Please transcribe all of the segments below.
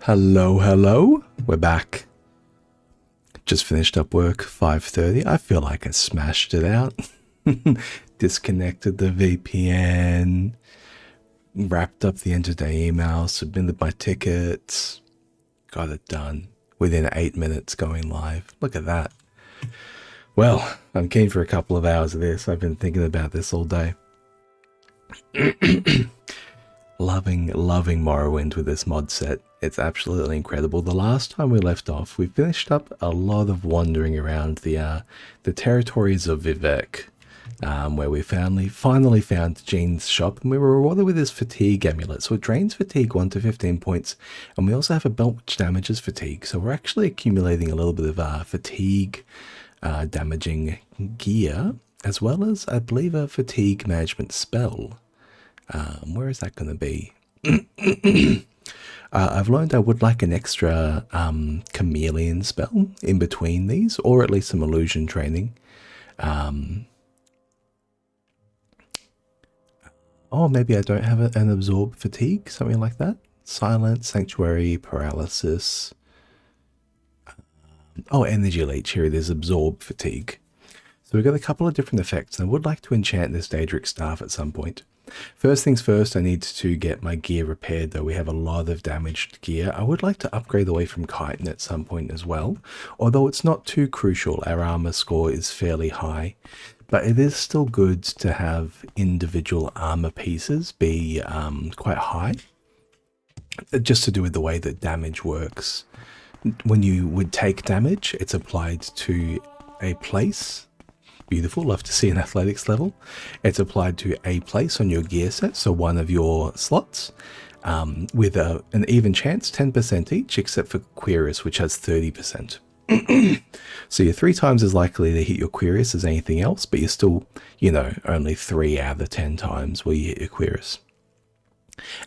Hello, hello. We're back. Just finished up work, 5:30. I feel like I smashed it out. Disconnected the VPN, wrapped up the end of day email, submitted my tickets, got it done within 8 minutes going live. Look at that. Well, I'm keen for a couple of hours of this. I've been thinking about this all day. Loving Morrowind with this mod set. It's absolutely incredible. The last time we left off, we finished up a lot of wandering around the territories of Vivek, where we finally found Jean's shop, and we were rewarded with his fatigue amulet. So it drains fatigue 1 to 15 points, and we also have a belt which damages fatigue. So we're actually accumulating a little bit of fatigue damaging gear, as well as, I believe, a fatigue management spell. Where is that going to be? I've learned I would like an extra chameleon spell in between these, or at least some illusion training. Oh, maybe I don't have an absorb fatigue, something like that. Silence, sanctuary, paralysis. Oh, energy leech. Here it is, absorb fatigue. So we've got a couple of different effects, and I would like to enchant this Daedric staff at some point. First things first, I need to get my gear repaired, though we have a lot of damaged gear. I would like to upgrade away from chitin at some point as well, although it's not too crucial. Our armor score is fairly high, but it is still good to have individual armor pieces be quite high, just to do with the way that damage works. When you would take damage, it's applied to a place. Beautiful, love to see an athletics level. It's applied to a place on your gear set, so one of your slots, with an even chance, 10% each, except for Quirus, which has 30%. So you're 3 times as likely to hit your Quirus as anything else, but you're still, only 3 out of 10 times where you hit your Quirus.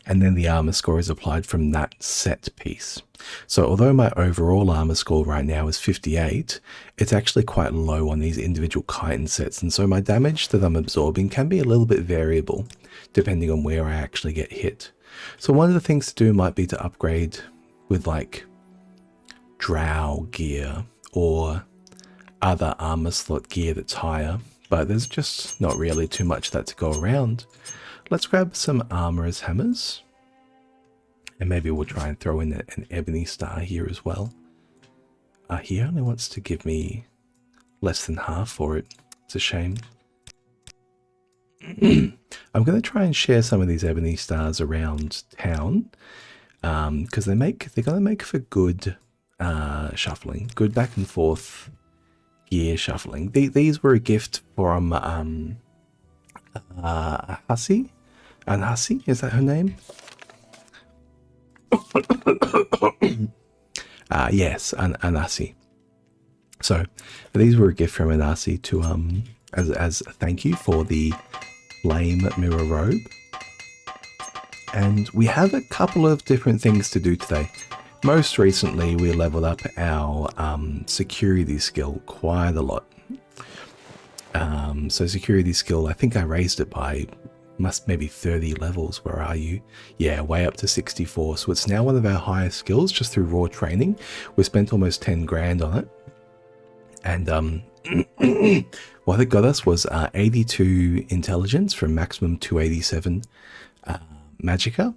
And then the armor score is applied from that set piece. So although my overall armor score right now is 58, it's actually quite low on these individual chitin sets, and so my damage that I'm absorbing can be a little bit variable depending on where I actually get hit. So one of the things to do might be to upgrade with like drow gear or other armor slot gear that's higher, but there's just not really too much of that to go around. Let's grab some armorer's hammers, and maybe we'll try and throw in an ebony star here as well. He only wants to give me less than half for it. It's a shame. I'm going to try and share some of these ebony stars around town, because they're going to make for good shuffling, good back and forth gear shuffling. These were a gift from Hussey. Anasi, is that her name? Yes, Anasi. So these were a gift from Anasi to as a thank you for the flame mirror robe. And we have a couple of different things to do today. Most recently, we leveled up our security skill quite a lot. So security skill, I think I raised it by maybe 30 levels. Where are you? Yeah, way up to 64. So it's now one of our highest skills just through raw training. We spent almost 10 grand on it. And what it got us was 82 intelligence from maximum 287 magicka.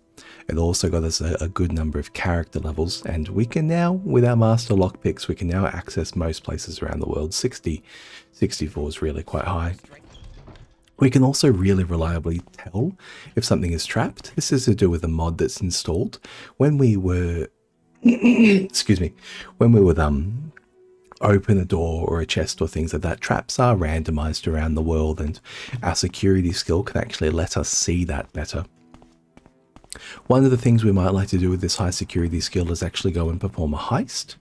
It also got us a good number of character levels, and we can now, with our master lockpicks, we can now access most places around the world. 64 is really quite high. We can also really reliably tell if something is trapped. This is to do with a mod that's installed. When we were, excuse me, when we would open a door or a chest or things like that, traps are randomized around the world, and our security skill can actually let us see that better. One of the things we might like to do with this high security skill is actually go and perform a heist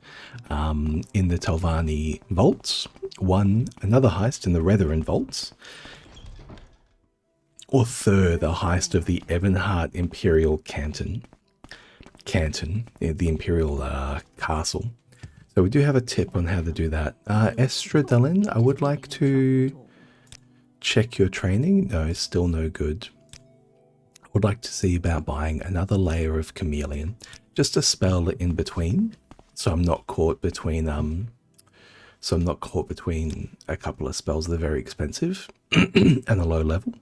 in the Telvanni vaults, another heist in the Retherin vaults, or third, a heist of the Ebenhart Imperial Canton, the Imperial Castle. So we do have a tip on how to do that. Estradellin, I would like to check your training. No, still no good. I would like to see about buying another layer of chameleon. just a spell in between, so I'm not caught between a couple of spells that are very expensive and a low level.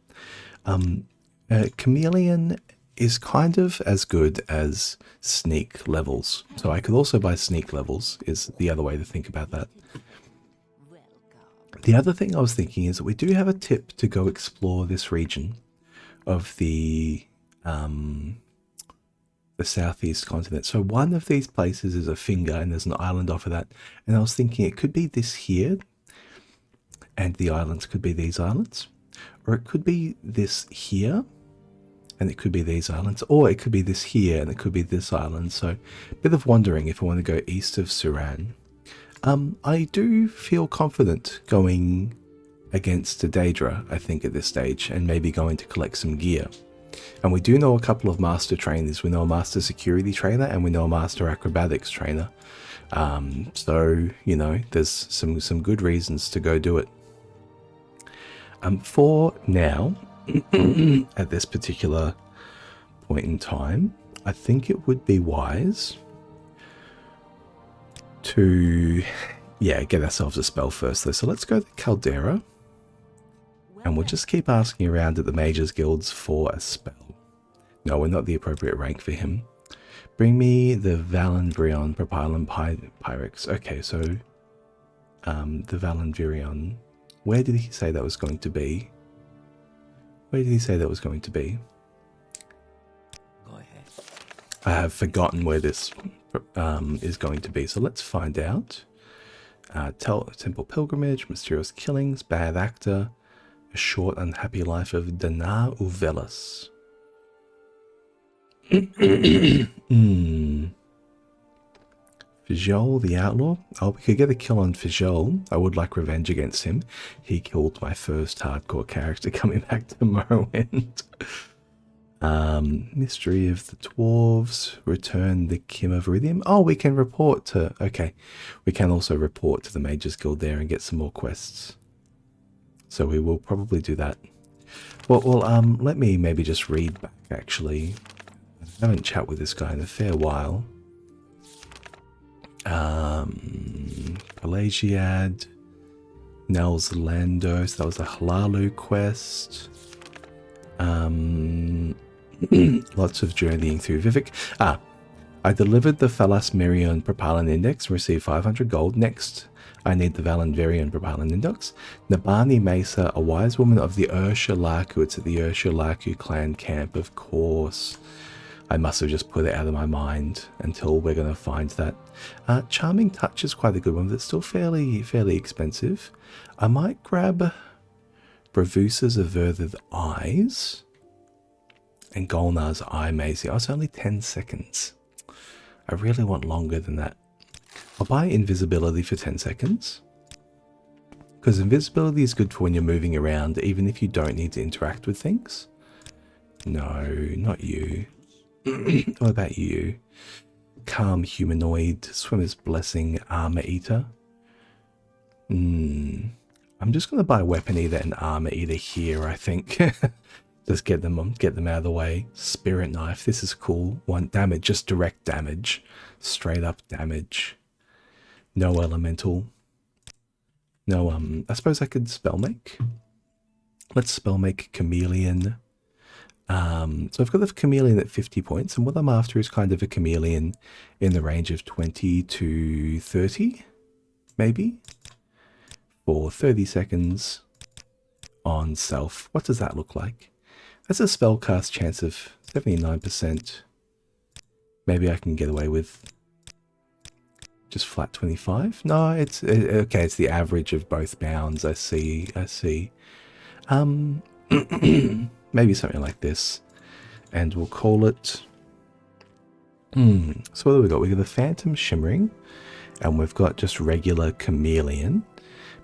Chameleon is kind of as good as sneak levels, so I could also buy sneak levels, is the other way to think about that. The other thing I was thinking is that we do have a tip to go explore this region of the southeast continent. So one of these places is a finger, and there's an island off of that. And I was thinking it could be this here, and the islands could be these islands, or it could be this here, and it could be these islands, or it could be this here, and it could be this island. So a bit of wandering if I want to go east of Suran. I do feel confident going against Daedra, I think, at this stage, and maybe going to collect some gear. And we do know a couple of master trainers. We know a master security trainer, and we know a master acrobatics trainer. So, you know, there's some good reasons to go do it. For now, at this particular point in time, I think it would be wise to, get ourselves a spell first though. So let's go to Caldera, and we'll just keep asking around at the Mages Guilds for a spell. No, we're not the appropriate rank for him. Bring me the Valandrion Propylon Pyrex. Okay, so the Valandrion. Where did he say that was going to be? Where did he say that was going to be? Go ahead. I have forgotten where this is going to be, so let's find out. Temple Pilgrimage, Mysterious Killings, Bad Actor, A Short Unhappy Life of Danar Uvelis. Fijol the Outlaw. Oh, we could get a kill on Fijol. I would like revenge against him. He killed my first hardcore character coming back to Morrowind. Mystery of the Dwarves. Return the Kim of Iridium. Oh, we can report to... Okay. We can also report to the Mages Guild there and get some more quests. So we will probably do that. Well, let me maybe just read back, actually. I haven't chat with this guy in a fair while. Pelagiad, Nels Landos, that was a Hlalu quest. Lots of journeying through Vivek. I delivered the Thalasmerion Propylon Index and received 500 gold. Next, I need the Valandverion Propylon Index. Nabani Mesa, a wise woman of the Urshalaku. It's at the Urshalaku clan camp, of course. I must have just put it out of my mind until we're going to find that. Charming Touch is quite a good one, but it's still fairly expensive. I might grab Bravussa's Averted Eyes and Golnar's Eye Maze. Oh, it's only 10 seconds. I really want longer than that. I'll buy Invisibility for 10 seconds. Because invisibility is good for when you're moving around, even if you don't need to interact with things. No, not you. What about you? Calm Humanoid, Swimmer's Blessing, Armor Eater. I'm just going to buy Weapon Eater and Armor Eater here, I think. Just get them out of the way. Spirit Knife, this is cool. 1 damage, just direct damage. Straight up damage. No elemental. No, I suppose I could spell make. Let's spell make Chameleon. So I've got the Chameleon at 50 points, and what I'm after is kind of a Chameleon in the range of 20 to 30, maybe, for 30 seconds on self. What does that look like? That's a spellcast chance of 79%. Maybe I can get away with just flat 25. No, it's okay. It's the average of both bounds. I see. Maybe something like this, and we'll call it. So what do we got? We got the Phantom Shimmering, and we've got just regular Chameleon.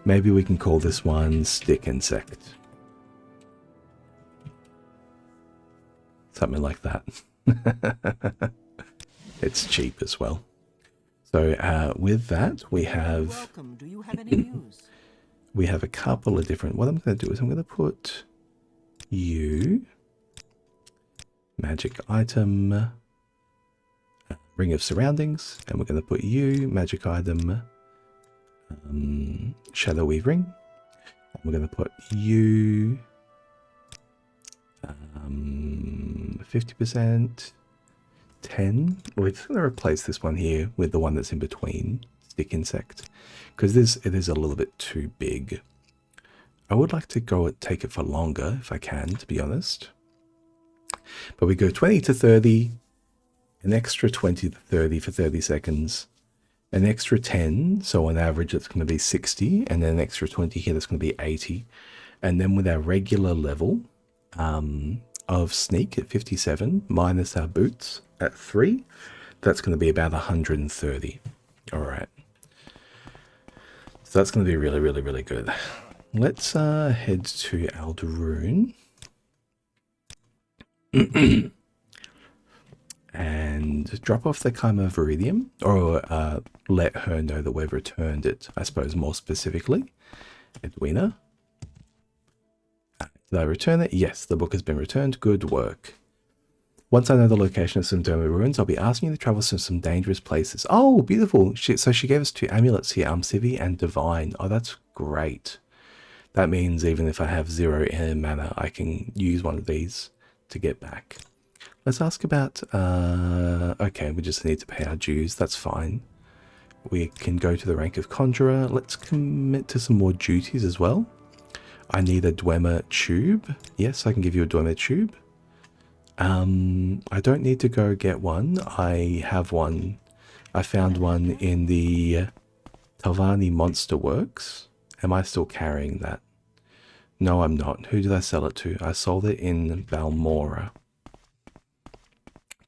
Maybe we can call this one Stick Insect. Something like that. It's cheap as well. So with that, we have. Welcome. Do you have any news? We have a couple of different. What I'm going to do is I'm going to put you magic item Ring of Surroundings, and we're going to put you, magic item, Shadow Weave Ring. And we're going to put you 50%, 10. We're just going to replace this one here with the one that's in between, Stick Insect, because it is a little bit too big. I would like to take it for longer if I can, to be honest. But we go 20 to 30, an extra 20 to 30 for 30 seconds, an extra 10, so on average it's going to be 60, and then an extra 20 here, that's going to be 80. And then with our regular level of sneak at 57, minus our boots at 3, that's going to be about 130. All right. So that's going to be really, really, really good. Let's head to Aldaroon. And drop off the Chima Viridium, or let her know that we've returned it, I suppose more specifically. Edwina. Did I return it? Yes, the book has been returned. Good work. Once I know the location of some Derma ruins, I'll be asking you to travel to some dangerous places. Oh, beautiful. So she gave us 2 amulets here, Civi and Divine. Oh, that's great. That means even if I have 0 mana, I can use one of these to get back. Let's ask about, okay, we just need to pay our dues. That's fine. We can go to the rank of Conjurer. Let's commit to some more duties as well. I need a Dwemer tube. Yes, I can give you a Dwemer tube. I don't need to go get one. I have one. I found one in the Talvani Monster Works. Am I still carrying that? No, I'm not. Who did I sell it to? I sold it in Balmora.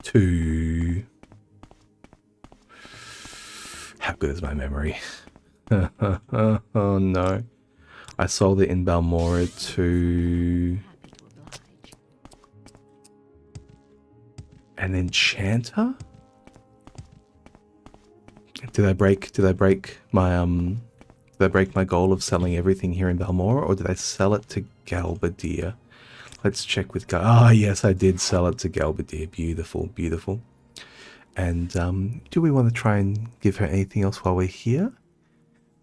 To... How good is my memory? Oh no. I sold it in Balmora to... an enchanter? Did I break my goal of selling everything here in Balmora, or did I sell it to Galbadir? Let's check with Ah, yes, I did sell it to Galbadir. Beautiful, beautiful. And do we want to try and give her anything else while we're here?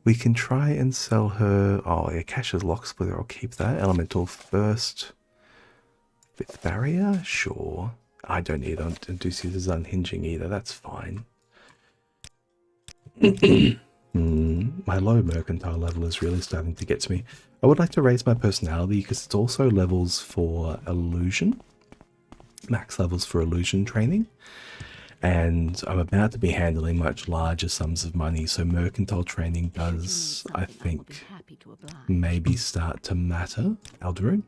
We can try and sell her... Oh, yeah, Cash's Lock Splitter. I'll keep that. Elemental First. Fifth Barrier? Sure. I don't need Odysseus' Unhinging either. That's fine. My low mercantile level is really starting to get to me. I would like to raise my personality because it's also levels for illusion. Max levels for illusion training. And I'm about to be handling much larger sums of money, so mercantile training does, I think, maybe start to matter. Aldaroon?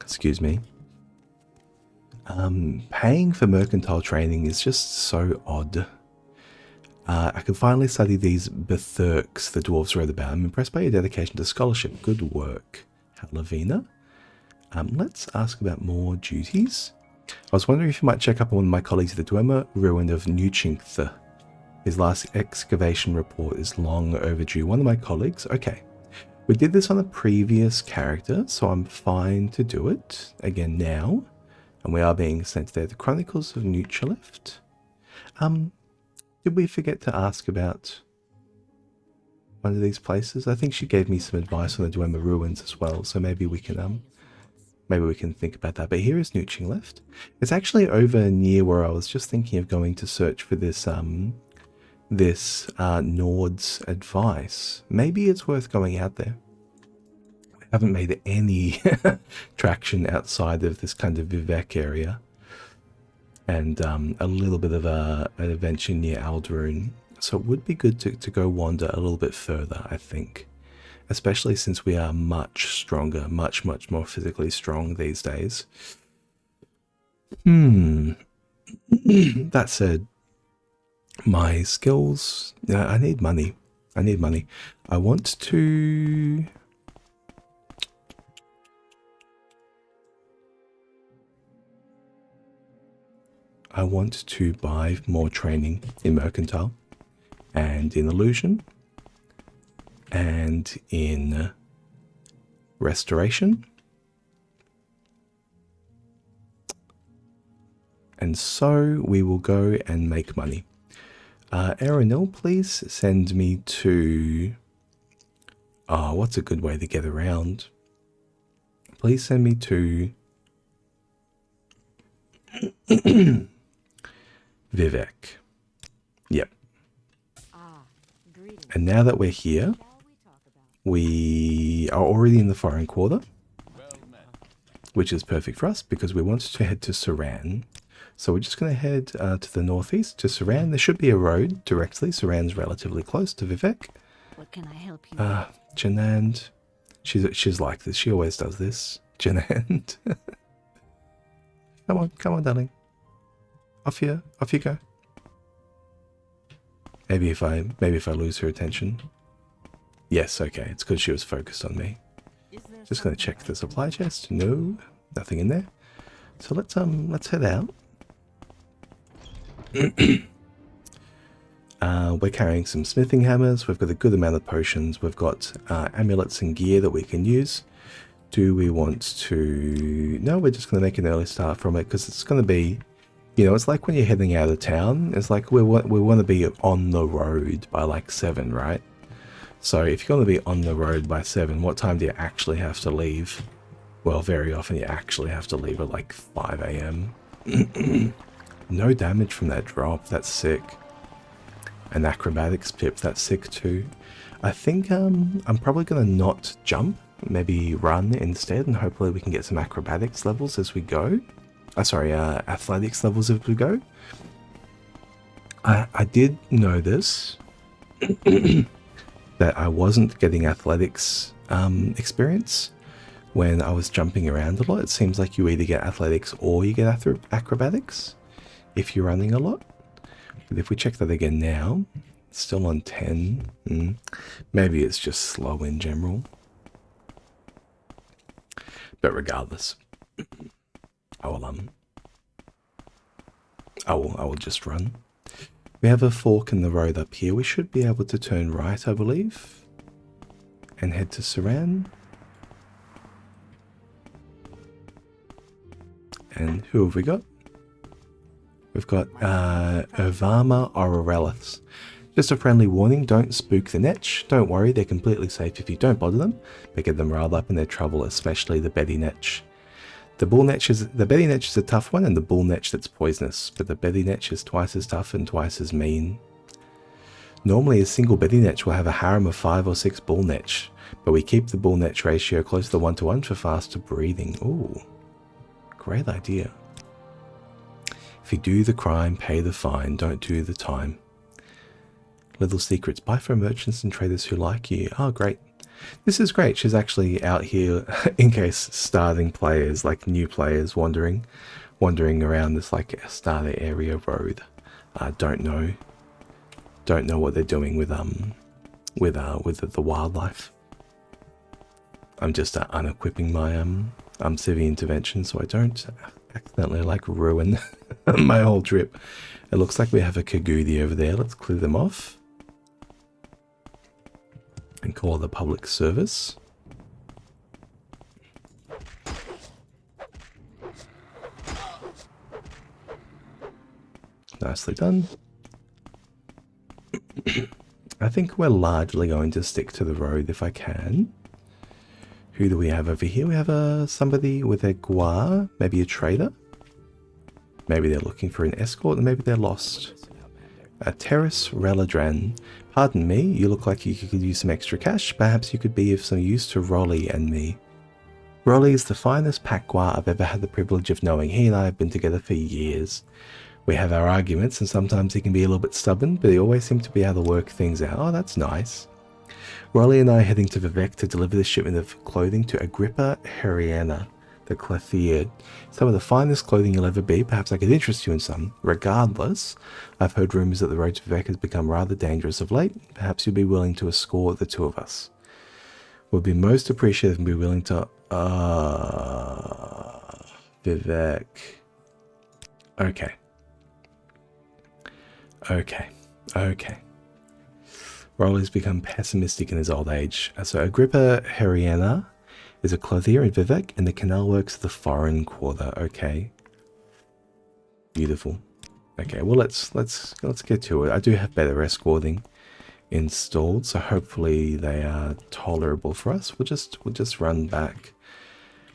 Excuse me. Paying for mercantile training is just so odd. I can finally study these Bethurks the dwarves wrote about. I'm impressed by your dedication to scholarship. Good work, Halavina. Let's ask about more duties. I was wondering if you might check up on one of my colleagues at the Dwemer ruin of Newchinktha. His last excavation report is long overdue. One of my colleagues? Okay. We did this on a previous character, so I'm fine to do it again now. And we are being sent there. The Chronicles of Neutralift. Did we forget to ask about one of these places? I think she gave me some advice on the Dwemer ruins as well, so maybe we can think about that. But here is Neuchinglyft. It's actually over near where I was just thinking of going to search for this Nord's advice. Maybe it's worth going out there. I haven't made any traction outside of this kind of Vivek area. And a little bit of an adventure near Aldaroon. So it would be good to go wander a little bit further, I think. Especially since we are much stronger, much more physically strong these days. That said, my skills... I need money. I need money. I want to... buy more training in Mercantile and in Illusion and in Restoration And so we will go and make money. Aaronil, please send me to... Oh, what's a good way to get around? Please send me to... Vivek. Yep. And now that we're here, we are already in the foreign quarter, which is perfect for us because we want to head to Saran. So we're just going to head to the northeast to Saran. There should be a road directly. Saran's relatively close to Vivek. What can I help you? Janand. She's like this. She always does this. Janand. Come on, darling. Off you go. Maybe if I lose her attention. Yes, okay. It's because she was focused on me. Just going to check the supply chest. No, nothing in there. So let's head out. We're carrying some smithing hammers. We've got a good amount of potions. We've got amulets and gear that we can use. Do we want to... No, we're just going to make an early start from it because it's going to be... You know, it's like when you're heading out of town. It's like we want to be on the road by like 7, right? So if you're going to be on the road by 7, what time do you actually have to leave? Well, very often you actually have to leave at like 5 a.m. No damage from that drop. That's sick. An acrobatics pip. That's sick too. I think I'm probably going to not jump. Maybe run instead, and hopefully we can get some acrobatics levels as we go. Athletics levels as we go. I did notice that I wasn't getting athletics experience when I was jumping around a lot. It seems like you either get athletics or you get acrobatics if you're running a lot. But if we check that again now, it's still on 10. Maybe it's just slow in general. But regardless, I will just run. We have a fork in the road up here. We should be able to turn right, I believe, and head to Saran. And who have we got? We've got Ovama Ororellus. Just a friendly warning, don't spook the Netch. Don't worry, they're completely safe if you don't bother them, but get them riled up in their trouble, especially the Betty Netch. The Betty Netch is a tough one, and the Bull Netch that's poisonous, but the Betty Netch is twice as tough and twice as mean. Normally a single Betty Netch will have a harem of 5 or 6 Bull Netch, but we keep the Bull Netch ratio close to 1:1 for faster breeding. Ooh, great idea. If you do the crime, pay the fine, don't do the time. Little secrets, buy from merchants and traders who like you. Oh, great. This is great. She's actually out here in case starting players, like new players wandering around this like starter area road. Don't know what they're doing with the wildlife. I'm just unequipping my civvy intervention so I don't accidentally like ruin my whole trip. It looks like we have a Kagudi over there. Let's clear them off and call the public service. Nicely done. I think we're largely going to stick to the road if I can. Who do we have over here? We have somebody with a guar, maybe a trader. Maybe they're looking for an escort, and maybe they're lost. A Terrace Reladran. Pardon me, you look like you could use some extra cash. Perhaps you could be of some use to Rolly and me. Rolly is the finest pack guar I've ever had the privilege of knowing. He and I have been together for years. We have our arguments, and sometimes he can be a little bit stubborn, but he always seems to be able to work things out. Oh, that's nice. Rolly and I are heading to Vivek to deliver this shipment of clothing to Agrippa Heriana, the Clothier. Some of the finest clothing you'll ever be. Perhaps I could interest you in some. Regardless, I've heard rumours that the road to Vivek has become rather dangerous of late. Perhaps you'd be willing to escort the two of us. We'll be most appreciative and be willing to... Vivek. Okay. Rolly's become pessimistic in his old age. So Agrippa Heriana is a clothier in Vivek, and the canal works of the foreign quarter. Okay. Beautiful. Okay, well let's get to it. I do have better escorting installed, so hopefully they are tolerable for us. We'll just run back.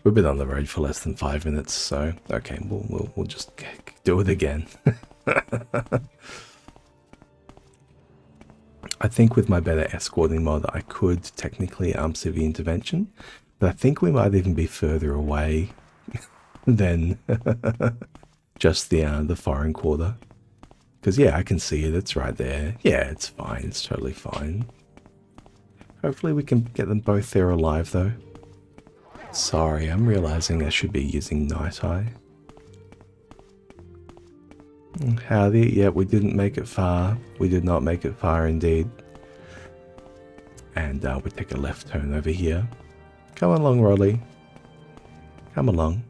We've been on the road for less than 5 minutes, so okay, we'll just do it again. I think with my better escorting mod, I could technically civvy intervention, but I think we might even be further away than just the foreign quarter. Because yeah, I can see it. It's right there. Yeah, it's fine. It's totally fine. Hopefully we can get them both there alive, though. Sorry, I'm realizing I should be using Night Eye. Howdy. Yeah, we didn't make it far. We did not make it far indeed. And we take a left turn over here. Come along, Rolly. Come along.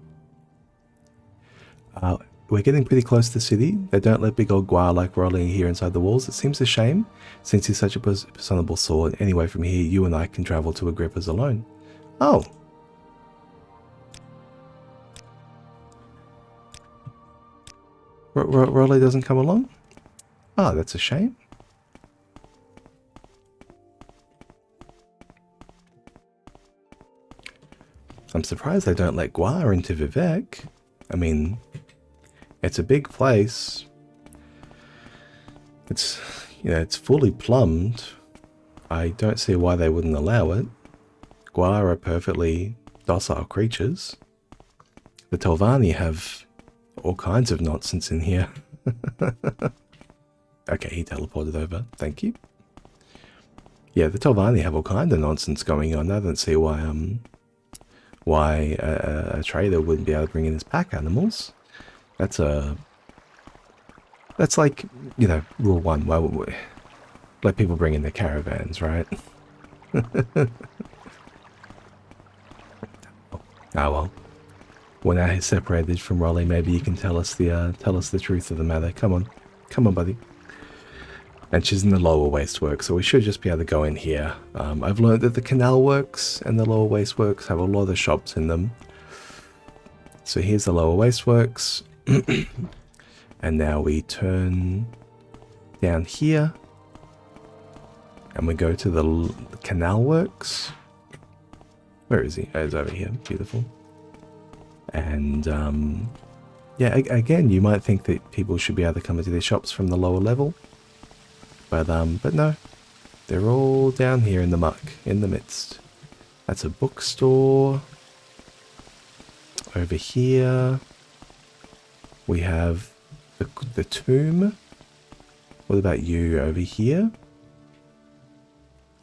We're getting pretty close to the city. They don't let big old Gua like Rolly here inside the walls. It seems a shame, since he's such a personable sword. Anyway, from here, you and I can travel to Agrippa's alone. Oh. Rolly doesn't come along? Oh, that's a shame. I'm surprised they don't let Gua into Vivek. I mean, it's a big place. It's, you know, it's fully plumbed. I don't see why they wouldn't allow it. Gua are perfectly docile creatures. The Telvanni have all kinds of nonsense in here. Okay, he teleported over. Thank you. Yeah, the Telvanni have all kinds of nonsense going on. I don't see why a trader wouldn't be able to bring in his pack animals. That's like, you know, rule 1. Why would we let people bring in their caravans, right? Oh well. When now he's separated from Rolly, maybe you can tell us the truth of the matter. Come on, buddy. And she's in the lower wasteworks, so we should just be able to go in here. I've learned that the canal works and the lower wasteworks have a lot of shops in them. So here's the lower wasteworks. And now we turn down here. And we go to the canal works. Where is he? Oh, he's over here. Beautiful. And yeah, again, you might think that people should be able to come into their shops from the lower level. But no, they're all down here in the muck, in the midst. That's a bookstore. Over here, we have the tomb. What about you over here?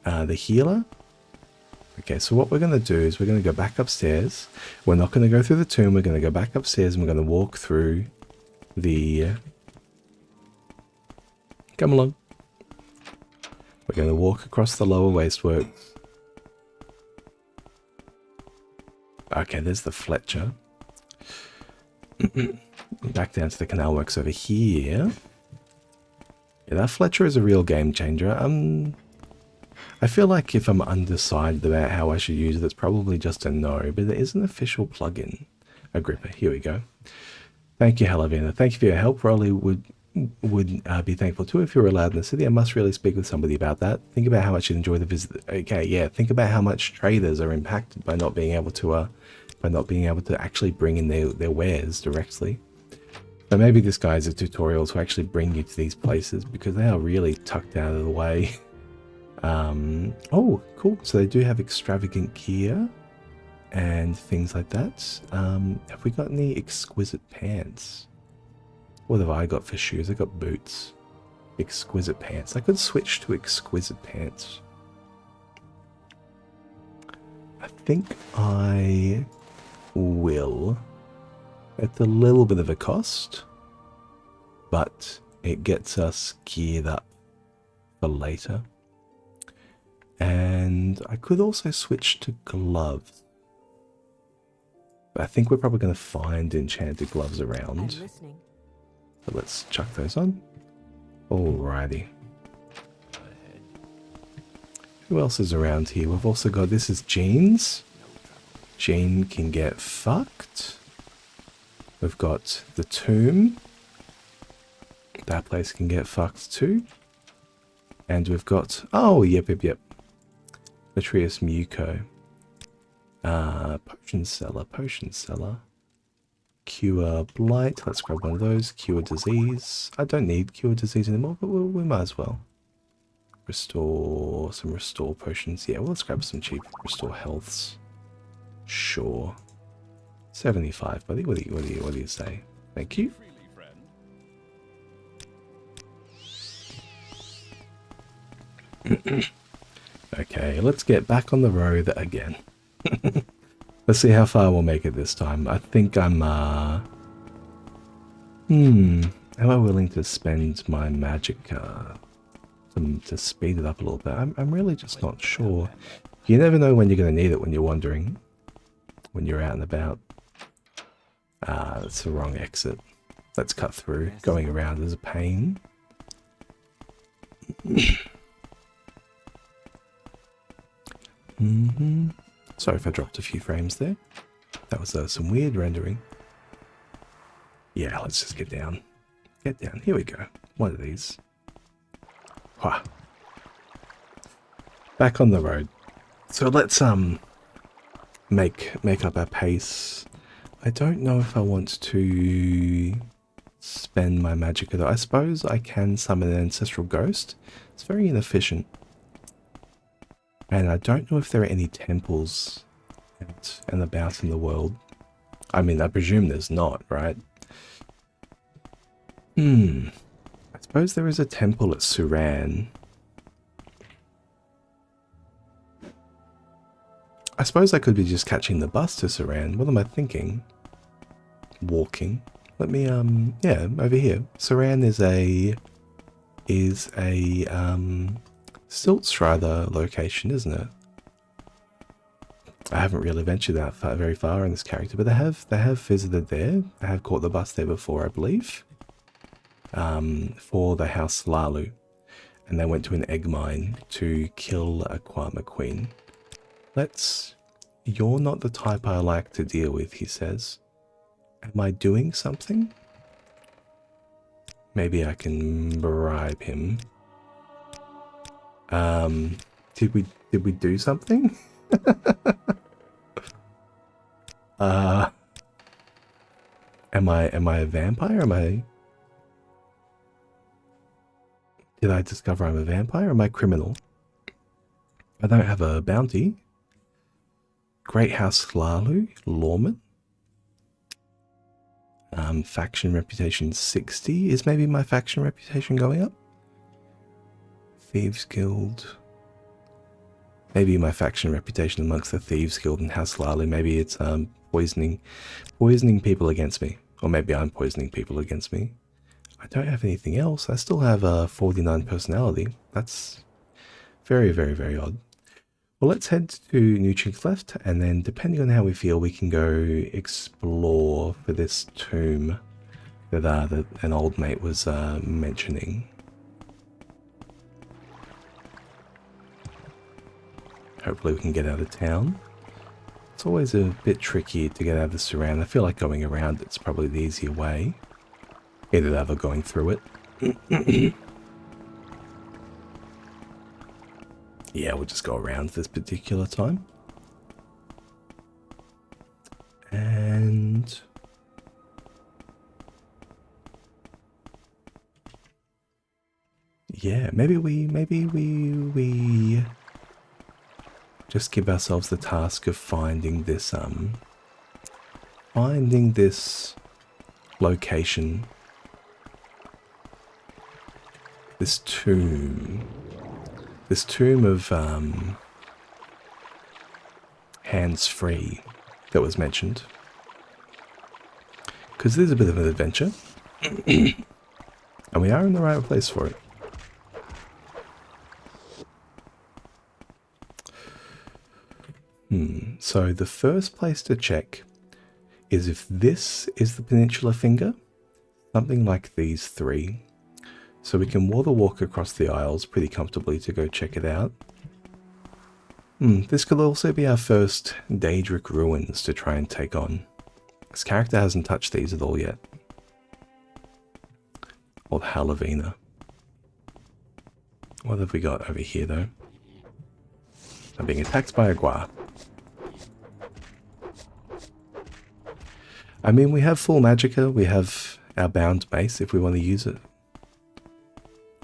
The healer. Okay, so what we're going to do is we're going to go back upstairs. We're not going to go through the tomb. We're going to go back upstairs and we're going to walk through the... Come along. We're going to walk across the lower wasteworks. Okay, there's the Fletcher. Back down to the canal works over here. Yeah, that Fletcher is a real game changer. I feel like if I'm undecided about how I should use it, it's probably just a no, but there is an official plugin. Agrippa, here we go. Thank you, Halavina. Thank you for your help. Rolly would be thankful too if you were allowed in the city. I must really speak with somebody about that. Think about how much you'd enjoy the visit. Okay, yeah. Think about how much traders are impacted by not being able to actually bring in their wares directly. So maybe this guy is a tutorial to actually bring you to these places because they are really tucked out of the way. Oh, cool. So they do have extravagant gear and things like that. Have we got any exquisite pants? What have I got for shoes? I got boots. Exquisite pants. I could switch to exquisite pants. I think I will. It's a little bit of a cost, but it gets us geared up for later. And I could also switch to gloves. But I think we're probably going to find enchanted gloves around. So let's chuck those on. Alrighty. Who else is around here? We've also got, this is Jean's. Jean can get fucked. We've got the tomb. That place can get fucked too. And we've got, oh, yep. Latrius Muco. Potion seller. Cure blight. Let's grab one of those. Cure disease. I don't need cure disease anymore, but we might as well. Restore potions. Yeah, well, let's grab some cheap restore healths. Sure. 75, buddy. What do you say? Thank you. Okay, let's get back on the road again. Let's see how far we'll make it this time. I think I'm, am I willing to spend my magic, to speed it up a little bit? I'm really just not sure. You never know when you're going to need it when you're wandering. When you're out and about. That's the wrong exit. Let's cut through. Going around is a pain. Sorry if I dropped a few frames there. That was some weird rendering. Yeah, let's just get down. Get down. Here we go. One of these. Wah. Back on the road. So let's make up our pace. I don't know if I want to spend my magic though. I suppose I can summon an ancestral ghost. It's very inefficient. And I don't know if there are any temples out and about in the world. I mean, I presume there's not, right? I suppose there is a temple at Suran. I suppose I could be just catching the bus to Suran. What am I thinking? Walking. Let me, yeah, over here. Suran is a Stiltstrider location, isn't it? I haven't really ventured that very far in this character, but they have visited there. They have caught the bus there before, I believe. For the House Lalu. And they went to an egg mine to kill a Kwama Queen. You're not the type I like to deal with, he says. Am I doing something? Maybe I can bribe him. Did we do something? Am I a vampire? Did I discover I'm a vampire? Am I criminal? I don't have a bounty. Great House Lalu, Lawman. Faction reputation 60. Is maybe my faction reputation going up? Thieves Guild. Maybe my faction reputation amongst the Thieves Guild and House Lalu. Maybe it's poisoning people against me. Or maybe I'm poisoning people against me. I don't have anything else. I still have 49 personality. That's very, very, very odd. Well, let's head to New Chick's Left, and then depending on how we feel, we can go explore for this tomb that an old mate was mentioning. Hopefully we can get out of town. It's always a bit tricky to get out of the Suran. I feel like going around it's probably the easier way. Either that or going through it. Yeah, we'll just go around this particular time. And yeah, maybe we just give ourselves the task of finding this location, this tomb of hands-free that was mentioned, because there's a bit of an adventure and we are in the right place for it. So the first place to check is if this is the Peninsula Finger, something like these three. So we can walk across the Isles pretty comfortably to go check it out. This could also be our first Daedric ruins to try and take on. This character hasn't touched these at all yet. Or the Halavina. What have we got over here, though? I'm being attacked by a Gua. I mean, we have full magicka. We have our bound mace if we want to use it.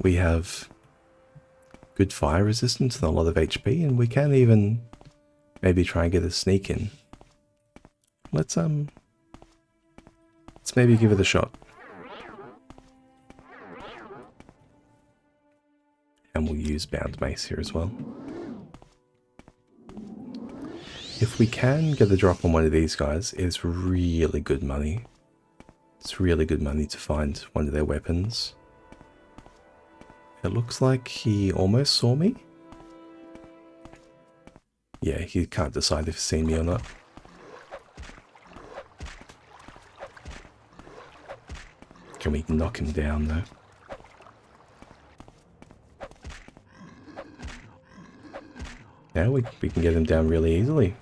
We have good fire resistance and a lot of HP, and we can even maybe try and get a sneak in. Let's maybe give it a shot. And we'll use bound mace here as well. If we can get a drop on one of these guys, it's really good money. It's really good money to find one of their weapons. It looks like he almost saw me. Yeah, he can't decide if he's seen me or not. Can we knock him down though? Now we can get him down really easily.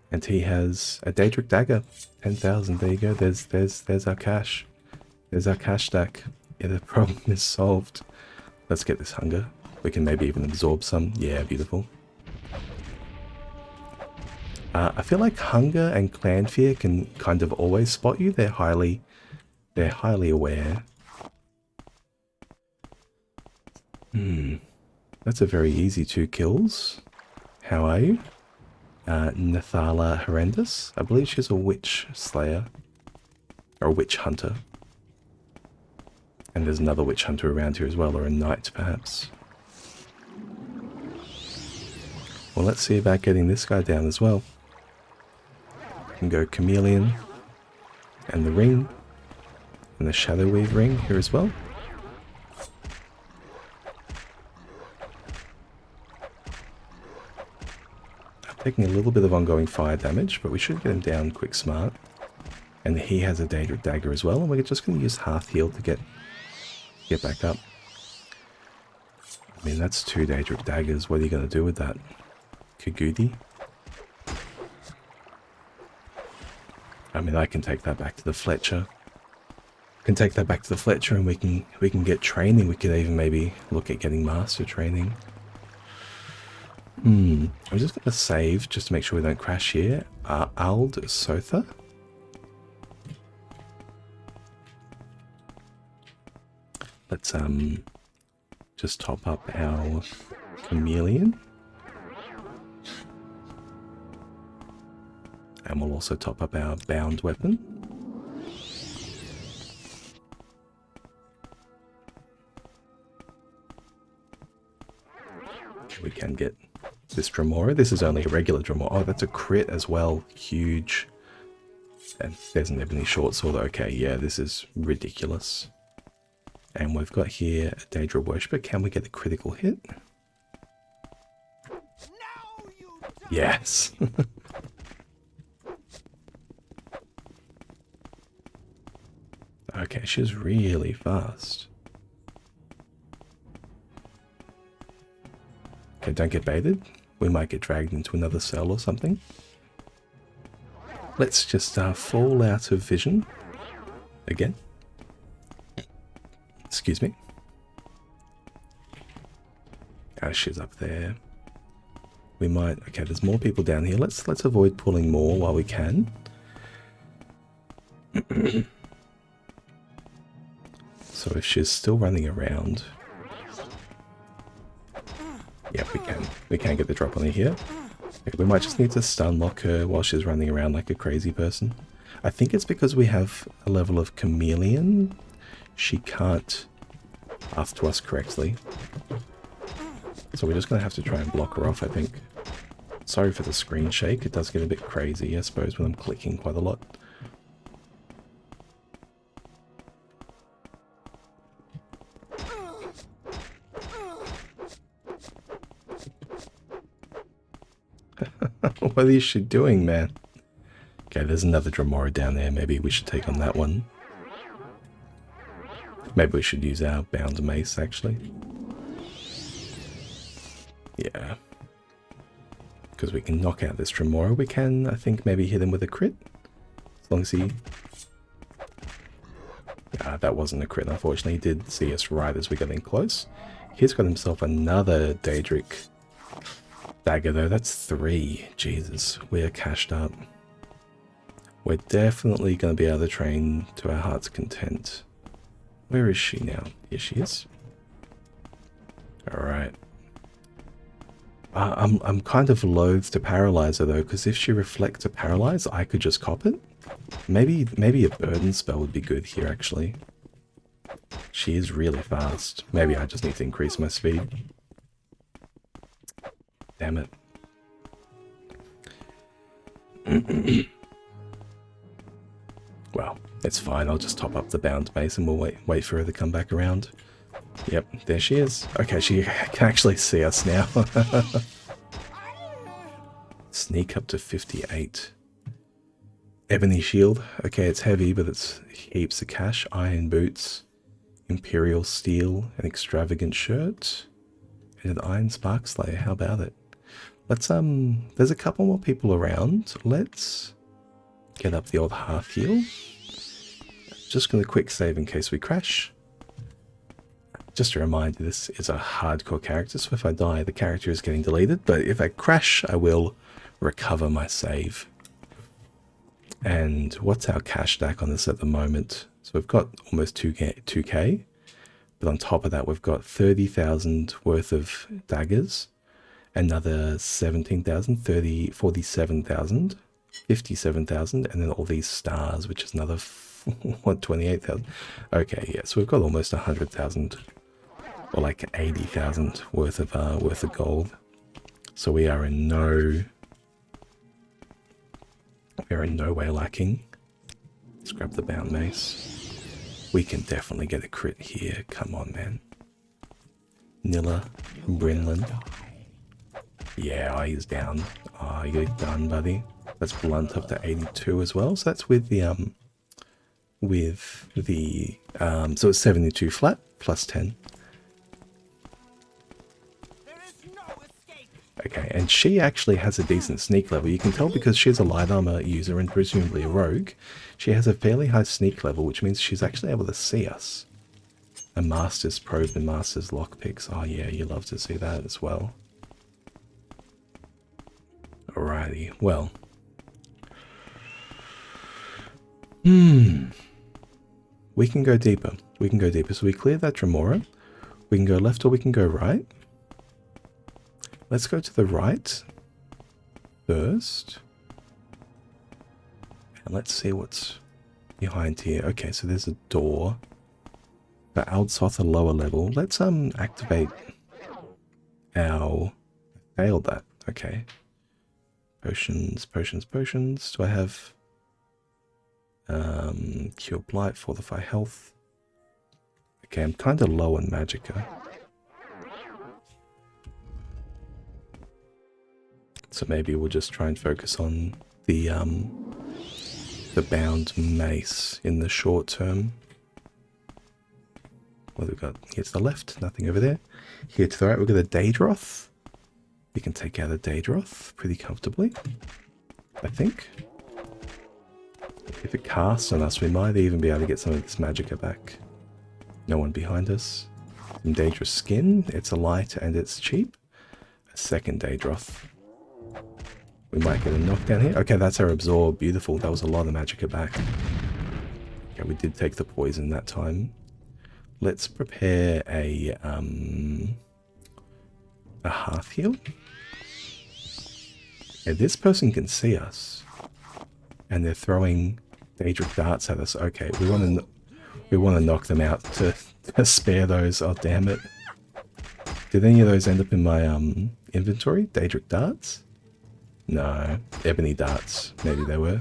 And he has a Daedric Dagger. 10,000, there you go. There's our cash. There's our cash stack. Yeah, the problem is solved. Let's get this hunger. We can maybe even absorb some. Yeah, beautiful. I feel like hunger and clan fear can kind of always spot you. They're highly aware. That's a very easy 2 kills. How are you? Nathala Horrendous. I believe she's a witch slayer. Or a witch hunter. And there's another witch hunter around here as well, or a knight perhaps. Well, let's see about getting this guy down as well. We can go Chameleon. And the ring. And the Shadow Weave ring here as well. Taking a little bit of ongoing fire damage, but we should get him down quick smart. And he has a Daedric Dagger as well, and we're just going to use half heal to get back up. I mean, that's 2 Daedric Daggers. What are you going to do with that? Kagudi? I mean, I can take that back to the Fletcher. And we can get training. We could even maybe look at getting master training. I'm just going to save just to make sure we don't crash here. Ald Sotha. Let's just top up our Chameleon. And we'll also top up our bound weapon. We can get this Dremora. This is only a regular Dremora. Oh, that's a crit as well. Huge. And there's an Ebony Short Sword. Okay, yeah, this is ridiculous. And we've got here a Daedra Worshipper. Can we get a critical hit? Yes. Okay, she's really fast. Okay, don't get baited. We might get dragged into another cell or something. Let's just fall out of vision. Again. Excuse me. Oh, she's up there. We might... Okay, there's more people down here. Let's avoid pulling more while we can. So if she's still running around... Yeah, we can get the drop on her here. Okay, we might just need to stun lock her while she's running around like a crazy person. I think it's because we have a level of Chameleon. She can't path to us correctly. So we're just going to have to try and block her off, I think. Sorry for the screen shake. It does get a bit crazy, I suppose, when I'm clicking quite a lot. What is she doing, man? Okay, there's another Dremora down there. Maybe we should take on that one. Maybe we should use our bound mace, actually. Yeah. Because we can knock out this Dremora. We can, I think, maybe hit him with a crit. As long as he... That wasn't a crit, unfortunately. He did see us right as we got in close. He's got himself another Daedric dagger, though. That's 3. Jesus, we're cashed up. We're definitely going to be able to train to our heart's content. Where is she now? Here she is. Alright. I'm kind of loath to paralyze her, though, because if she reflects a paralyze, I could just cop it. Maybe a burden spell would be good here, actually. She is really fast. Maybe I just need to increase my speed. Damn it. Well, it's fine. I'll just top up the bound base and we'll wait for her to come back around. Yep, there she is. Okay, she can actually see us now. Sneak up to 58. Ebony shield. Okay, it's heavy, but it's heaps of cash. Iron boots. Imperial steel. An extravagant shirt. And an iron spark slayer. How about it? Let's, there's a couple more people around. Let's get up the old half heal. Just gonna quick save in case we crash. Just a reminder, this is a hardcore character, so if I die, the character is getting deleted, but if I crash, I will recover my save. And what's our cash stack on this at the moment? So we've got almost 2k, but on top of that, we've got 30,000 worth of daggers, another 17,000, 47,000, 57,000, and then all these stars, which is another 28,000. Okay, yeah, so we've got almost 100,000, or like 80,000 worth of gold. So we are in no way lacking. Let's grab the bound mace. We can definitely get a crit here. Come on, man. Nilla, Brinlin. Yeah, he's down. Oh, you're done, buddy. That's blunt up to 82 as well. So that's with the so it's 72 flat plus 10. Okay, and she actually has a decent sneak level. You can tell because she's a light armor user and presumably a rogue. She has a fairly high sneak level, which means she's actually able to see us. A master's probe and master's lockpicks. Oh yeah, you love to see that as well. Alrighty, well. We can go deeper. We can go deeper. So we clear that Tremora. We can go left or we can go right. Let's go to the right first. And let's see what's behind here. Okay, so there's a door. For Aldsoth, a lower level. Let's activate our... Failed that. Okay. Potions. Do I have... Cure Blight, Fortify Health. Okay, I'm kind of low on Magicka. So maybe we'll just try and focus on the bound mace in the short term. What have we got? Here to the left, nothing over there. Here to the right, we've got a Daedroth. We can take out a Daedroth pretty comfortably, I think. If it casts on us, we might even be able to get some of this Magicka back. No one behind us. Some Dangerous Skin. It's a light and it's cheap. A second Daedroth. We might get a knockdown here. Okay, that's our absorb. Beautiful. That was a lot of Magicka back. Okay, we did take the poison that time. Let's prepare a hearth heal. Okay, this person can see us. And they're throwing Daedric darts at us. Okay, we want to knock them out to spare those. Oh, damn it. Did any of those end up in my inventory? Daedric darts? No. Ebony darts. Maybe they were.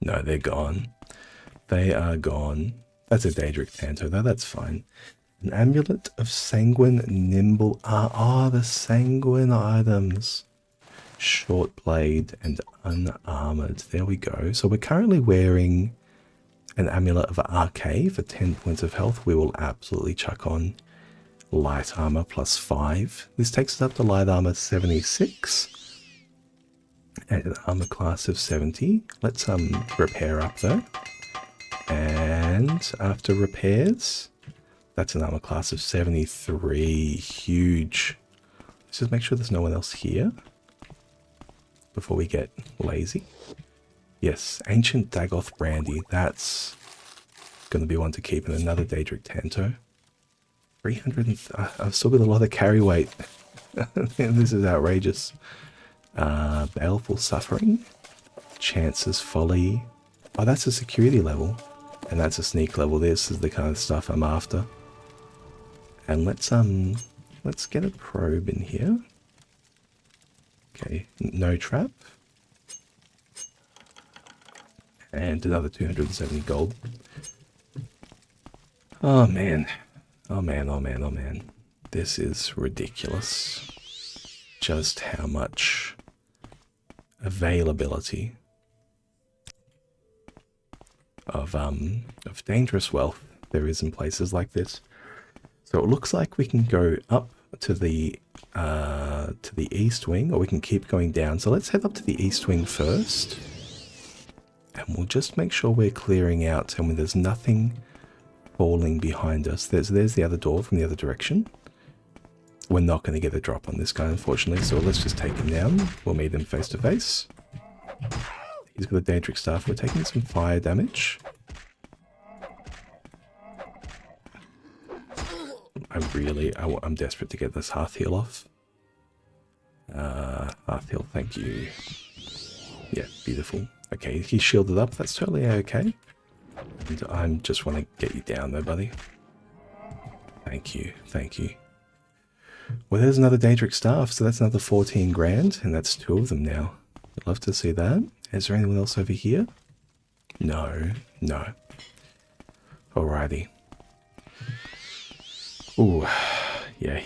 No, they're gone. They are gone. That's a Daedric Tanto, though. That's fine. An Amulet of Sanguine Nimble... the Sanguine items. Short blade and unarmored. There we go. So we're currently wearing an Amulet of RK for 10 points of health. We will absolutely chuck on light armor plus 5. This takes us up to light armor 76 and an armor class of 70. Let's repair up though. And after repairs, that's an armor class of 73. Huge. Let's just make sure there's no one else here before we get lazy. Yes, Ancient Dagoth Brandy. That's going to be one to keep, and another Daedric Tanto. 300 I've still got a lot of carry weight. This is outrageous. Baleful Suffering. Chances Folly. Oh, that's a security level. And that's a sneak level. This is the kind of stuff I'm after. And let's get a probe in here. Okay, no trap. And another 270 gold. Oh man. Oh man, oh man, oh man. This is ridiculous. Just how much availability of dangerous wealth there is in places like this. So it looks like we can go up to the east wing, or we can keep going down. So let's head up to the east wing first, and we'll just make sure we're clearing out. And when there's nothing falling behind us, there's the other door from the other direction. We're not going to get a drop on this guy, unfortunately. So let's just take him down. We'll meet him face to face. He's got a Daedric staff. We're taking some fire damage. I'm desperate to get this Hearth Heal off. Hearth Heal, thank you. Yeah, beautiful. Okay, he's shielded up. That's totally okay. And I just want to get you down though, buddy. Thank you, thank you. Well, there's another Daedric staff, so that's another 14 grand, and that's 2 of them now. I'd love to see that. Is there anyone else over here? No, no. Alrighty. Ooh, yeah,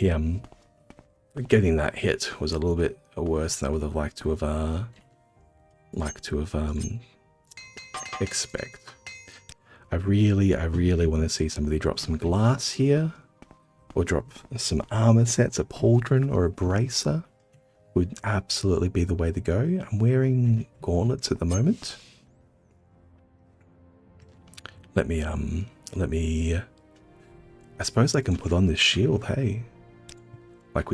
getting that hit was a little bit worse than I would have liked to have expect. I really want to see somebody drop some glass here, or drop some armor sets, a pauldron or a bracer would absolutely be the way to go. I'm wearing gauntlets at the moment. Let me I suppose I can put on this shield, hey. Like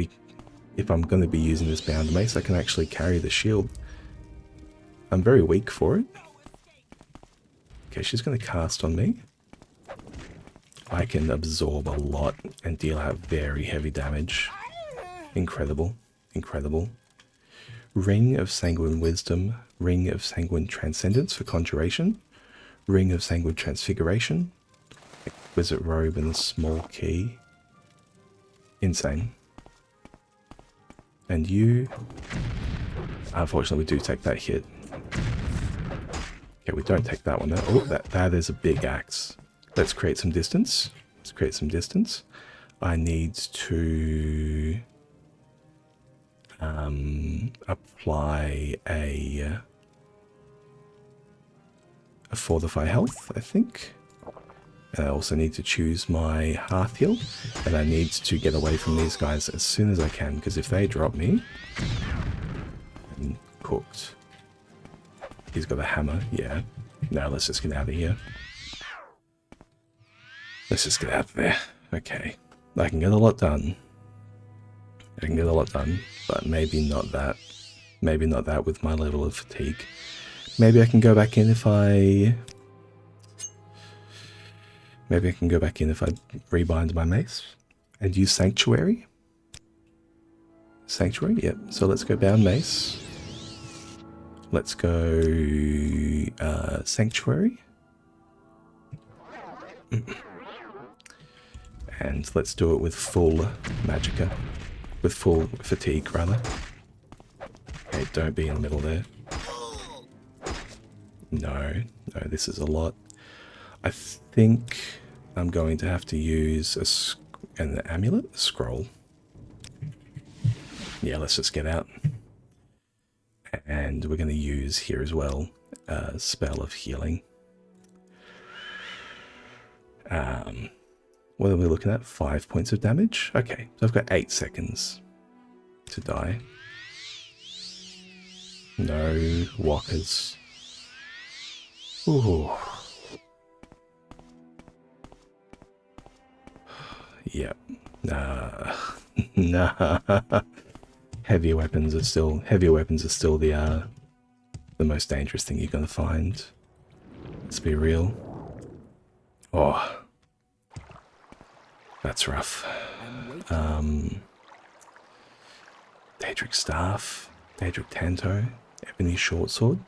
if I'm going to be using this bound mace, I can actually carry the shield. I'm very weak for it. Okay, she's going to cast on me. I can absorb a lot and deal out very heavy damage. Incredible, incredible. Ring of Sanguine Wisdom, Ring of Sanguine Transcendence for Conjuration, Ring of Sanguine Transfiguration, Exquisite Robe and a small key. Insane. And you... Unfortunately, we do take that hit. Okay, we don't take that one though. Oh, that is a big axe. Let's create some distance. Let's create some distance. I need to... apply a Fortify Health, I think. And I also need to choose my Hearth Heal, and I need to get away from these guys as soon as I can, because if they drop me, I'm cooked. He's got a hammer, yeah. Now let's just get out of here. Let's just get out of there. Okay. I can get a lot done. I can get a lot done, but maybe not that. Maybe not that with my level of fatigue. Maybe I can go back in if I... Maybe I can go back in if I rebind my mace and use Sanctuary. Sanctuary, yep. So let's go bound mace. Let's go Sanctuary. And let's do it with full Magicka. With full fatigue, rather. Okay, don't be in the middle there. No, this is a lot. I think I'm going to have to use an amulet, a scroll. Yeah, let's just get out. And we're going to use here as well a spell of healing. What are we looking at? 5 points of damage? Okay, so I've got 8 seconds to die. No walkers. Ooh. Yep. Nah. Nah. Heavier weapons are still the most dangerous thing you're gonna find. Let's be real. Oh, that's rough. I'm waiting. Daedric Staff, Daedric Tanto, Ebony Short Sword.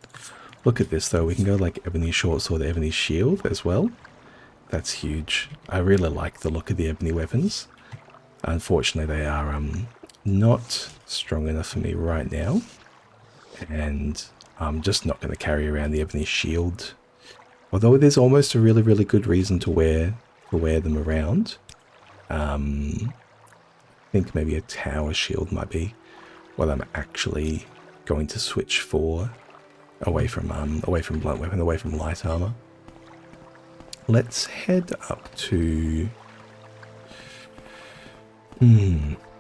Look at this though, we can go like Ebony Short Sword, Ebony Shield as well. That's huge. I really like the look of the Ebony weapons. Unfortunately, they are not strong enough for me right now. And I'm just not going to carry around the Ebony Shield. Although there's almost a really, really good reason to wear them around. I think maybe a Tower Shield might be what I'm actually going to switch for, away from blunt weapon, away from light armor. Let's head up to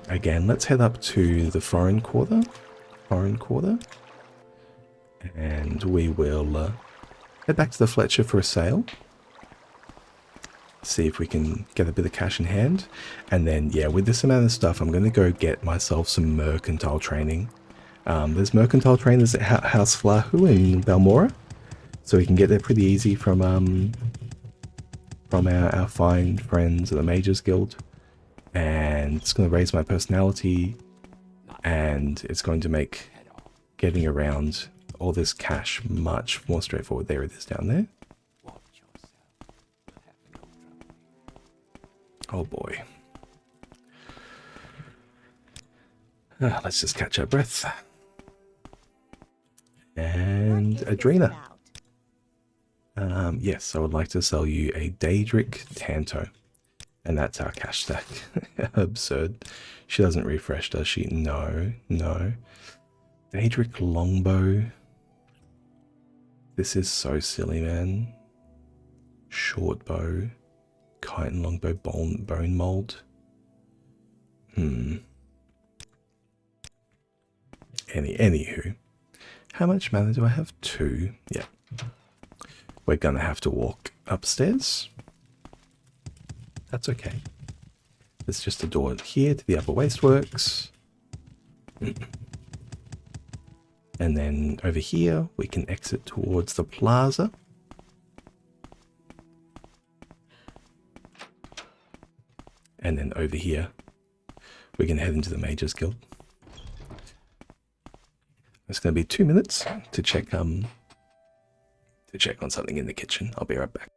again, let's head up to the foreign quarter, and we will head back to the Fletcher for a sale. See if we can get a bit of cash in hand. And then, yeah, with this amount of stuff, I'm going to go get myself some mercantile training. There's mercantile trainers at House Flahu in Balmora, so we can get there pretty easy from our fine friends at the Mages Guild. And it's going to raise my personality, and it's going to make getting around all this cash much more straightforward. There it is down there. Oh boy. Let's just catch our breath. And Adrena. Yes, I would like to sell you a Daedric Tanto. And that's our cash stack. Absurd. She doesn't refresh, does she? No, no. Daedric Longbow. This is so silly, man. Short bow. Chitin Longbow bone mold. Anywho. How much mana do I have? 2. Yeah. We're gonna have to walk upstairs. That's okay. There's just a door here to the Upper Wasteworks. And then over here, we can exit towards the plaza. And then over here, we can head into the Mages Guild. It's going to be 2 minutes to check on something in the kitchen. I'll be right back.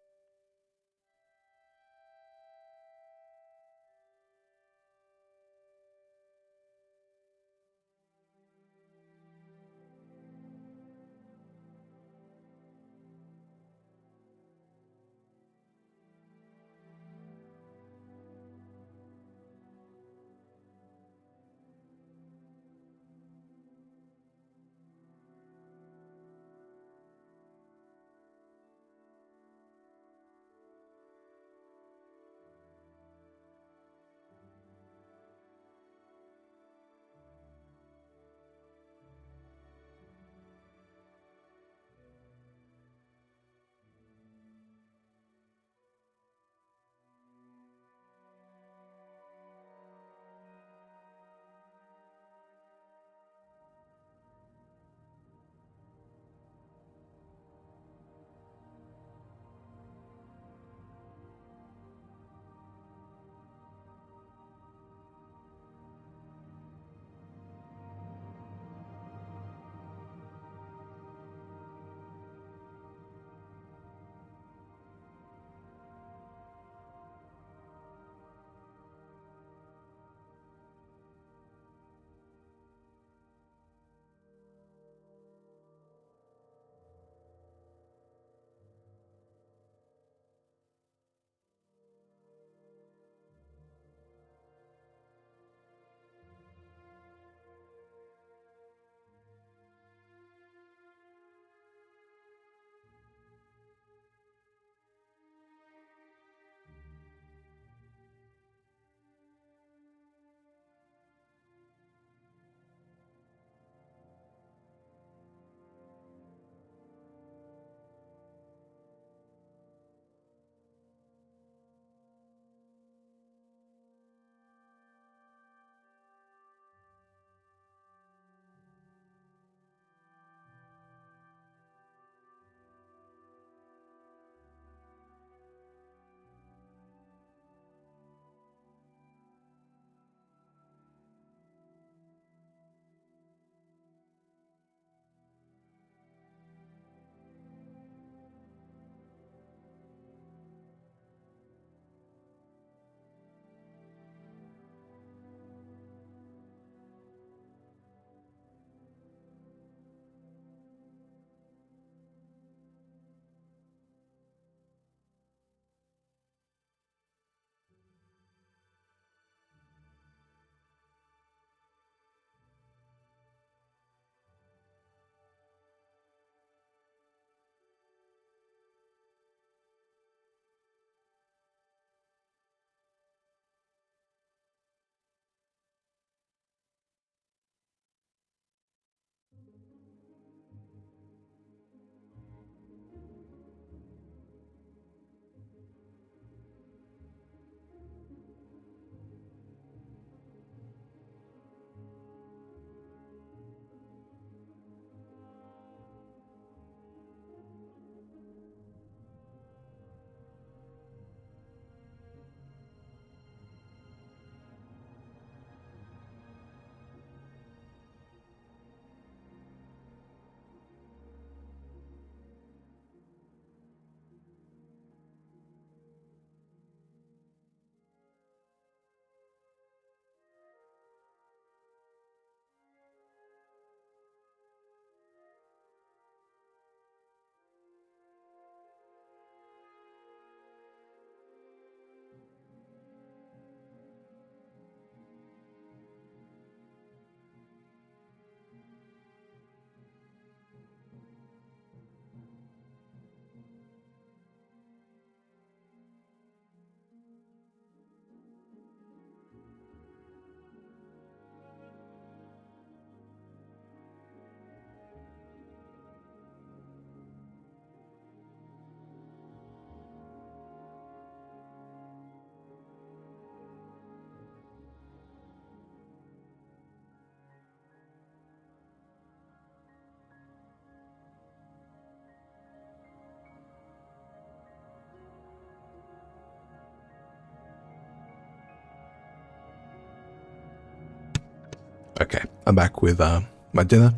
Okay, I'm back with my dinner.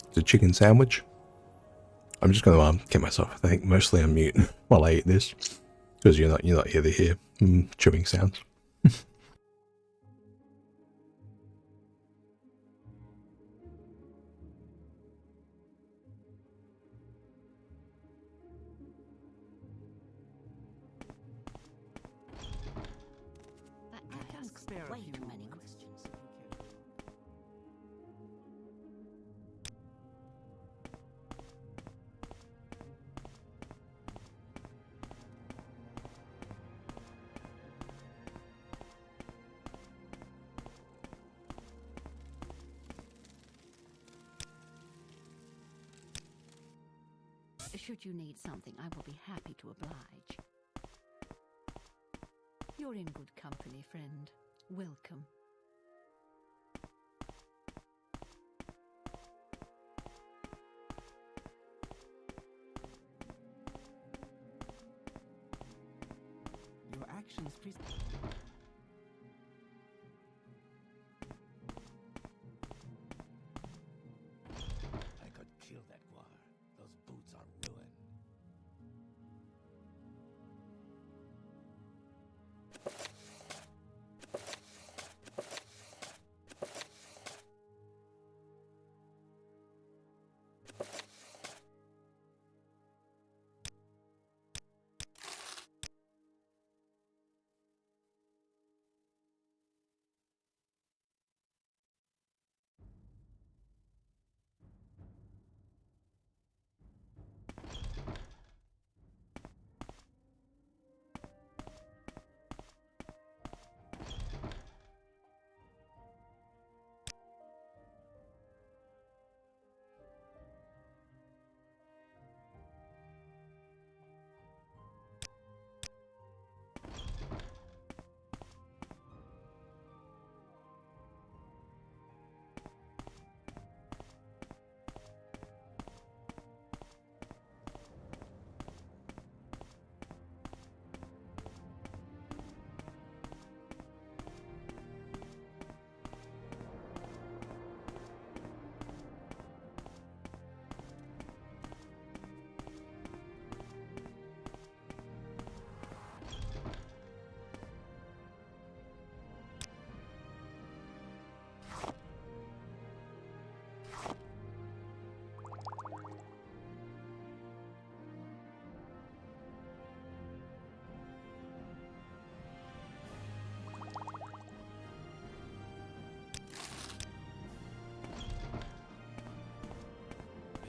It's a chicken sandwich. I'm just going to keep myself, I think, mostly on mute while I eat this, because you're not here to hear chewing sounds. That asks way too many questions. Should you need something, I will be happy to oblige. You're in good company, friend. Welcome. Your actions I could kill that guar. Those boots are ruin.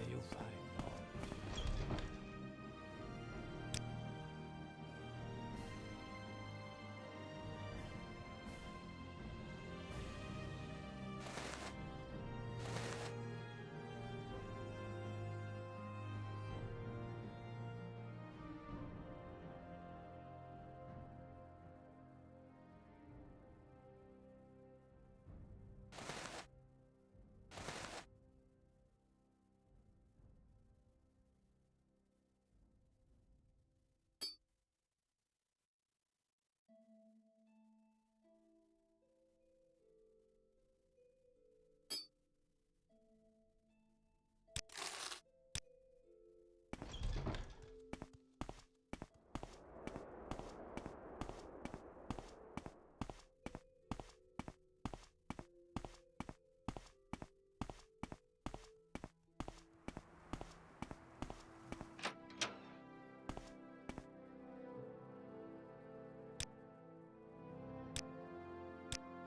You'll find more.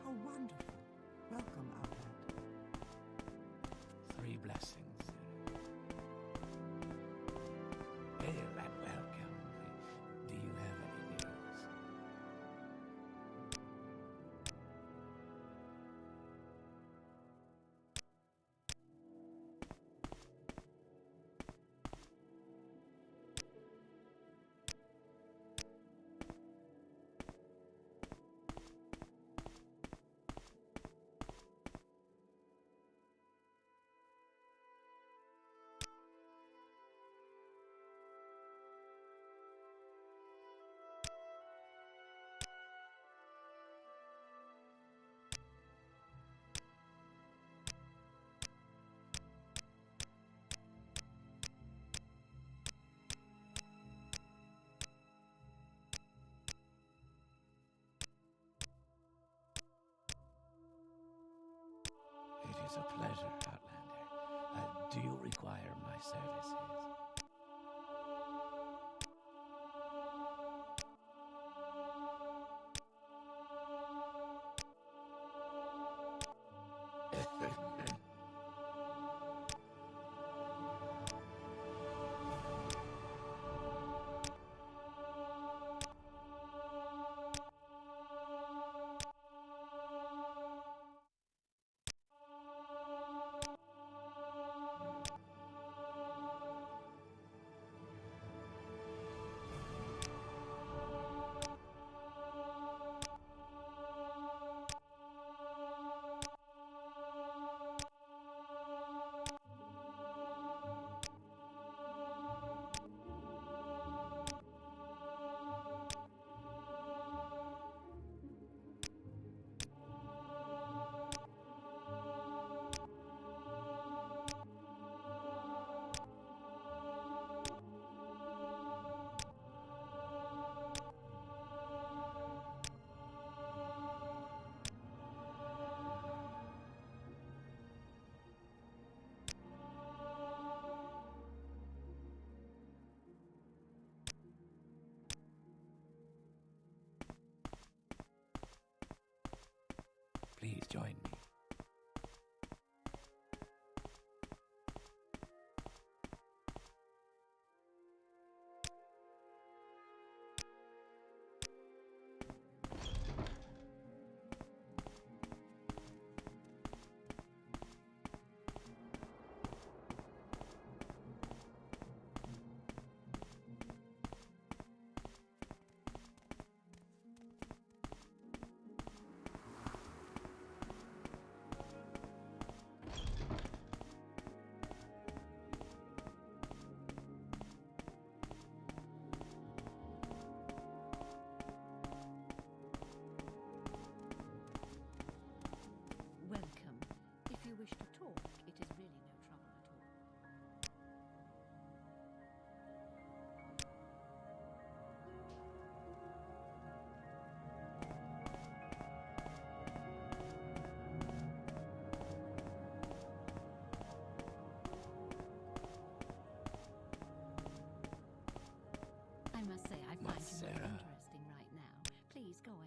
How wonderful. Welcome, Outland. 3 blessings. Hail and welcome. Do you have any news? Always a pleasure, Outlander. Do you require my services? Please join me. Welcome. If you wish to talk, it is really no trouble at all. I must say, I find you more Sarah. interesting right now. Please go ahead.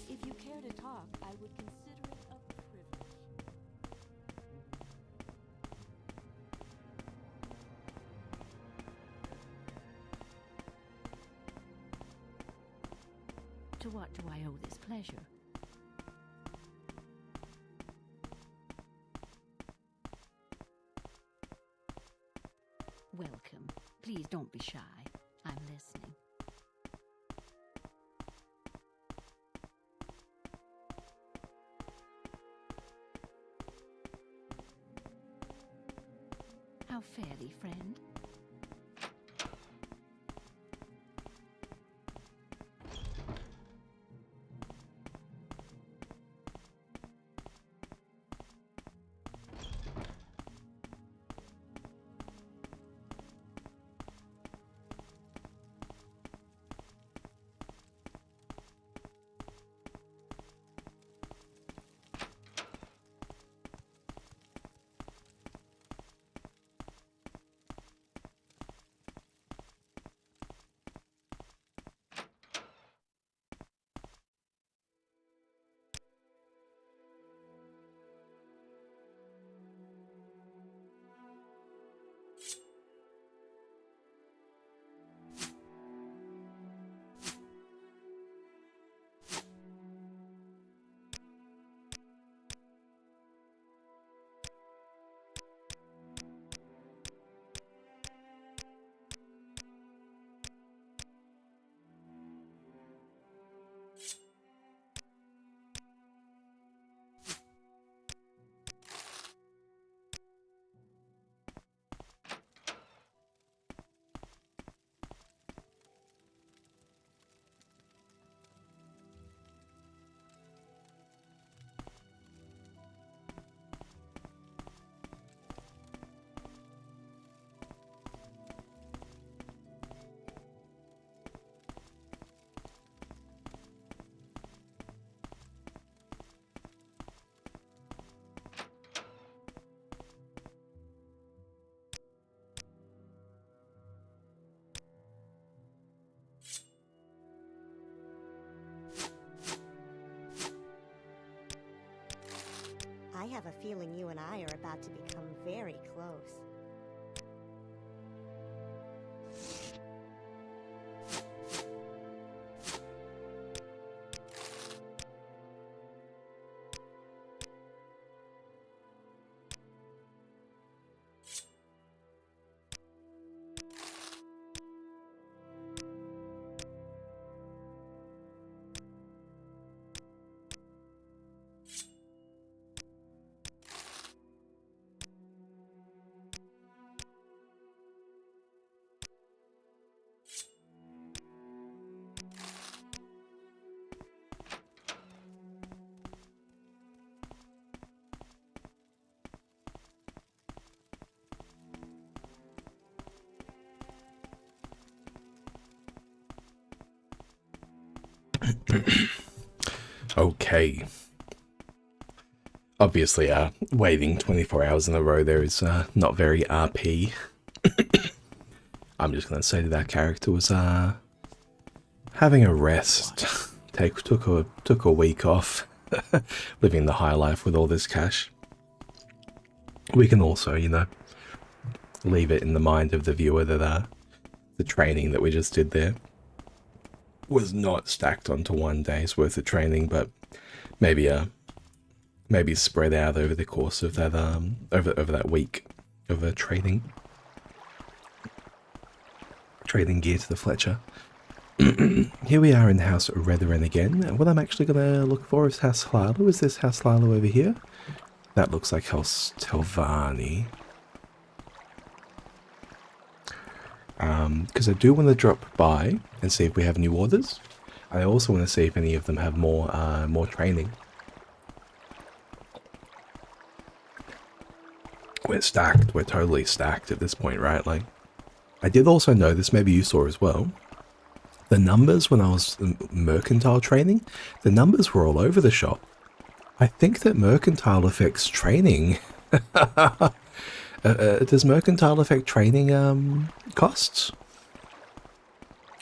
If you care to talk, I would consider it a privilege. To what do I owe this pleasure? Welcome. Please don't be shy. I'm listening. How fare thee, friend? have a feeling you and I are about to become very close. Okay. Obviously, waiting 24 hours in a row there is not very RP. I'm just going to say that our character was having a rest. Took a week off, living the high life with all this cash. We can also, you know, leave it in the mind of the viewer that the training that we just did there was not stacked onto one day's worth of training, but maybe spread out over the course of that over that week of trading gear to the Fletcher. Here we are in House Retherin again, and what I'm actually going to look for is House Hlalu. Is this House Hlalu over here? That looks like House Telvanni. Because I do want to drop by and see if we have new orders. I also want to see if any of them have more training. We're stacked. We're totally stacked at this point, right? Like, I did also notice, maybe you saw as well, the numbers when I was mercantile training, the numbers were all over the shop. I think that mercantile affects training. Does mercantile affect training costs?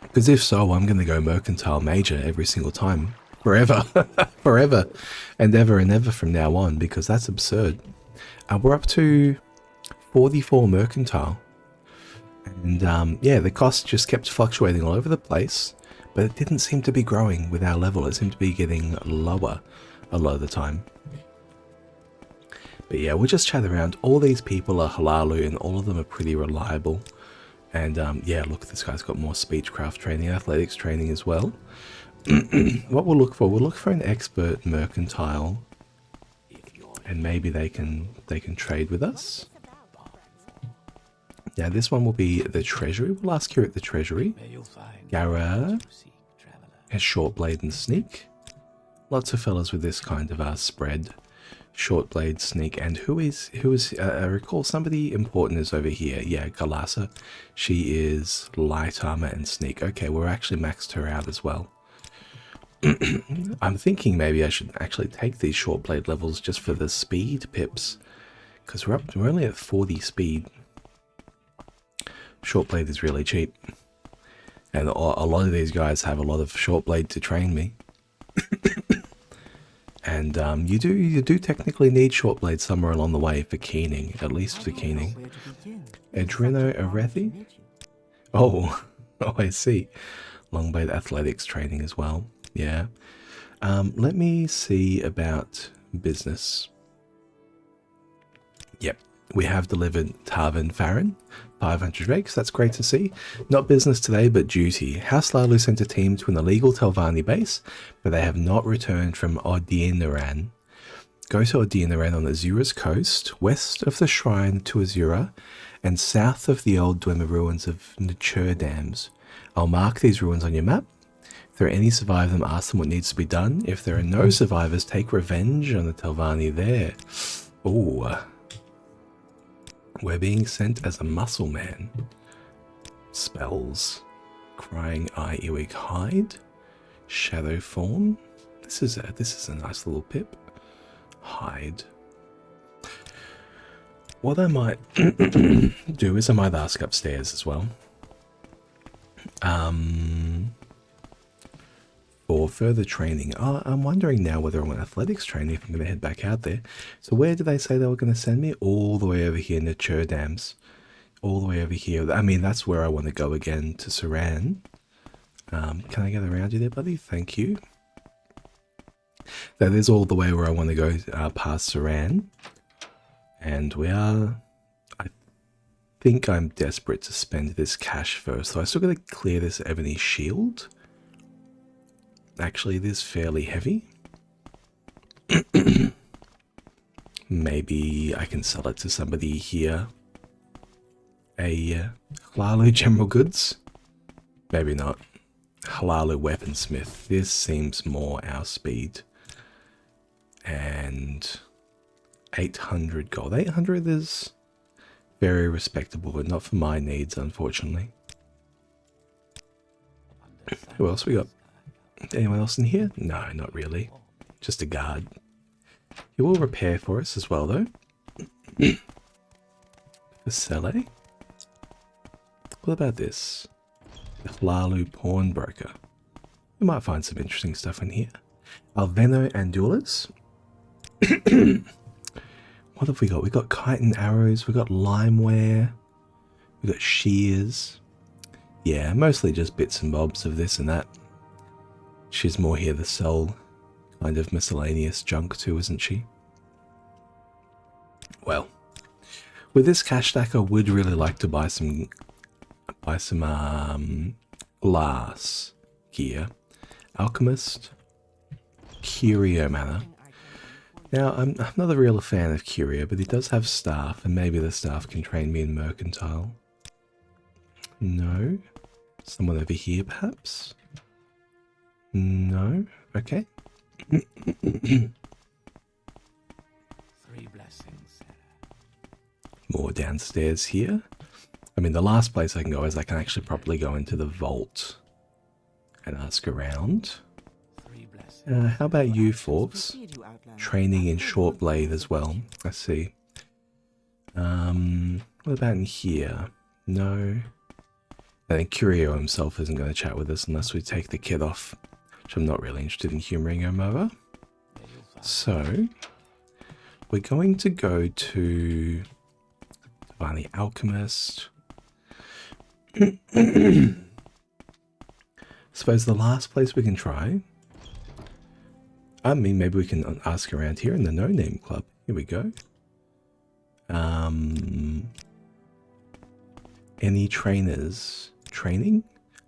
Because if so, I'm going to go mercantile major every single time. Forever. Forever. And ever from now on, because that's absurd. We're up to 44 mercantile. And yeah, the cost just kept fluctuating all over the place. But it didn't seem to be growing with our level. It seemed to be getting lower a lot of the time. But yeah, we'll just chat around. All these people are Hlalu and all of them are pretty reliable. And yeah, look, this guy's got more speechcraft training, athletics training as well. What we'll look for an expert mercantile. And maybe they can trade with us. Yeah, this one will be the treasury. We'll ask here at the treasury. Gara has short blade and sneak. Lots of fellas with this kind of spread. Short blade, sneak, and who is I recall somebody important is over here. Yeah, Galasa. She is light armor and sneak. Okay, we're actually maxed her out as well. I'm thinking maybe I should actually take these short blade levels just for the speed pips, because we're only at 40 speed. Short blade is really cheap, and a lot of these guys have a lot of short blade to train me. And you do technically need short blade somewhere along the way for keening, at least for keening. Adreno Arethi? Oh, I see. Long blade athletics training as well. Yeah. Let me see about business. Yep, we have delivered Tarvin Farron, 500 rakes, that's great to see. Not business today, but duty. House Hlalu sent a team to an illegal Telvanni base, but they have not returned from Odiernaran. Go to Odiernaran on Azura's coast, west of the shrine to Azura, and south of the old Dwemer ruins of Nature Dams. I'll mark these ruins on your map. If there are any survive them, ask them what needs to be done. If there are no survivors, take revenge on the Telvanni there. Ooh. We're being sent as a muscle man. Spells. Crying Eye Ewig Hide. Shadow Form. This is a nice little pip. Hide. What I might do is I might ask upstairs as well. for further training. I'm wondering now whether I want athletics training if I'm going to head back out there. So where did they say they were going to send me? All the way over here in the Chur Dams. All the way over here. I mean, that's where I want to go again, to Saran. Can I get around you there, buddy? Thank you. That is all the way where I want to go, past Saran. And we are... I think I'm desperate to spend this cash first. So I still got to clear this ebony shield. Actually, it is fairly heavy. Maybe I can sell it to somebody here. A Halalu General Goods? Maybe not. Halalu Weaponsmith. This seems more our speed. And 800 gold. 800 is very respectable, but not for my needs, unfortunately. Who else we got? Anyone else in here? No, not really. Just a guard. He will repair for us as well, though. Vasele. What about this? The Halalu Pawnbroker. We might find some interesting stuff in here. Alveno and Duelers. What have we got? We got kite and arrows. We got limeware. We got shears. Yeah, mostly just bits and bobs of this and that. She's more here to sell kind of miscellaneous junk too, isn't she? Well, with this cash stack, I would really like to buy some glass gear. Alchemist, Curio Manor. Now, I'm not a real fan of Curio, but he does have staff, and maybe the staff can train me in Mercantile. No? Someone over here, perhaps? No? Okay. 3 blessings, Sarah. More downstairs here. I mean, the last place I can go is I can actually properly go into the vault and ask around. 3 blessings. How about you, Forbes? Proceed, you outlander. Training in short blade as well. I see. What about in here? No. I think Curio himself isn't going to chat with us unless we take the kid off, which I'm not really interested in humouring him over. So, we're going to go to find the Alchemist. Suppose the last place we can try. I mean, maybe we can ask around here in the No Name Club. Here we go. Any trainers training?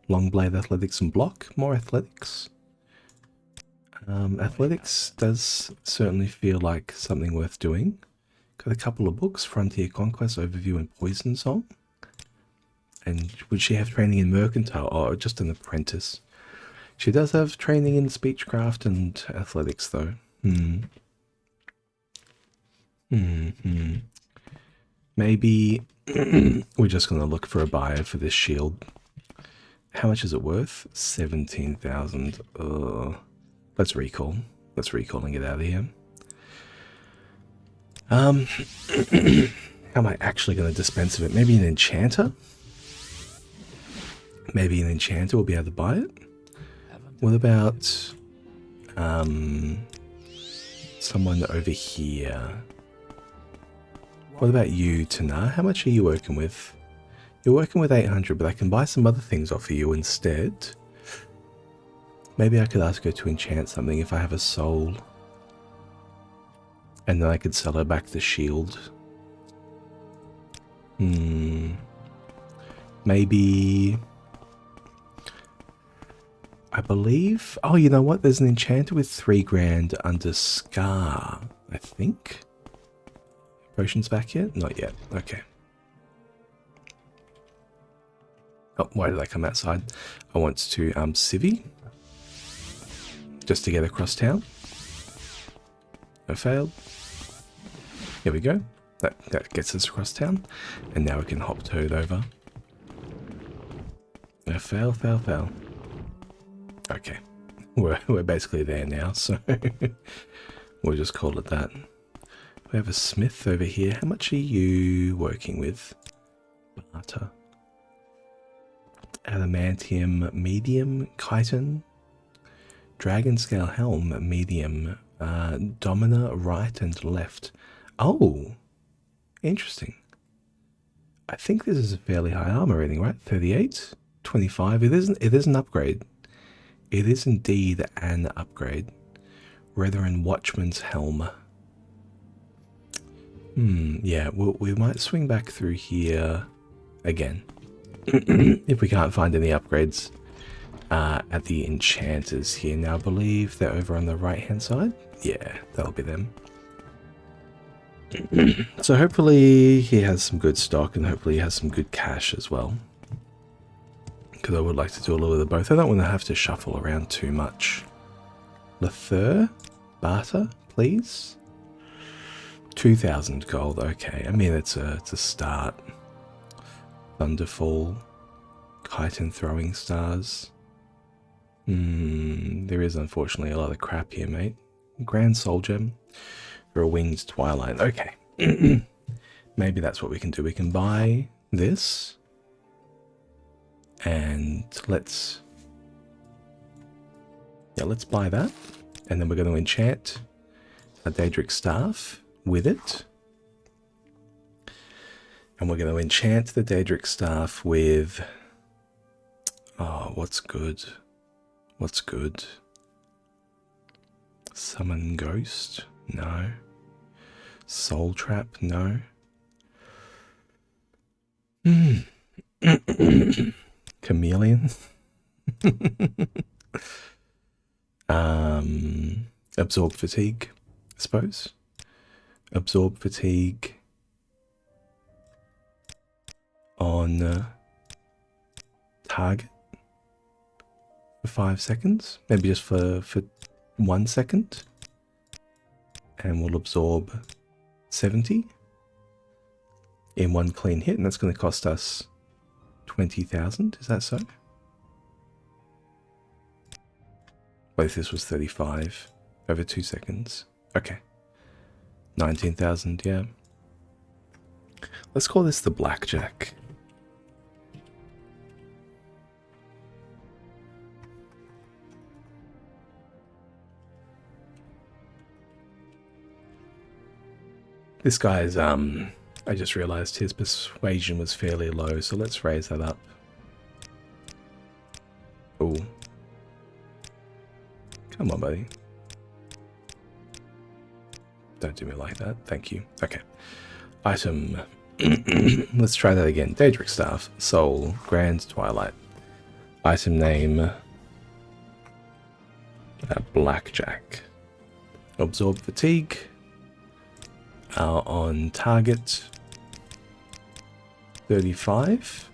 Long blade athletics and block. More athletics. Athletics does certainly feel like something worth doing. Got a couple of books, Frontier Conquest, Overview, and Poison Song. And would she have training in Mercantile? Or just an apprentice? She does have training in Speechcraft and Athletics, though. Maybe we're just going to look for a buyer for this shield. How much is it worth? 17,000. Let's recall. Let's recall and get out of here. How am I actually going to dispense of it? Maybe an enchanter? Maybe an enchanter will be able to buy it? What about someone over here? What about you, Tana? How much are you working with? You're working with 800, but I can buy some other things off of you instead. Maybe I could ask her to enchant something if I have a soul. And then I could sell her back the shield. Maybe... I believe... Oh, you know what? There's an enchanter with 3 grand under Scar, I think. Potions back yet? Not yet. Okay. Oh, why did I come outside? I want to civvy. Just to get across town. I failed. Here we go. That gets us across town. And now we can hop toad over. Fail. Okay. We're basically there now, so we'll just call it that. We have a smith over here. How much are you working with? Barter. Adamantium medium chitin. Dragon scale helm, medium. Domina, right and left. Oh, interesting. I think this is a fairly high armor rating, right? 38, 25. It is an upgrade. It is indeed an upgrade. Brethren Watchman's helm. Yeah, we might swing back through here again. If we can't find any upgrades at the enchanters here. Now I believe they're over on the right hand side. Yeah, that'll be them. So hopefully he has some good stock and hopefully he has some good cash as well. Because I would like to do a little bit of both. I don't want to have to shuffle around too much. Lethur? Barter, please? 2,000 gold, okay. I mean, it's a start. Thunderfall. Kite and throwing stars. There is unfortunately a lot of crap here, mate. Grand Soul Gem. For a Winged Twilight. Okay. Maybe that's what we can do. We can buy this. And let's buy that. And then we're going to enchant a Daedric Staff with it. And we're going to enchant the Daedric Staff with... Oh, what's good? What's good? Summon Ghost? No. Soul Trap? No. Chameleon? Absorb Fatigue, I suppose. Absorb Fatigue on target for 5 seconds. Maybe just for 1 second. And we'll absorb 70 in one clean hit, and that's going to cost us 20,000. Is that so? Both this was 35 over 2 seconds. Okay. 19,000, yeah. Let's call this the Blackjack. This guy's, I just realized his persuasion was fairly low, so let's raise that up. Ooh. Come on, buddy. Don't do me like that. Thank you. Okay. Item. Let's try that again. Daedric Staff. Soul. Grand Twilight. Item name. Blackjack. Absorb Fatigue. On target. 35.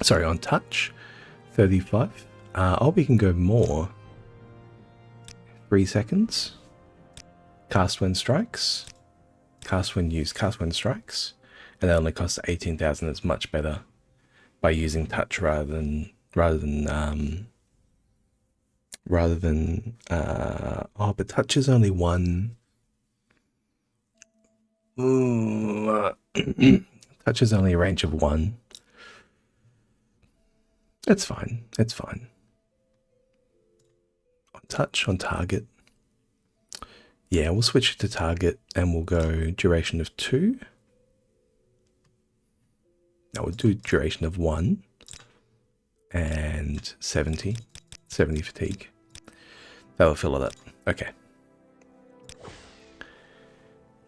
Sorry, on touch. 35. Oh, we can go more. 3 seconds. Cast when strikes. Cast when used. Cast when strikes. And that only costs 18,000. It's much better by using touch rather than oh, but touch is only one. Touch is only a range of 1. It's fine. It's fine. On touch, on target. Yeah, we'll switch it to target and we'll go duration of 2. Now we'll do duration of 1 and 70 fatigue. That'll fill it up. Okay.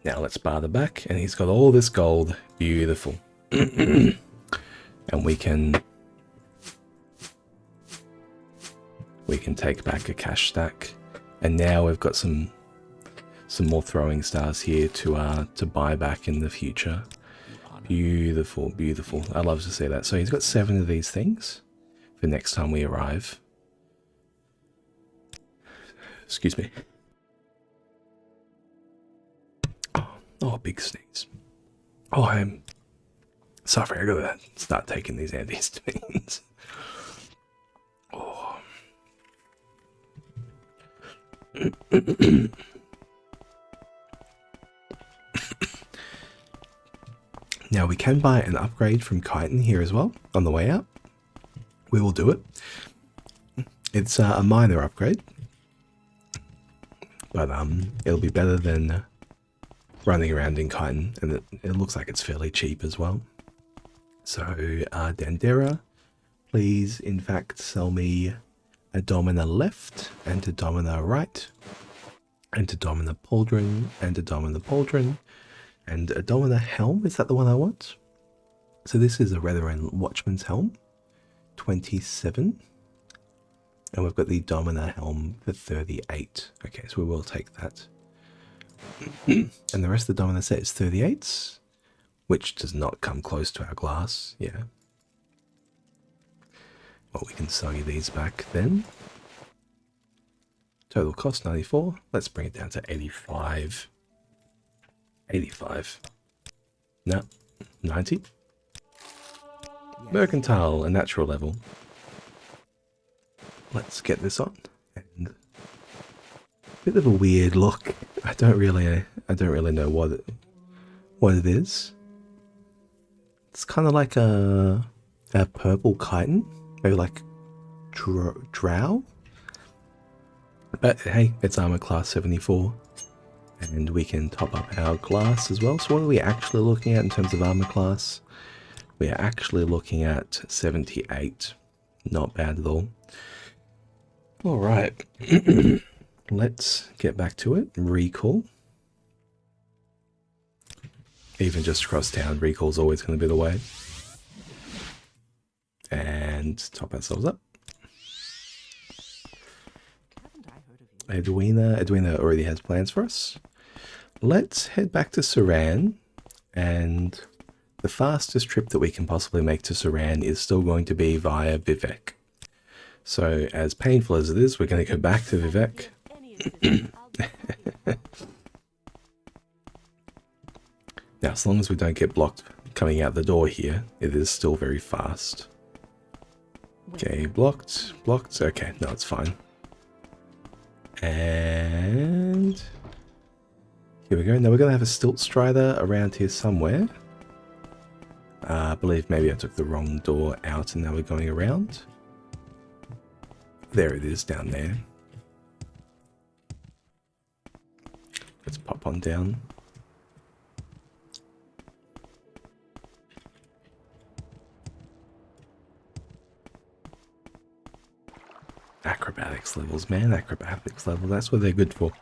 Now let's bar the back, and he's got all this gold. Beautiful. And we can take back a cash stack. And now we've got some more throwing stars here to buy back in the future. Beautiful, beautiful. I love to see that. So he's got 7 of these things for next time we arrive. Excuse me. Oh, big sneeze. Oh, I'm sorry. I gotta start taking these antihistamines. Oh. Now we can buy an upgrade from Chitin here as well on the way out. we will do it. It's a minor upgrade, but it'll be better than running around in chitin, and it looks like it's fairly cheap as well. So Dandera, please in fact sell me a Domina left and a Domina right, and a Domina pauldron and a Domina pauldron, and a Domina helm. Is that the one I want? So this is a Retheran Watchman's helm, 27. And we've got the Domina helm for 38. Okay, so we will take that. And the rest of the Domina set is 38s, which does not come close to our glass. Yeah. Well, we can sell you these back then. Total cost 94. Let's bring it down to 85. 85. No, 90. Mercantile, a natural level. Let's get this on. And bit of a weird look. I don't really know what it is. It's kind of like a purple chitin, maybe like drow. But hey, it's armor class 74, and we can top up our glass as well. So what are we actually looking at in terms of armor class? We are actually looking at 78. Not bad at all. All right, let's get back to it. Recall. Even just across town, recall is always going to be the way. And top ourselves up. Edwina already has plans for us. Let's head back to Saran, and the fastest trip that we can possibly make to Saran is still going to be via Vivek. So as painful as it is, we're going to go back to Vivek. Now, as long as we don't get blocked coming out the door here, it is still very fast. Okay, blocked. Okay, no, it's fine. And here we go. Now we're going to have a Stilt Strider around here somewhere. I believe maybe I took the wrong door out and now we're going around. There it is down there. Let's pop on down. Acrobatics levels, man. Acrobatics level. That's what they're good for.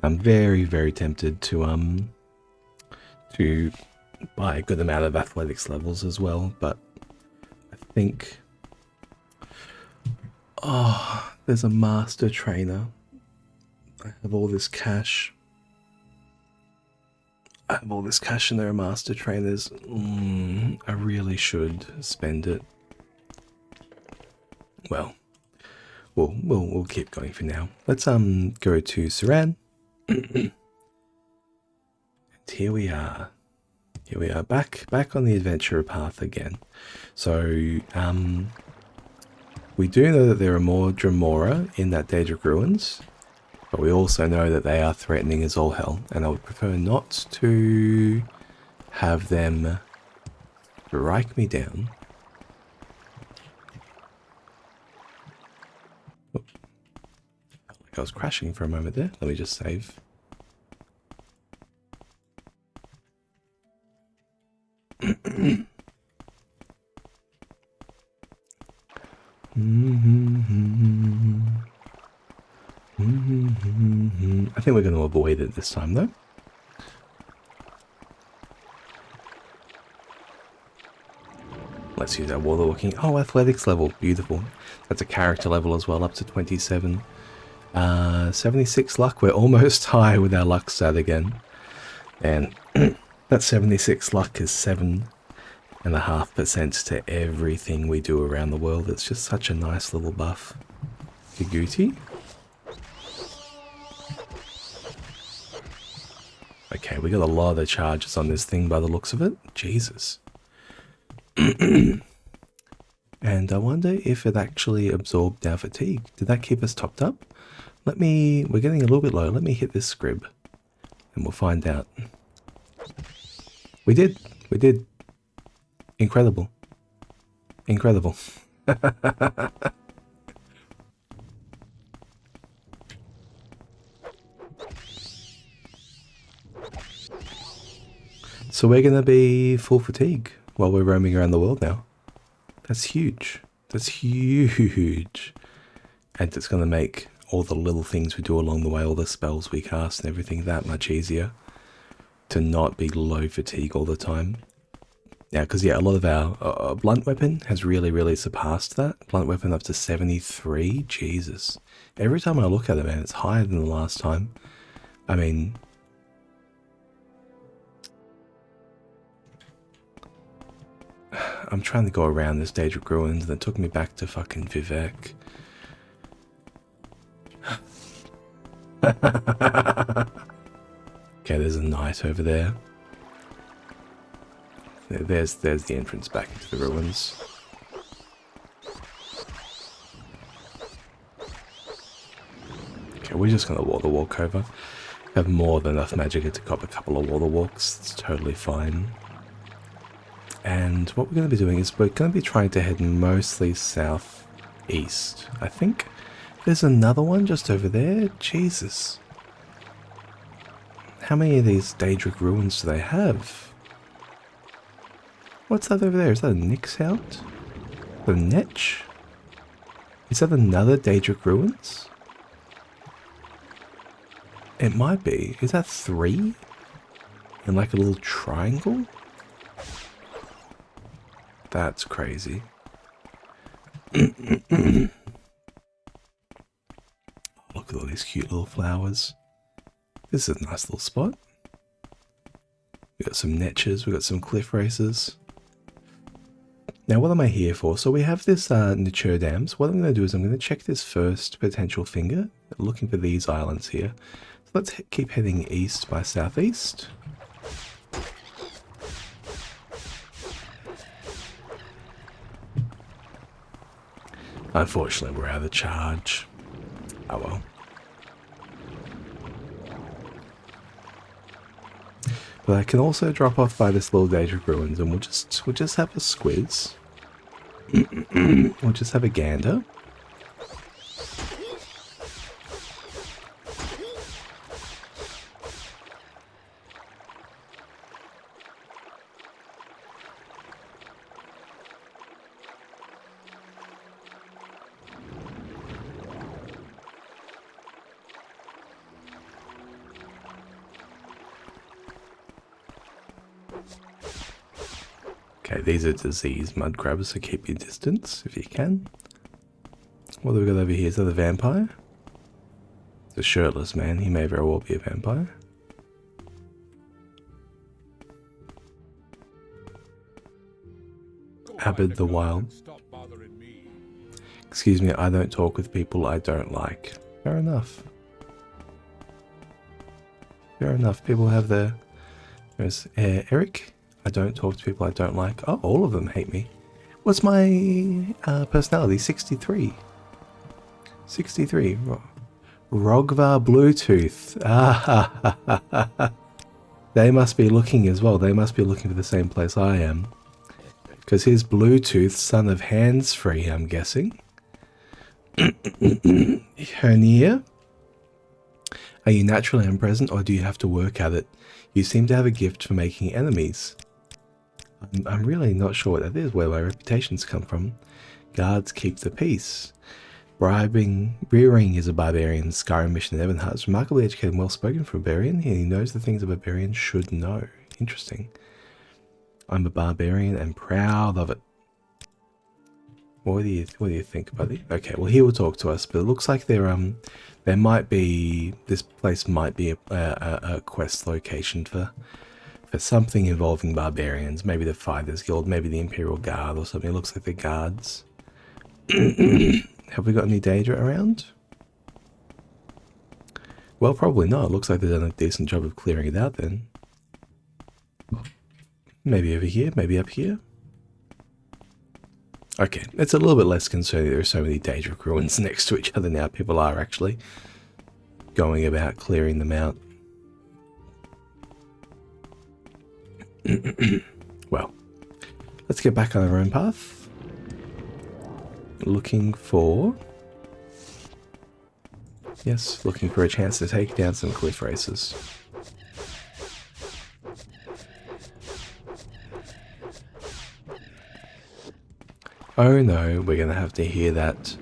I'm very, very tempted to buy a good amount of athletics levels as well, but I think... Oh, there's a master trainer. I have all this cash. And there are master trainers. I really should spend it. Well, we'll keep going for now. Let's go to Saran. And here we are. Back on the adventurer path again. So we do know that there are more Dremora in that Daedric Ruins, but we also know that they are threatening as all hell, and I would prefer not to have them strike me down. Oh. Like I was crashing for a moment there. Let me just save. I think we're going to avoid it this time though. Let's use our Warlocking. Oh, athletics level. Beautiful. That's a character level as well, up to 27. 76 luck. We're almost high with our luck stat again. And that 76 luck is 7.5% to everything we do around the world. It's just such a nice little buff. Giguti. Okay, we got a lot of charges on this thing by the looks of it. Jesus. And I wonder if it actually absorbed our fatigue. Did that keep us topped up? We're getting a little bit low. Let me hit this scrib and we'll find out. We did. Incredible. Incredible. So we're going to be full fatigue while we're roaming around the world now. That's huge. That's huge. And it's going to make all the little things we do along the way, all the spells we cast and everything, that much easier to not be low fatigue all the time. Yeah, because yeah, a lot of our blunt weapon has really surpassed that. Blunt weapon up to 73. Jesus. Every time I look at it, man, it's higher than the last time. I mean, I'm trying to go around this Daedric Ruins and it took me back to fucking Vivek. Okay, there's a knight over there. There's the entrance back into the ruins. Okay, we're just gonna walk over. Have more than enough magic to cop a couple of water walks. It's totally fine. And what we're going to be doing is we're going to be trying to head mostly southeast. I think there's another one just over there. Jesus. How many of these Daedric ruins do they have? What's that over there? Is that a Nyx Hound? The Netch? Is that another Daedric ruins? It might be. Is that 3? In like a little triangle? That's crazy. Look at all these cute little flowers. This is a nice little spot. We got some netches, we got some cliff races. Now what am I here for? So we have this Nature Dams. What I'm going to do is I'm going to check this first potential finger, looking for these islands here. So let's keep heading east by southeast. Unfortunately, we're out of charge. Oh well. But I can also drop off by this little Daedric Ruins and we'll just have a squiz. We'll just have a gander. Okay, these are disease mud crabs, so keep your distance if you can. What do we got over here? Is that a vampire? It's a shirtless man. He may very well be a vampire. Abid the Wild. Excuse me, I don't talk with people I don't like. Fair enough. Fair enough. People have their... There's Eric. I don't talk to people I don't like. Oh, all of them hate me. What's my personality? 63. 63. Rogvar Bluetooth. Ah, they must be looking as well. They must be looking for the same place I am. Because he's Bluetooth, son of hands-free, I'm guessing. Hernia. Are you naturally unpresent or do you have to work at it? You seem to have a gift for making enemies. I'm really not sure what that is, where my reputations come from. Guards keep the peace. Rearing is a barbarian. Skyrim mission in Ebonheart is remarkably educated and well spoken for a barbarian. He knows the things a barbarian should know. Interesting. I'm a barbarian and proud of it. What do you think, buddy? Okay, well he will talk to us, but it looks like there might be, this place might be a quest location for something involving barbarians. Maybe the Fighters Guild, maybe the Imperial Guard or something. It looks like the guards. Have we got any Daedra around? Well, probably not. It looks like they've done a decent job of clearing it out then. Maybe over here, maybe up here. Okay, it's a little bit less concerning. There are so many Daedric ruins next to each other now. People are actually going about clearing them out. Well, Let's get back on our own path. Looking for... Yes, looking for a chance to take down some cliff races. Oh no, we're gonna have to hear that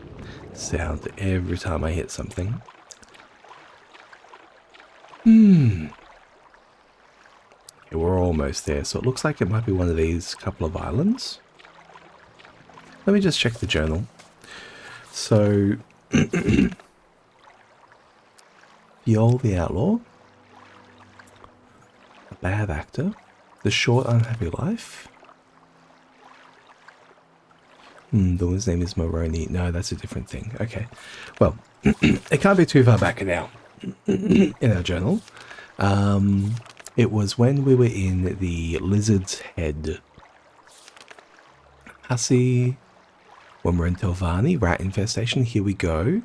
sound every time I hit something. Okay, we're almost there, so it looks like it might be one of these couple of islands. Let me just check the journal. So, Haall the Outlaw, a bad actor, the short unhappy life. The one's name is Morrowind. No, that's a different thing. Okay, well, it can't be too far back now in our journal. It was when we were in the Lizard's Head. Hussy, when we're in Telvanni, rat infestation, here we go.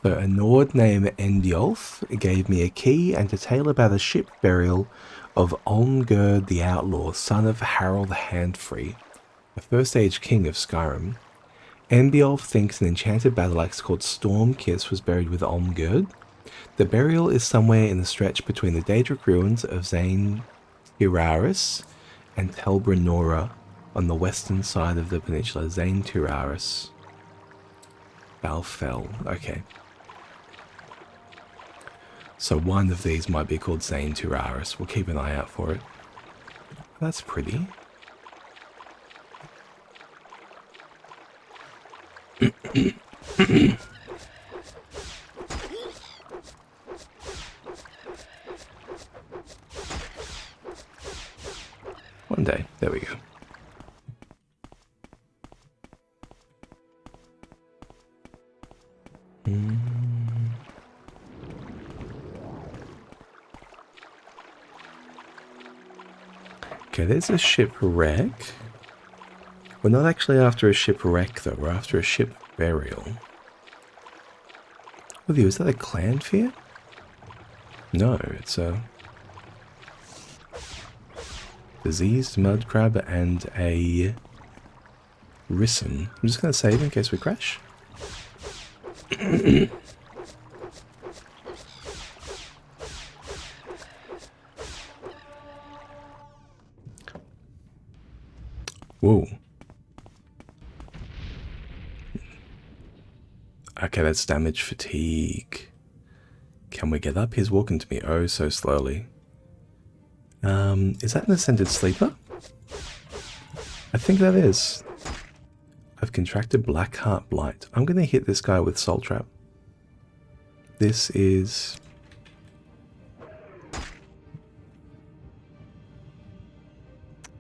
So a Nord named Endjolf gave me a key and a tale about a ship burial of Unguided the Outlaw, son of Haall the Handfree, the first age king of Skyrim. Endjolf thinks an enchanted battle axe called Stormkiss was buried with Unguided. The burial is somewhere in the stretch between the Daedric ruins of Zain Tiraris and Telbranora on the western side of the peninsula. Zain Tiraris. Balfell. Okay. So one of these might be called Zain Tiraris. We'll keep an eye out for it. That's pretty. One day. There we go. Okay, there's a shipwreck. We're not actually after a shipwreck though, we're after a ship burial. What are you, is that a clanfear? No, it's a diseased mud crab and a risen. I'm just going to save in case we crash. Whoa. Okay, that's damage fatigue. Can we get up? He's walking to me oh so slowly. Is that an ascended sleeper? I think that is. I've contracted black heart blight. I'm going to hit this guy with soul trap. This is...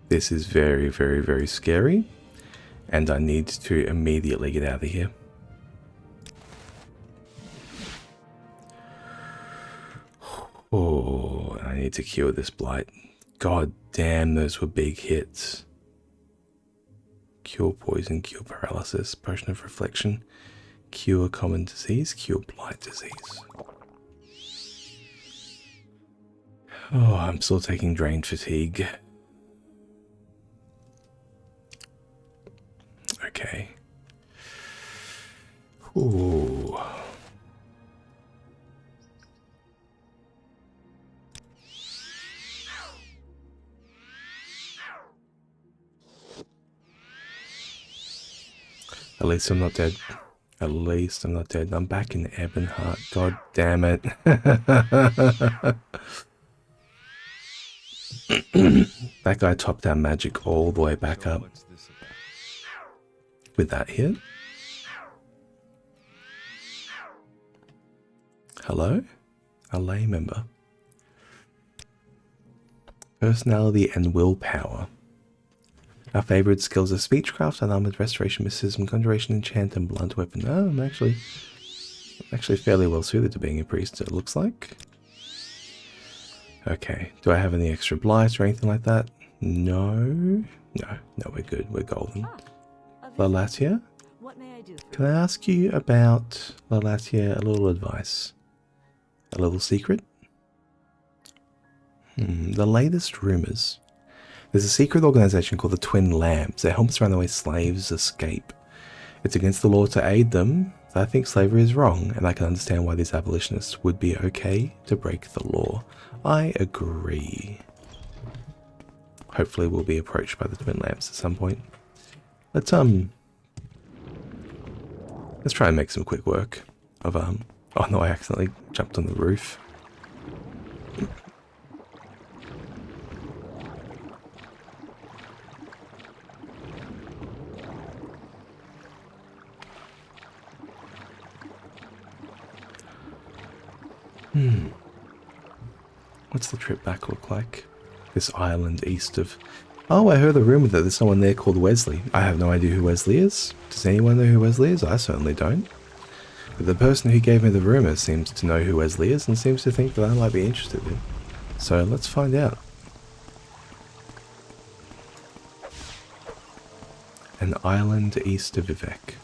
This is very, very, very scary. And I need to immediately get out of here. Oh, I need to cure this blight. God damn, those were big hits. Cure poison, cure paralysis, potion of reflection, cure common disease, cure blight disease. Oh, I'm still taking drain fatigue. Okay. Ooh. At least I'm not dead. At least I'm not dead. I'm back in Ebonheart. God damn it. That guy topped our magic all the way back up. With that hit. Hello? A lay member. Personality and willpower. Our favourite skills are speechcraft, unarmored restoration, mysticism, conjuration, enchant, and blunt weapon. Oh, I'm actually fairly well suited to being a priest, it looks like. Okay, do I have any extra blight or anything like that? No. No, we're good. We're golden. Lalatia? What may I do? Can I ask you about, Lalatia, a little advice? A little secret? The latest rumours. There's a secret organization called the Twin Lambs that helps runaway slaves escape. It's against the law to aid them. I think slavery is wrong, and I can understand why these abolitionists would be okay to break the law. I agree. Hopefully we'll be approached by the Twin Lambs at some point. Let's try and make some quick work of oh no, I accidentally jumped on the roof. What's the trip back look like? This island east of... Oh, I heard a rumour that there's someone there called Wesley. I have no idea who Wesley is. Does anyone know who Wesley is? I certainly don't. But the person who gave me the rumour seems to know who Wesley is and seems to think that I might be interested in. So let's find out. An island east of Vivek.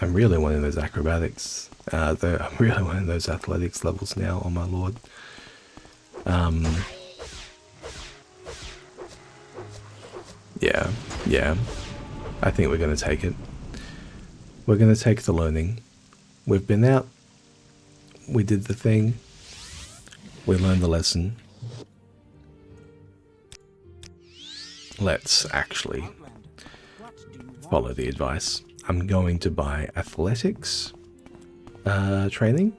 I'm really wanting those acrobatics. I'm really wanting those athletics levels now, oh my lord. Yeah. I think we're going to take it. We're going to take the learning. We've been out. We did the thing. We learned the lesson. Let's actually follow the advice. I'm going to buy athletics training,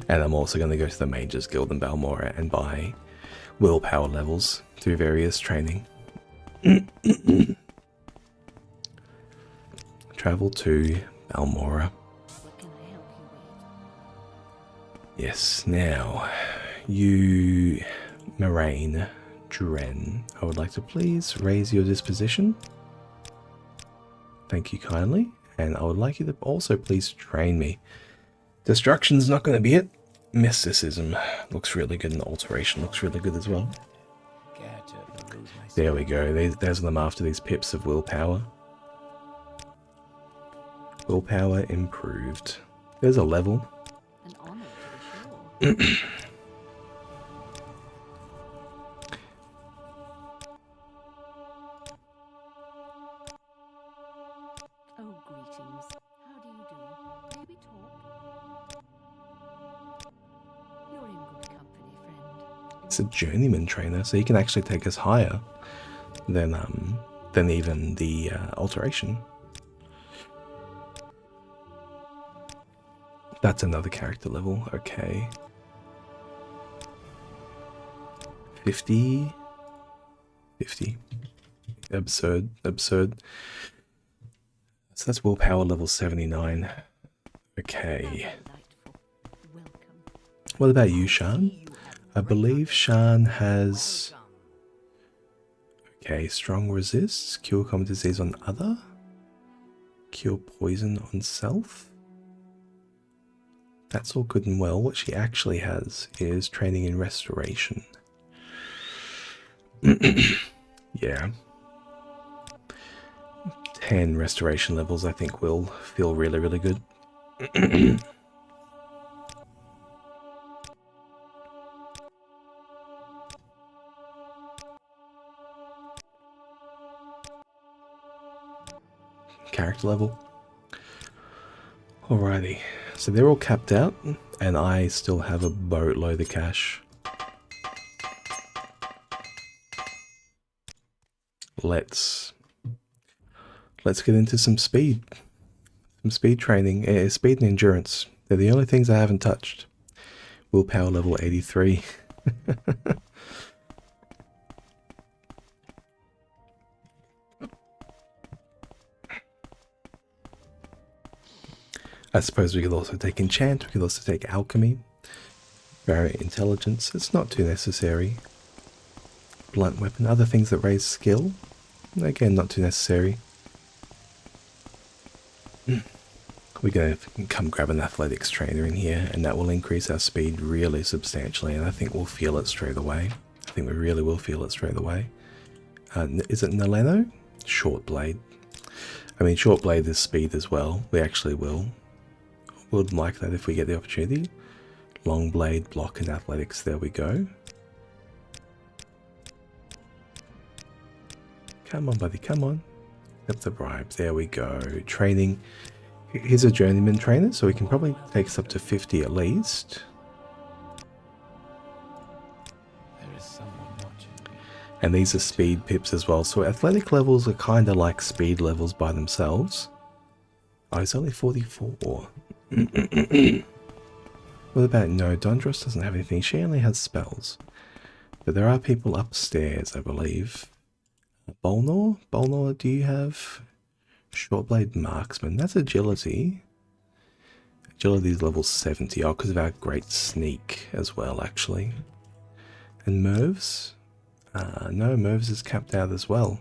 and I'm also going to go to the Mages Guild in Balmora and buy willpower levels through various training. Travel to Balmora. What can I help you with? Yes, now, you, Moraine Dren, I would like to please raise your disposition. Thank you kindly, and I would like you to also please train me. Destruction's not going to be it. Mysticism looks really good, and alteration looks really good as well. There we go. There's them after these pips of willpower. Willpower improved. There's a level. An honor, to be sure. Oh, greetings. How do you do? Maybe talk? You're in good company, friend. It's a journeyman trainer, so he can actually take us higher than even the alteration. That's another character level. Okay. 50. Absurd. So that's willpower level 79. Okay. Delightful. Welcome. What about you, Shan? I believe Shan has... Okay, strong resists, cure common disease on other, cure poison on self. That's all good and well. What she actually has is training in restoration. Yeah. 10 restoration levels I think will feel really, really good. Character level. Alrighty, so they're all capped out, and I still have a boatload of cash. Let's get into some speed. Some speed training, speed and endurance. They're the only things I haven't touched. Willpower level 83. I suppose we could also take enchant, we could also take alchemy, variant intelligence, it's not too necessary. Blunt weapon, other things that raise skill, again not too necessary. We're going to come grab an athletics trainer in here, and that will increase our speed really substantially, and I think we'll feel it straight away. I think we really will feel it straight away. Is it Naleno? Short blade. I mean, short blade is speed as well, we actually will. Would like that if we get the opportunity. Long blade, block, and athletics. There we go. Come on, buddy, come on. Accept the bribe. There we go. Training. He's a journeyman trainer, so we can probably take us up to 50 at least. There is someone watching me. And these are speed pips as well. So athletic levels are kind of like speed levels by themselves. Oh, it's only 44. What about, no, Dondros doesn't have anything. She only has spells. But there are people upstairs, I believe. Bolnor? Bolnor, do you have Shortblade Marksman? That's agility. Agility is level 70. Oh, because of our great sneak as well, actually. And Mervs? No, Mervs is capped out as well.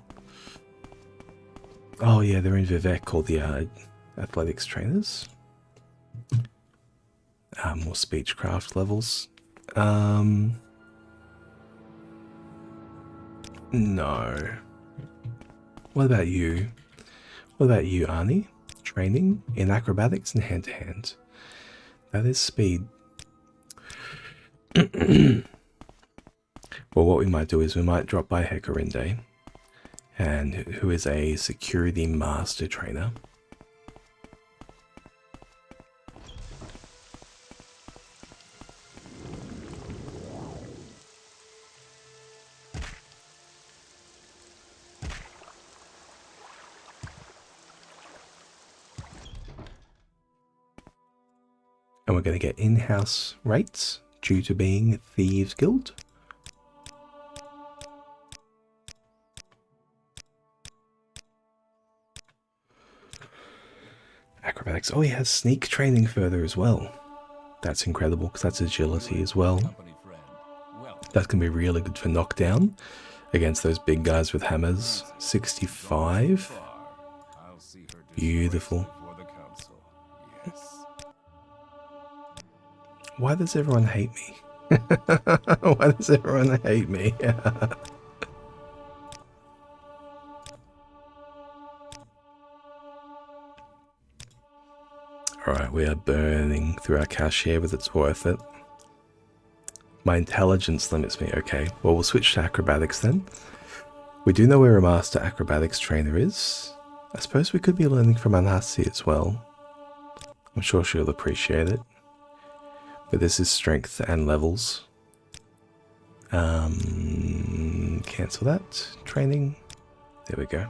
Oh yeah, they're in Vivek, all the athletics trainers. More speechcraft levels. No. What about you? What about you, Arnie? Training in acrobatics and hand-to-hand. That is speed. Well, what we might do is we might drop by Hekarinde, and who is a security master trainer. And we're going to get in-house rates due to being Thieves Guild. Acrobatics. Oh, he has sneak training further as well. That's incredible because that's agility as well. That can be really good for knockdown against those big guys with hammers. 65. Beautiful. Why does everyone hate me? Why does everyone hate me? Alright, we are burning through our cash here, but it's worth it. My intelligence limits me. Okay, well, we'll switch to acrobatics then. We do know where a master acrobatics trainer is. I suppose we could be learning from Anasi as well. I'm sure she'll appreciate it. But this is strength and levels. Cancel that. Training. There we go.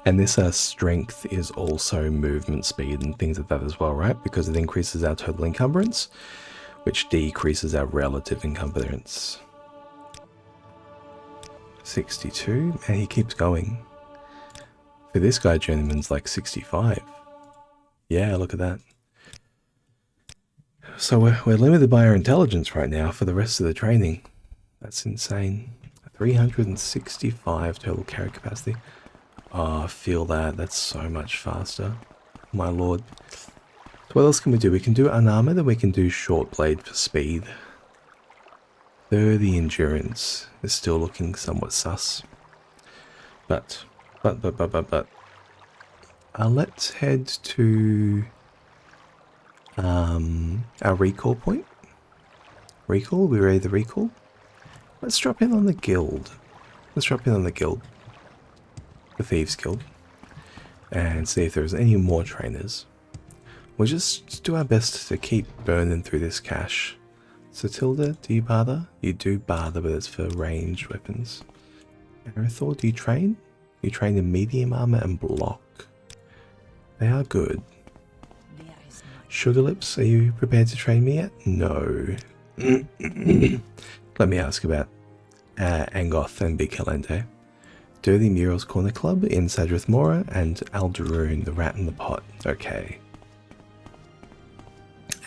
And this strength is also movement speed and things like that as well, right? Because it increases our total encumbrance, which decreases our relative encumbrance. 62, and he keeps going. For this guy, journeyman's like 65. Yeah, look at that. So we're limited by our intelligence right now for the rest of the training. That's insane. 365 total carry capacity. Oh, I feel that. That's so much faster. My lord. So what else can we do? We can do unarmored and we can do short blade for speed. 30 endurance is still looking somewhat sus. But let's head to our recall point. Recall? We ready to recall? Let's drop in on the guild. Let's drop in on the guild. The Thieves Guild. And see if there's any more trainers. We'll just do our best to keep burning through this cash. So Tilda, do you barter? You do barter, but it's for ranged weapons. Arathor, do you train? You train in medium armor and block. They are good. Sugar Lips, are you prepared to train me yet? No. Let me ask about Angoth and Big Calente. Dirty Murals Corner Club in Sadrith Mora and Aldaroon, the Rat in the Pot. Okay.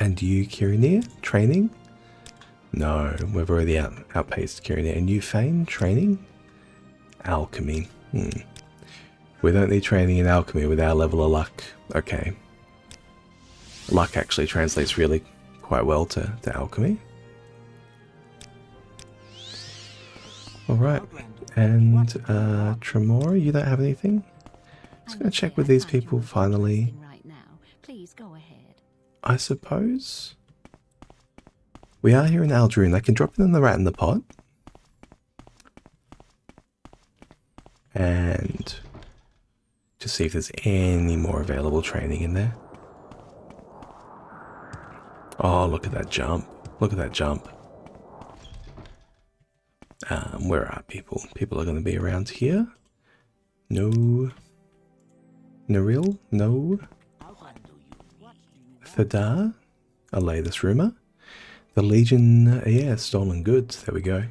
And you, Kirinir, training? No, we've already outpaced Kirinir. And you, Fane, training? Alchemy. We don't need training in alchemy with our level of luck. Okay. Luck actually translates really quite well to alchemy. Alright. And Tremora, you don't have anything? Just going to check with these people finally. Right now. Please go ahead. I suppose We are here in Aldroon. I can drop in the rat in the pot. And just see if there's any more available training in there. Oh, look at that jump. Look at that jump. Where are people? People are going to be around here. No. Naril? No. Thadar? Allay this rumour. The Legion, yeah, stolen goods. There we go.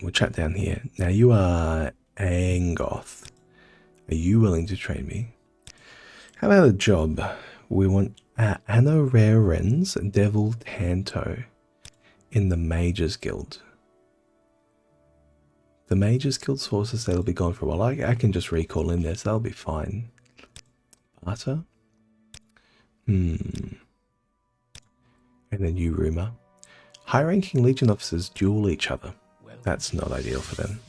We'll chat down here. Now you are Angoth. Are you willing to train me? How about a job? We want Anoraren's Devil Tanto in the Mages Guild. The Mages Guild sources, that'll be gone for a while. I can just recall in there, so that'll be fine. Barter? And then you, rumour. High-ranking Legion officers duel each other. That's not ideal for them.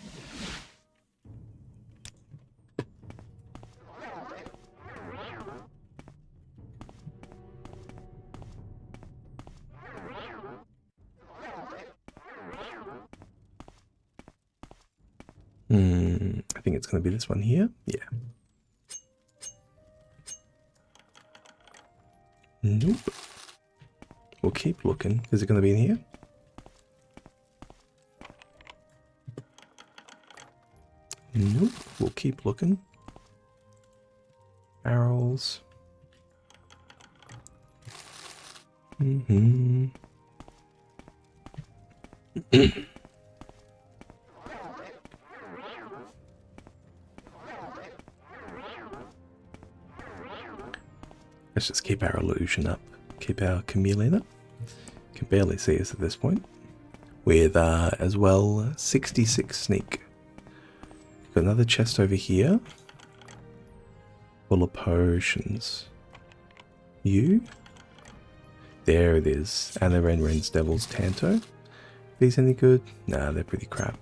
I think it's going to be this one here. Yeah. Nope. We'll keep looking. Is it going to be in here? Nope. We'll keep looking. Barrels. Let's just keep our illusion up. Keep our chameleon up. Can barely see us at this point. With, as well, 66 sneak. Got another chest over here. Full of potions. You? There it is. Anna Ren's Devil's Tanto. These any good? Nah, they're pretty crap.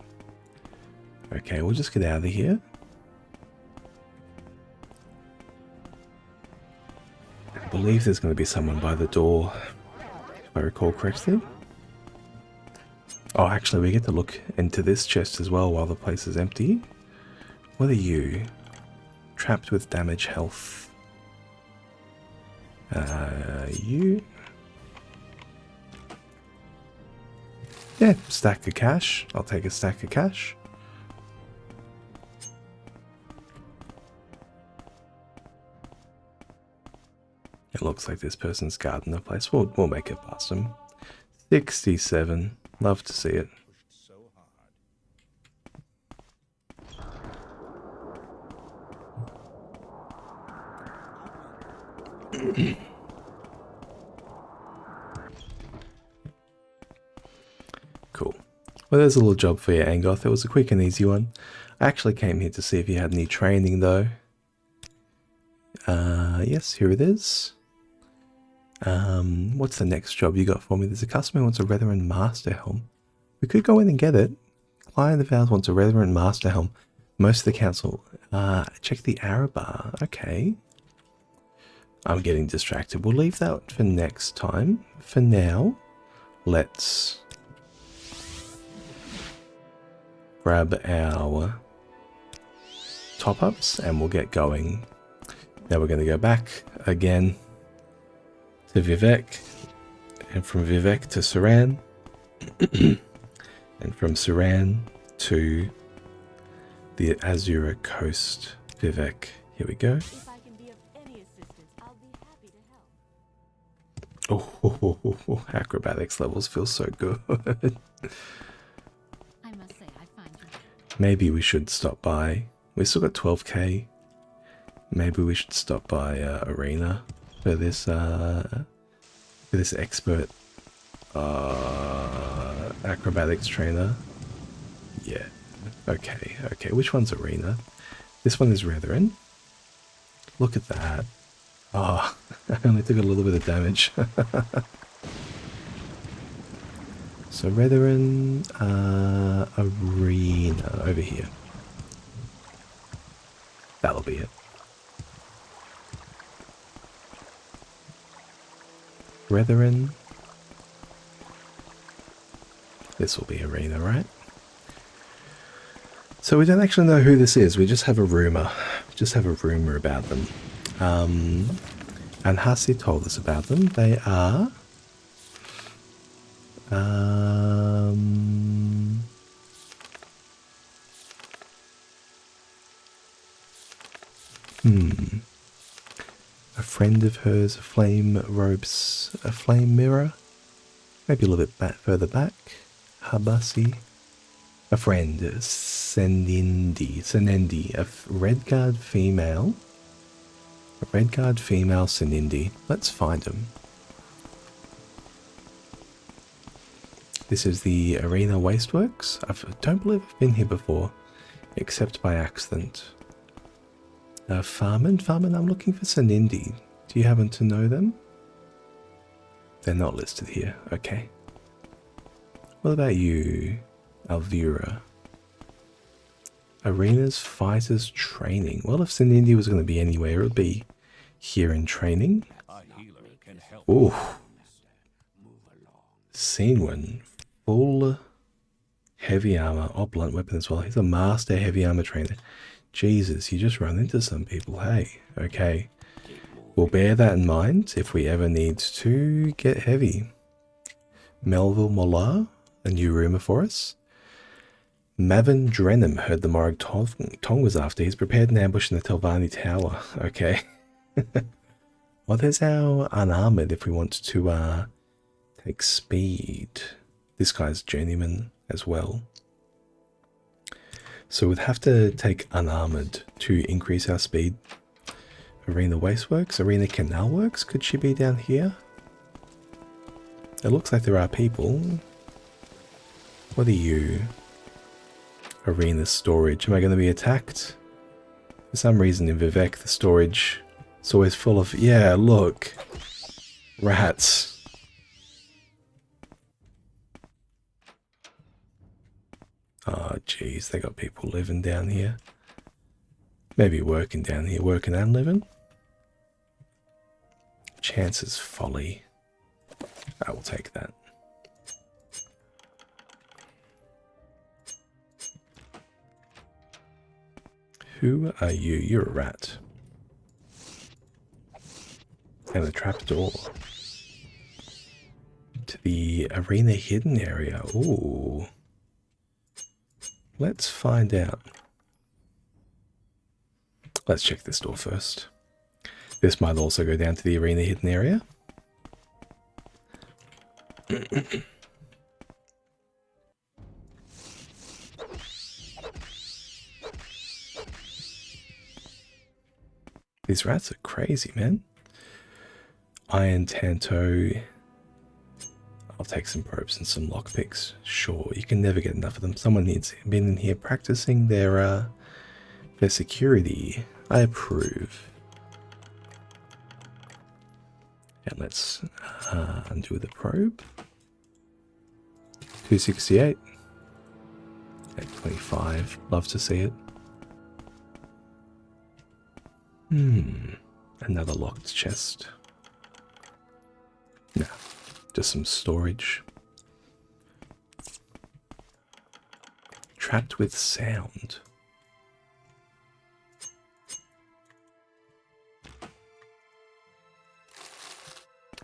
Okay, we'll just get out of here. I believe there's going to be someone by the door, if I recall correctly. Oh, actually, we get to look into this chest as well while the place is empty. What are you? Trapped with damage health. You? Yeah, stack of cash. I'll take a stack of cash. It looks like this person's guarding the place. We'll make it past them. 67. Love to see it. Cool. Well, there's a little job for you, Angoth. It was a quick and easy one. I actually came here to see if you had any training, though. Yes, here it is. What's the next job you got for me? There's a customer who wants a Reverend Master Helm. We could go in and get it. Client of ours wants a Reverend Master Helm. Most of the council. Check the Arabar. Okay. I'm getting distracted. We'll leave that for next time. For now, let's grab our top-ups and we'll get going. Now we're going to go back again to Vivek, and from Vivek to Saran, and from Saran to the Azura Coast. Vivek, here we go. If I can be of any assistance, I'll be happy to help. Oh, acrobatics levels feel so good. I must say, I find you. Maybe we should stop by. We still got 12k. Maybe we should stop by Arena for this expert acrobatics trainer. Yeah. Okay. Which one's Arena? This one is Retherin. Look at that. Oh, I only took a little bit of damage. So Retherin, Arena over here. That'll be it. Brethren. This will be arena, right? So we don't actually know who this is. We just have a rumor. We just have a rumor about them. And Hasi told us about them. They are... A friend of hers, a flame ropes, a flame mirror. Maybe a little bit further back. Habasi. A friend, Senendi, a red guard female. A red guard female Senindi. Let's find him. This is the Arena Wasteworks. I don't believe I've been here before, except by accident. Farman, I'm looking for Senindi. Do you happen to know them? They're not listed here. Okay. What about you, Alvira? Arenas Fighters Training. Well, if Senindi was going to be anywhere, it would be here in training. Ooh. Seen one. Full heavy armor. Oh, blunt weapon as well. He's a master heavy armor trainer. Jesus, you just run into some people. Hey, okay. We'll bear that in mind if we ever need to get heavy. Melville Mollar, a new rumour for us. Mavin Drenham heard the Morag Tong was after. He's prepared an ambush in the Telvanni Tower. Okay. Well, there's our unarmoured if we want to take speed. This guy's journeyman as well. So we'd have to take unarmoured to increase our speed. Arena Wasteworks, Arena Canal Works, could she be down here? It looks like there are people. What are you? Arena Storage, am I going to be attacked? For some reason in Vivek the storage is always full of, yeah, look, rats. Oh jeez, they got people living down here. Maybe working down here, working and living. Chances folly. I will take that. Who are you? You're a rat. And a trapdoor. To the arena hidden area. Ooh. Let's find out. Let's check this door first. This might also go down to the arena hidden area. These rats are crazy, man. Iron Tanto. I'll take some probes and some lockpicks. Sure, you can never get enough of them. Someone needs been in here practicing their security. I approve. And let's undo the probe. 268. 825. Love to see it. Another locked chest. No, just some storage. Trapped with sound.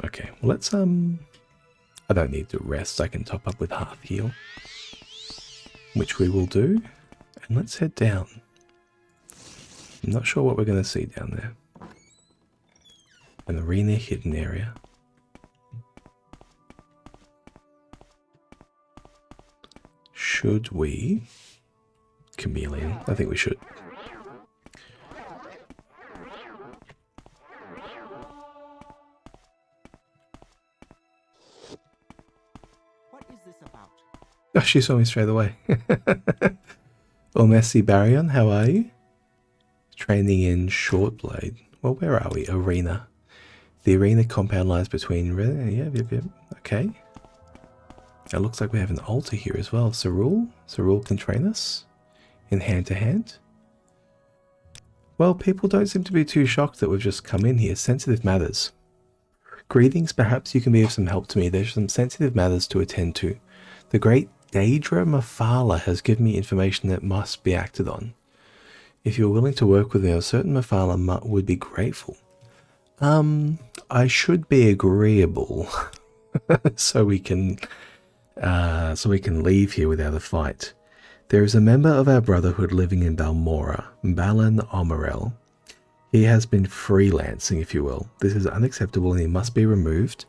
Okay, well let's I don't need to rest, I can top up with half heal. Which we will do. And let's head down. I'm not sure what we're going to see down there. An arena hidden area. Should we? Chameleon. I think we should. What is this about? Oh, she saw me straight away. Oh, Messi Barrion, how are you? Training in Shortblade. Well, where are we? Arena. The arena compound lies between... Yeah. Okay. It looks like we have an altar here as well. Sarul can train us in hand-to-hand. Well, people don't seem to be too shocked that we've just come in here. Sensitive matters. Greetings, perhaps you can be of some help to me. There's some sensitive matters to attend to. The great Daedra Mafala has given me information that must be acted on. If you're willing to work with me, a certain Mafala would be grateful. I should be agreeable, so we can leave here without a fight. There is a member of our brotherhood living in Balmora, Balan Omarel. He has been freelancing, if you will. This is unacceptable and he must be removed.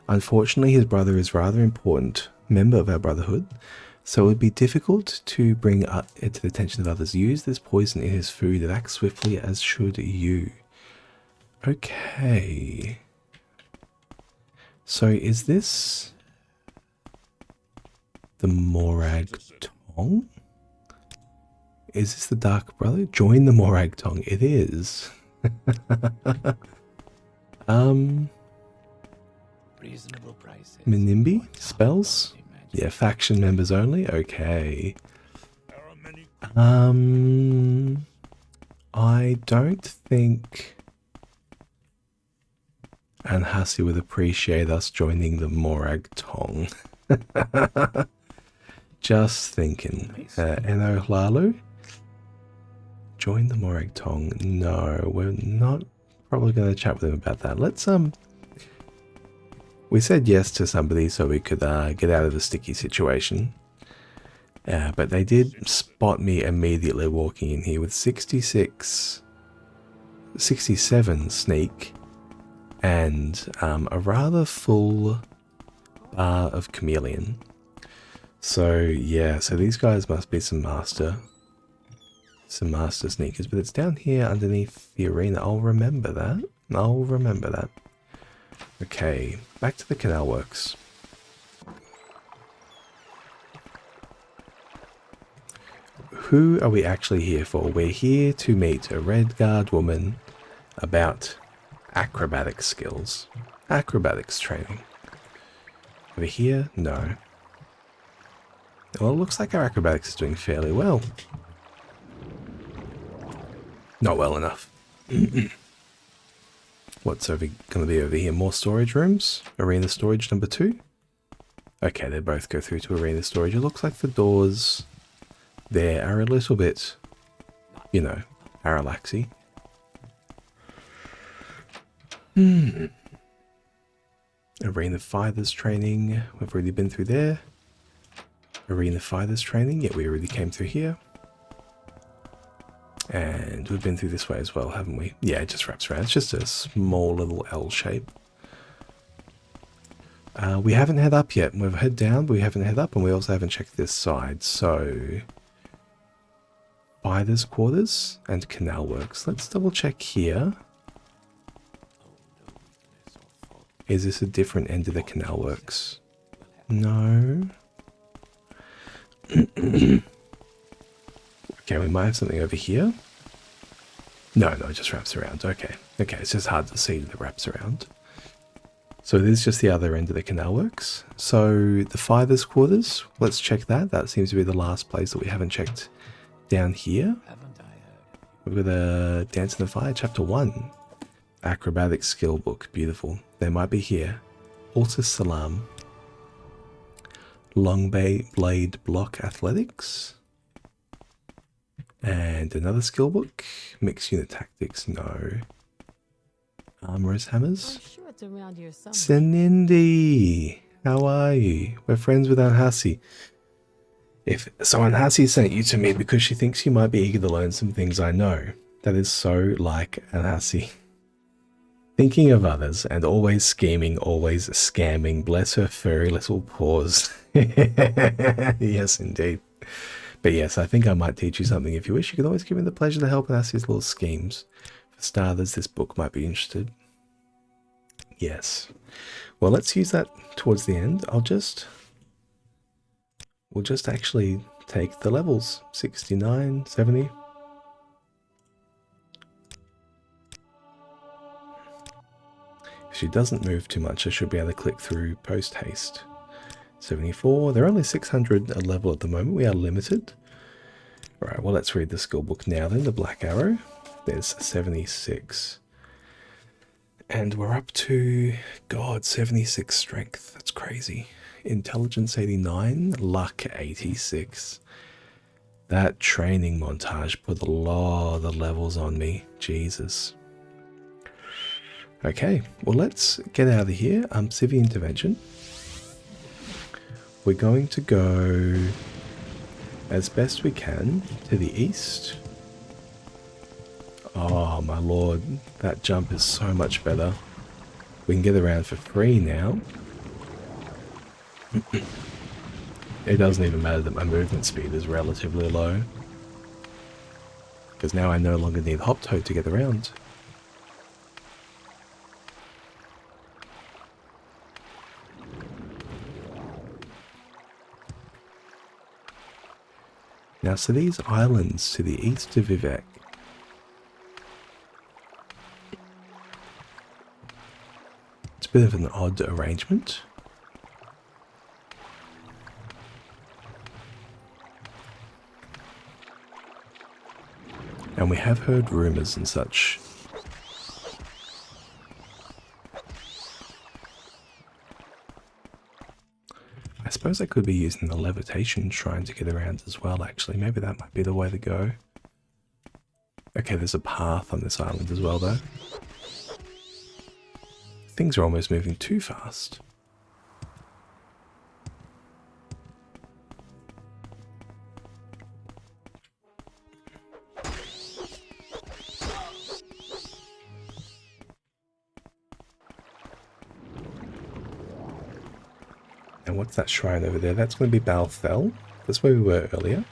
Unfortunately, his brother is a rather important member of our brotherhood, so it would be difficult to bring it to the attention of others. Use this poison in his food and act swiftly, as should you. Okay. So is this the Morag Tong? Is this the Dark Brother? Join the Morag Tong. It is. Reasonable prices. Minimbi? Spells? Yeah, faction members only? Okay. I don't think Anhasi would appreciate us joining the Morag Tong. Just thinking. Eno Lalu? Join the Morag Tong. No, we're not probably going to chat with him about that. Let's, we said yes to somebody so we could get out of the sticky situation. But they did spot me immediately walking in here with 67 sneak, and a rather full bar of chameleon. So yeah, so these guys must be some master sneakers, but it's down here underneath the arena. I'll remember that. Okay, back to the canal works. Who are we actually here for? We're here to meet a Red Guard woman about acrobatic skills. Acrobatics training. Over here? No. Well, it looks like our acrobatics is doing fairly well. Not well enough. What's going to be over here? More storage rooms? Arena storage number 2? Okay, they both go through to arena storage. It looks like the doors there are a little bit, you know, parallaxy. Arena fighters training. We've already been through there. Arena fighters training. Yeah, we already came through here. And we've been through this way as well, haven't we? Yeah, it just wraps around. It's just a small little L shape. We haven't head up yet. We've head down, but we haven't head up, and we also haven't checked this side. So, fighters quarters and canal works. Let's double check here. Is this a different end of the canal works? No. Okay, we might have something over here. No, it just wraps around. Okay, it's just hard to see that it wraps around. So this is just the other end of the canal works. So the fighters quarters, let's check that. That seems to be the last place that we haven't checked down here. We've got a Dance in the Fire, Chapter 1. Acrobatic skill book, beautiful. They might be here. Altus Salam. Long blade block athletics. And another skill book. Mixed unit tactics, no. Armorer's hammers. I'm sure it's around here somewhere. Senindi, how are you? We're friends with Anhasi. So Anhasi sent you to me because she thinks you might be eager to learn some things I know. That is so like Anhasi. Thinking of others and always scheming, always scamming. Bless her furry little paws. Yes, indeed. But yes, I think I might teach you something if you wish. You can always give me the pleasure to help Anhasi's little schemes. For starters, this book might be interested. Yes. Well, let's use that towards the end. We'll just actually take the levels. 69, 70. If she doesn't move too much, I should be able to click through post-haste. 74. They're only 600 a level at the moment. We are limited. Alright, well, let's read the skill book now then. The Black Arrow. There's 76. And we're up to, God, 76 strength. That's crazy. Intelligence 89, luck 86. That training montage put a lot of levels on me. Jesus. Okay, well, let's get out of here. Civvy intervention. We're going to go as best we can to the east. Oh my lord, that jump is so much better. We can get around for free now. It doesn't even matter that my movement speed is relatively low, because now I no longer need hop toad to get around. Now, so these islands to the east of Vivek, it's a bit of an odd arrangement. And we have heard rumours and such. I suppose I could be using the levitation shrine to get around as well, actually. Maybe that might be the way to go. Okay, there's a path on this island as well, though. Things are almost moving too fast. And what's that shrine over there? That's going to be Balfell. That's where we were earlier.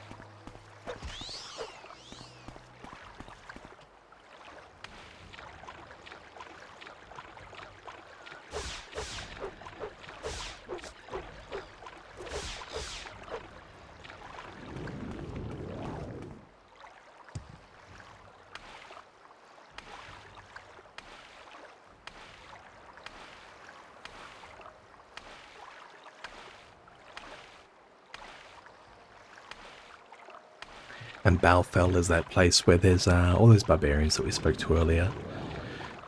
And Balfell is that place where there's all those barbarians that we spoke to earlier.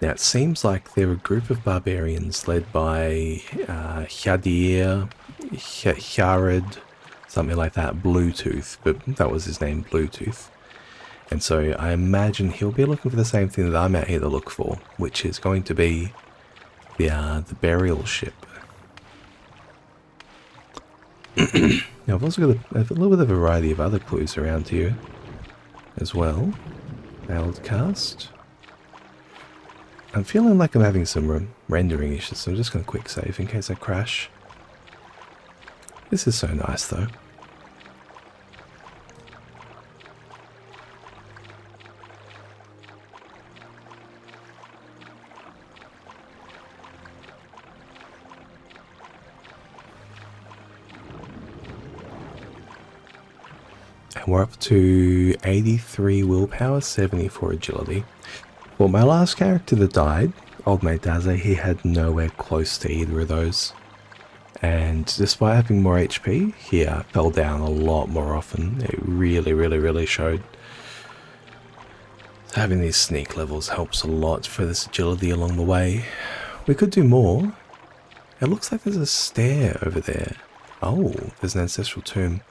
Now it seems like they're a group of barbarians led by Hyadir, Hyarid, something like that, Bluetooth, but that was his name, Bluetooth. And so I imagine he'll be looking for the same thing that I'm out here to look for, which is going to be the burial ship. Now I've also got a little bit of a variety of other clues around here as well. Failed cast. I'm feeling like I'm having some rendering issues, so I'm just going to quick save in case I crash. This is so nice though. And we're up to 83 willpower, 74 agility. Well, my last character that died, Old Mate Daze, he had nowhere close to either of those. And despite having more HP, he fell down a lot more often. It really showed. So having these sneak levels helps a lot for this agility along the way. We could do more. It looks like there's a stair over there. Oh, there's an ancestral tomb.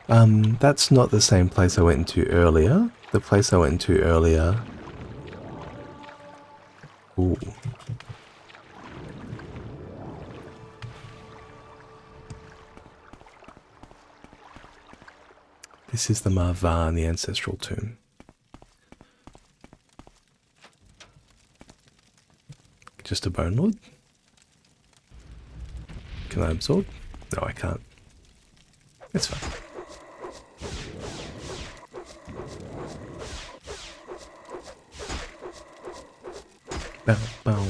That's not the same place I went into earlier. The place I went into earlier... Ooh. This is the Marvan, the ancestral tomb. Just a bone lord? Can I absorb? No, I can't. It's fine. Bow, bow,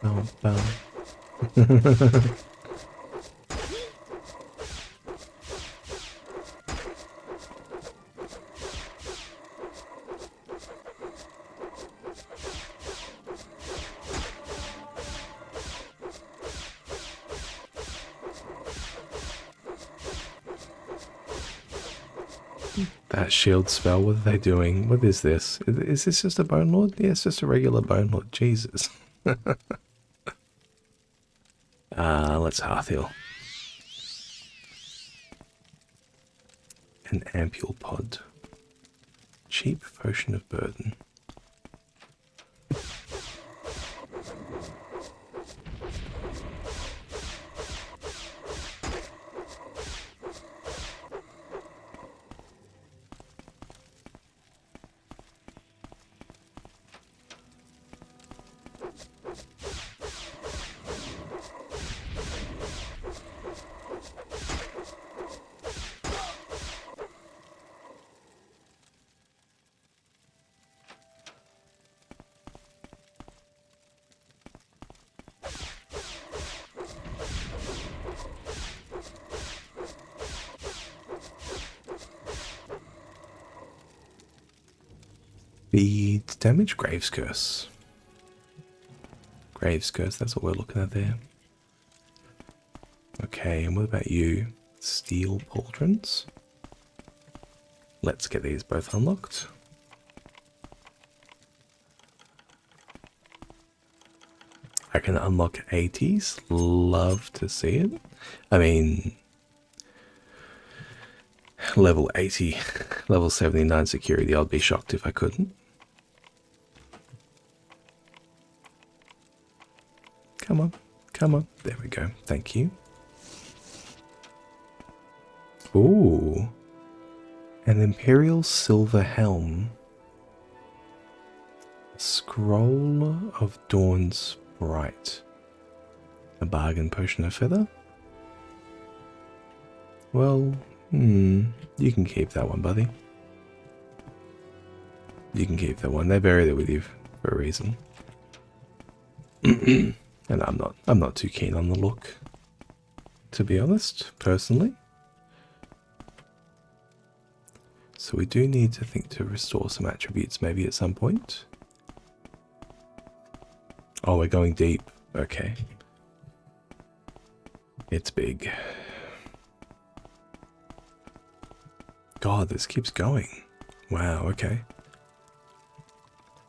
bow, bow. That shield spell, what are they doing? What is this? Is this just a Bone Lord? Yeah, it's just a regular Bone Lord. Jesus. Let's Haall. An ampule pod. Cheap potion of burden. The damage Graves Curse. Graves Curse, that's what we're looking at there. Okay, and what about you? Steel Pauldrons. Let's get these both unlocked. I can unlock 80s. Love to see it. I mean, level 80, level 79 security. I'd be shocked if I couldn't. Come on, come on. There we go. Thank you. Ooh. An Imperial Silver Helm. Scroll of Dawn's Bright. A bargain potion of feather? Well, you can keep that one, buddy. You can keep that one. They buried it with you for a reason. And I'm not too keen on the look, to be honest, personally. So we do need to think to restore some attributes maybe at some point. Oh, we're going deep. Okay. It's big. God, this keeps going. Wow, okay.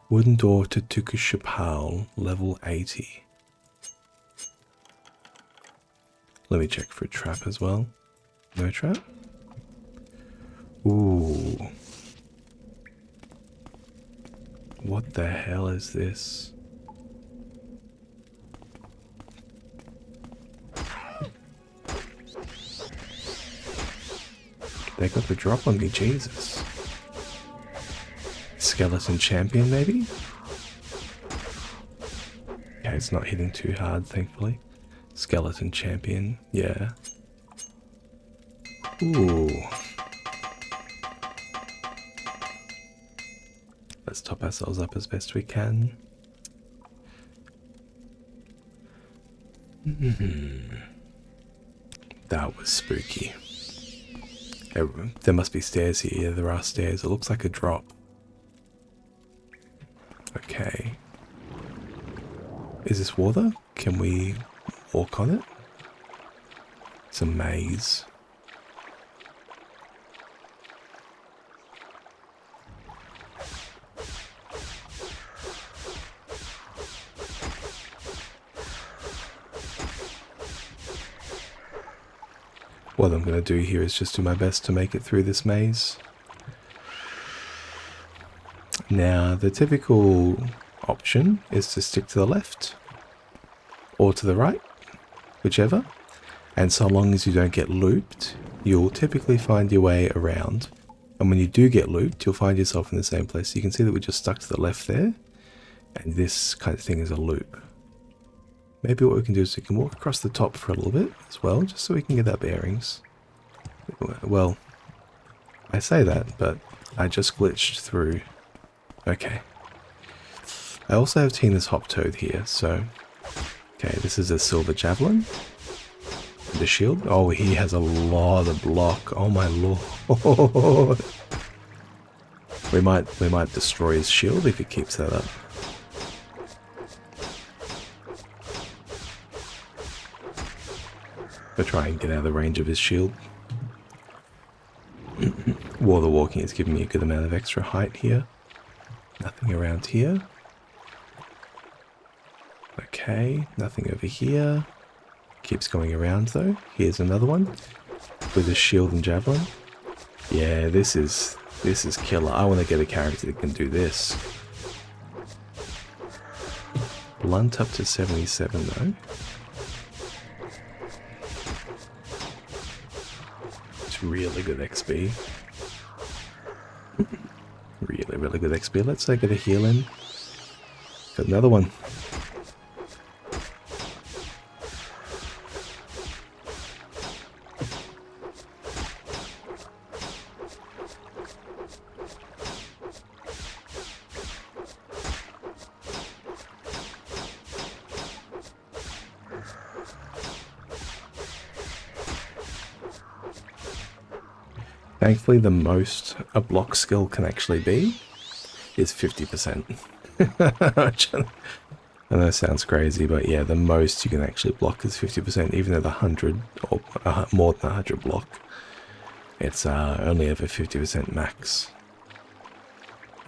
Wooden door to Haall, level 80. Let me check for a trap as well. No trap? Ooh. What the hell is this? They got the drop on me, Jesus. Skeleton champion, maybe? Okay, it's not hitting too hard, thankfully. Skeleton champion, yeah. Ooh. Let's top ourselves up as best we can. That was spooky. There must be stairs here. Yeah, there are stairs. It looks like a drop. Okay. Is this water? Can we walk on it? It's a maze. What I'm going to do here is just do my best to make it through this maze. Now, the typical option is to stick to the left or to the right, whichever. And so long as you don't get looped, you'll typically find your way around. And when you do get looped, you'll find yourself in the same place. So you can see that we just stuck to the left there. And this kind of thing is a loop. Maybe what we can do is we can walk across the top for a little bit as well, just so we can get our bearings. Well, I say that, but I just glitched through. Okay. I also have Tina's Hop Toad here, so... Okay, this is a silver javelin. The shield. Oh, he has a lot of block. Oh my lord. We might destroy his shield if he keeps that up. I'll try and get out of the range of his shield. Water walking is giving me a good amount of extra height here. Nothing around here. Okay, nothing over here. Keeps going around though. Here's another one with a shield and javelin. Yeah, this is killer. I want to get a character that can do this. Blunt up to 77 though. It's really good XP. Really, really good XP. Let's get a heal in. Got another one. Thankfully, the most a block skill can actually be is 50%. I know it sounds crazy, but yeah, the most you can actually block is 50%, even at 100 or more than 100 block. It's only ever 50% max.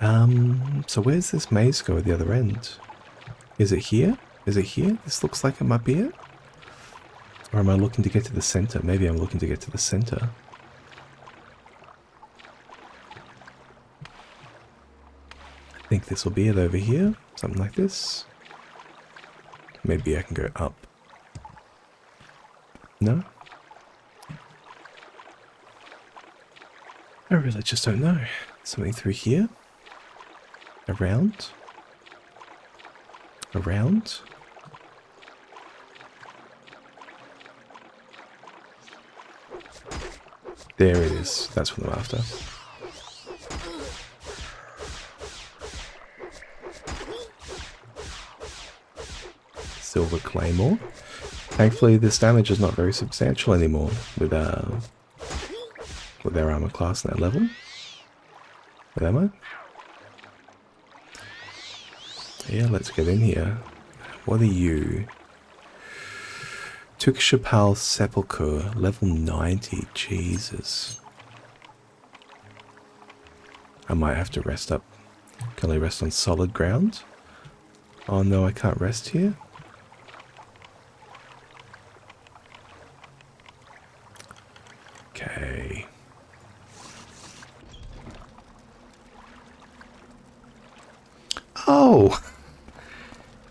So where's this maze go at the other end? Is it here? Is it here? This looks like it might be it. Or am I looking to get to the center? Maybe I'm looking to get to the center. I think this will be it over here. Something like this. Maybe I can go up. No? I really just don't know. Something through here? Around? Around? There it is. That's what I'm after. Silver Claymore. Thankfully, this damage is not very substantial anymore with their armor class and that level. Where am I? Yeah, let's get in here. What are you? Tukshapal Sepulchre, level 90. Jesus. I might have to rest up. Can I rest on solid ground? Oh no, I can't rest here. Okay. Oh!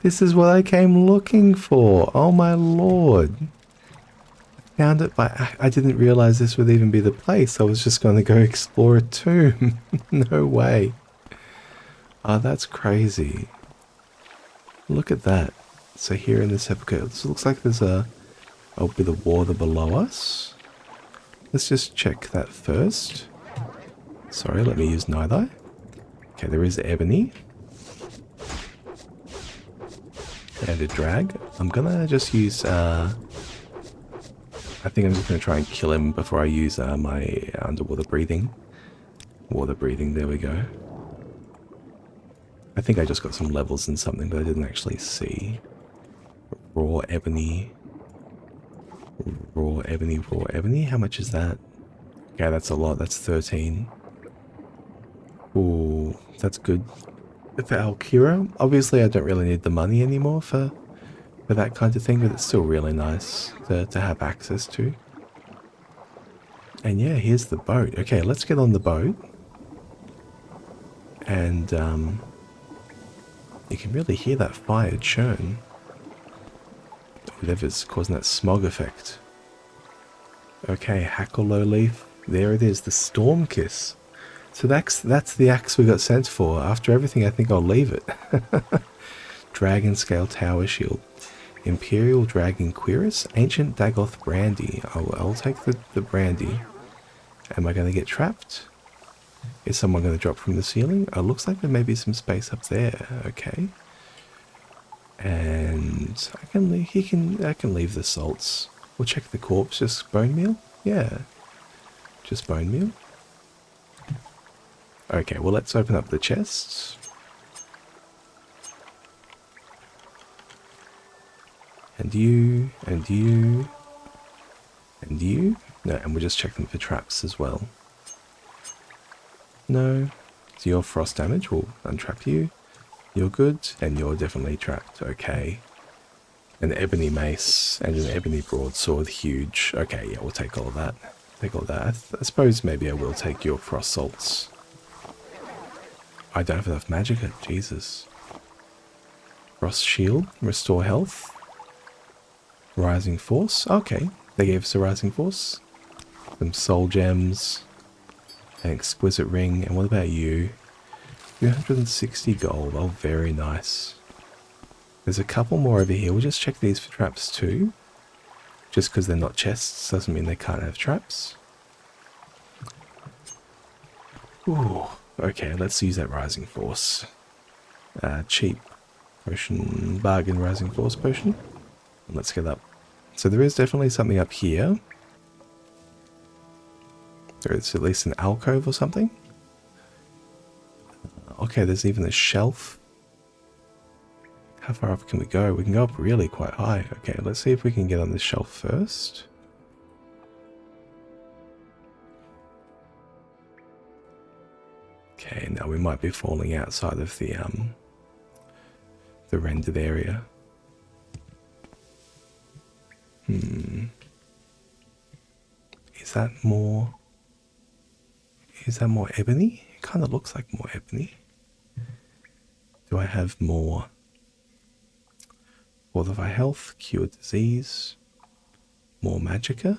This is what I came looking for. Oh my lord. I found it by... I didn't realize this would even be the place. I was just going to go explore a tomb. No way. Oh, that's crazy. Look at that. So here in this sepulchre, it looks like there's a bit of water below us. Let's just check that first. Sorry, let me use Night Eye. Okay, there is ebony. And a drag. I'm gonna just use, I think I'm just gonna try and kill him before I use my underwater breathing. Water breathing, there we go. I think I just got some levels in something, but I didn't actually see. Raw ebony. Raw ebony, raw ebony. How much is that? Okay, that's a lot. That's 13. Ooh, that's good. For Alkira, obviously I don't really need the money anymore for that kind of thing, but it's still really nice to have access to. And yeah, here's the boat. Okay, let's get on the boat. And you can really hear that fire churn. Whatever's causing that smog effect. Okay, Hackle Leaf. There it is, the Storm Kiss. So that's the axe we got sent for. After everything, I think I'll leave it. Dragon Scale Tower Shield. Imperial Dragon Cuirass. Ancient Dagoth Brandy. I'll take the brandy. Am I going to get trapped? Is someone going to drop from the ceiling? Oh, looks like there may be some space up there. Okay. And I can leave the salts. We'll check the corpse. Just bone meal? Yeah. Just bone meal. Okay, well let's open up the chests. And you, and you, and you. No, and we'll just check them for traps as well. No. So your frost damage will untrap you. You're good, and you're definitely trapped. Okay. An ebony mace and an ebony broadsword, huge. Okay, yeah, we'll take all of that. Take all that. I suppose maybe I will take your frost salts. I don't have enough magicka, Jesus. Frost shield, restore health. Rising force, okay. They gave us a rising force. Some soul gems. An exquisite ring. And what about you? 260 gold, oh very nice. There's a couple more over here, we'll just check these for traps too. Just because they're not chests doesn't mean they can't have traps. Ooh, okay, let's use that rising force. Cheap potion, bargain rising force potion. Let's get up. So there is definitely something up here. There is at least an alcove or something. Okay, there's even a shelf. How far up can we go? We can go up really quite high. Okay, let's see if we can get on this shelf first. Okay, now we might be falling outside of the rendered area. Is that more ebony? It kind of looks like more ebony. Do I have more? Fortify health, cure disease, more magicka.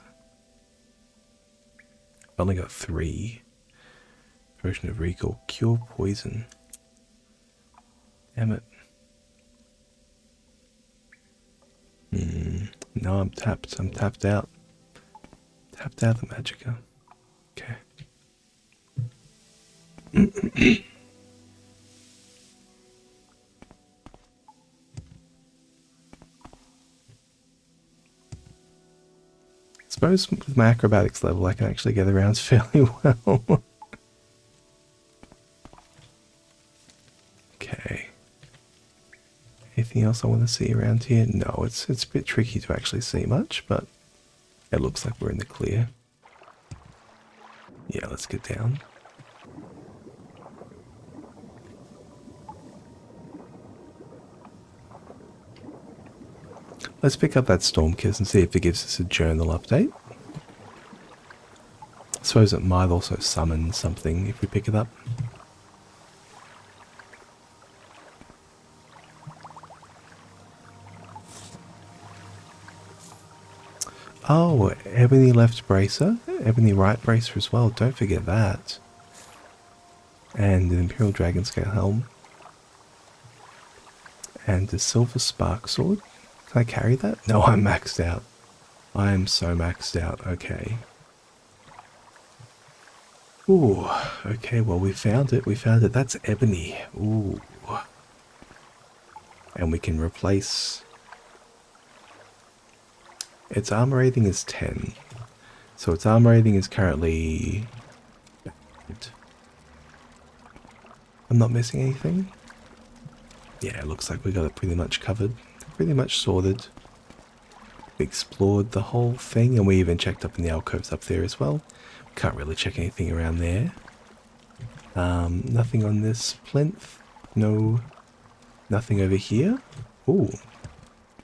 I've only got 3. Potion of recall, cure poison. Damn it. No, I'm tapped. I'm tapped out. Tapped out the magicka. Okay. Suppose with my acrobatics level I can actually get around fairly well. Okay. Anything else I want to see around here? No, it's a bit tricky to actually see much, but it looks like we're in the clear. Yeah, let's get down. Let's pick up that storm kiss and see if it gives us a journal update. I suppose it might also summon something if we pick it up. Oh, ebony left bracer, ebony right bracer as well, don't forget that. And an Imperial Dragon Scale helm. And a silver spark sword. Can I carry that? No, I'm maxed out. I am so maxed out, okay. Ooh, okay, well we found it, that's ebony. Ooh. And we can replace... Its armor rating is 10. So its armor rating is currently... I'm not missing anything? Yeah, it looks like we got it pretty much covered. Pretty much sorted. We explored the whole thing, and we even checked up in the alcoves up there as well. Can't really check anything around there. Nothing on this plinth. No. Nothing over here. Ooh. Is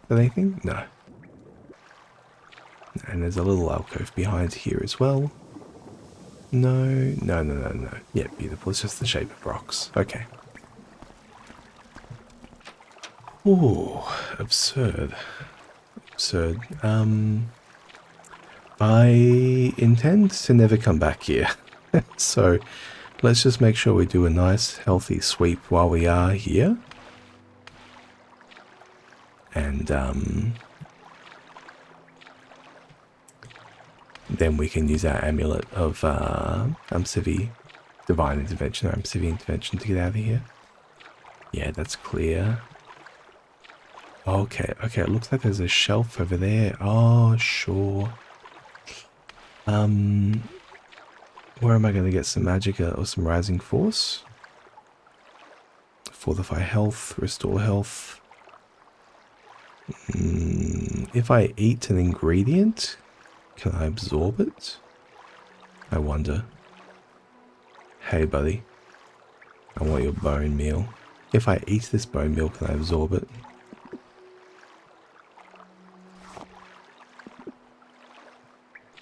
that anything? No. And there's a little alcove behind here as well. No. Yeah, beautiful. It's just the shape of rocks. Okay. Ooh, absurd. Absurd. I intend to never come back here. So, let's just make sure we do a nice, healthy sweep while we are here. And, then we can use our amulet of, Divine Intervention, or Amcivi Intervention to get out of here. Yeah, that's clear. Okay, it looks like there's a shelf over there. Oh, sure. Where am I going to get some magicka or some rising force? Fortify health, restore health. If I eat an ingredient, can I absorb it? I wonder. Hey, buddy. I want your bone meal. If I eat this bone meal, can I absorb it?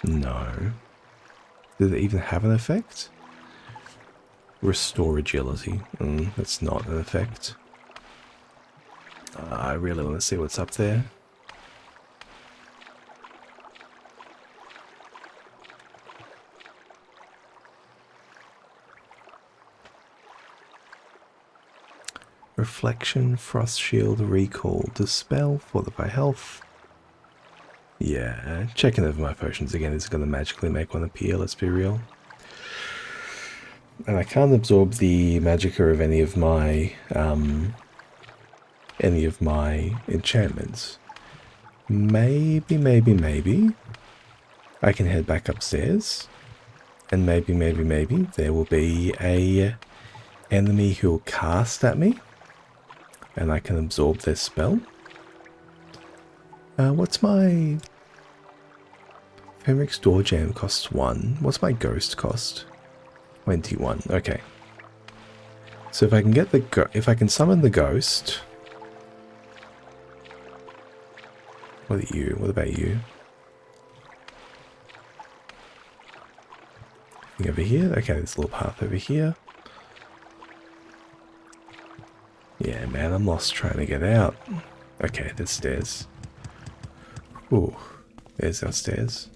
No. Did it even have an effect? Restore agility. That's not an effect. I really want to see what's up there. Reflection, Frost Shield, Recall, Dispel, Fortify Health. Yeah, checking over my potions again is going to magically make one appear, let's be real. And I can't absorb the magicka of any of my enchantments. Maybe I can head back upstairs, and maybe there will be a enemy who will cast at me, and I can absorb their spell. What's my... Fenric's Door Jam costs 1. What's my Ghost cost? 21. Okay. So if I can get if I can summon the Ghost... What are you? What about you? Anything over here? Okay, there's a little path over here. Yeah, man, I'm lost trying to get out. Okay, there's stairs. Ooh, there's our stairs.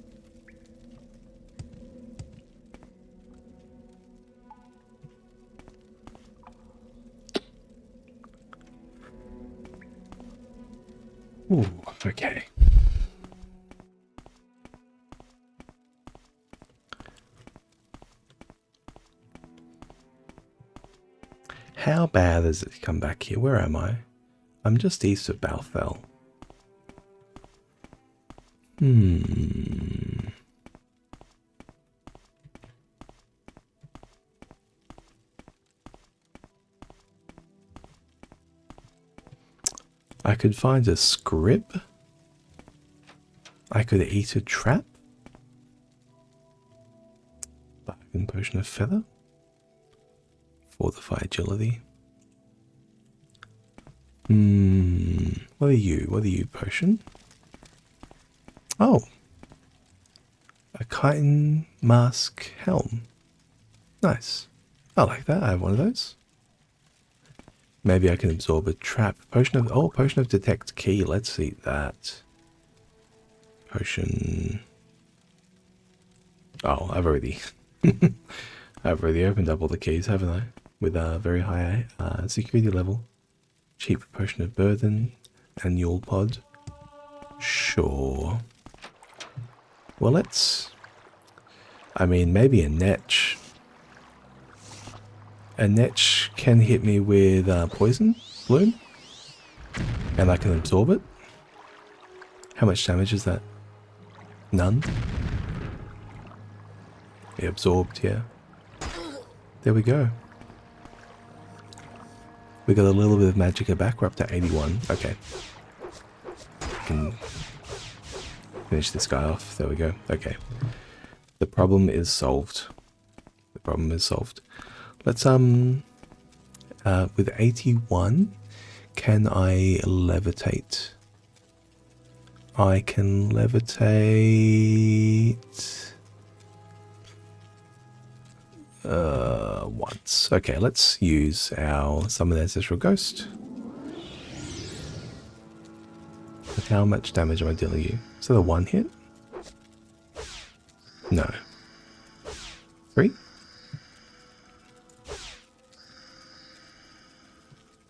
Ooh, okay. How bad is it to come back here? Where am I? I'm just east of Balfell. I could find a scrib. I could eat a trap. Bargain potion of feather. Fortify agility. What are you? What are you, potion? Oh. A chitin mask helm. Nice. I like that. I have one of those. Maybe I can absorb a trap. Potion of detect key. Let's eat that. Potion. Oh, I've already opened up all the keys, haven't I? With a very high security level. Cheap potion of burden. Annual pod. Sure. Well, let's... I mean, maybe a netch. A netch can hit me with poison bloom. And I can absorb it. How much damage is that? None? Yeah, absorbed, yeah. There we go. We got a little bit of magicka back. We're up to 81. Okay. I can finish this guy off. There we go. Okay. The problem is solved. The problem is solved. Let's, with 81, can I levitate? I can levitate... once. Okay, let's use our Summon Ancestral Ghost. Look how much damage am I dealing you? Is that a 1 hit? No. 3?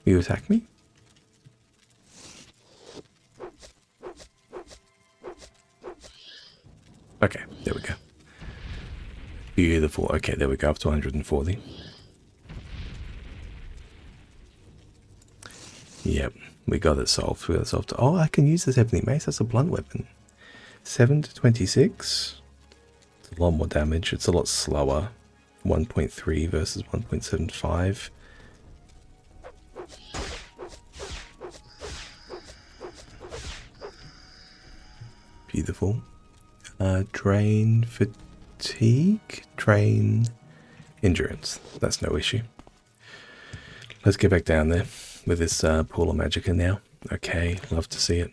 Will you attack me? Okay, there we go. Beautiful. Okay, there we go, up to 140. Yep, we got it solved. We got it solved. Oh, I can use this ebony mace. That's a blunt weapon. 7 to 26. It's a lot more damage. It's a lot slower. 1.3 versus 1.75. Beautiful. Drain fatigue, drain endurance. That's no issue. Let's get back down there with this pool of magicka now. Okay, love to see it.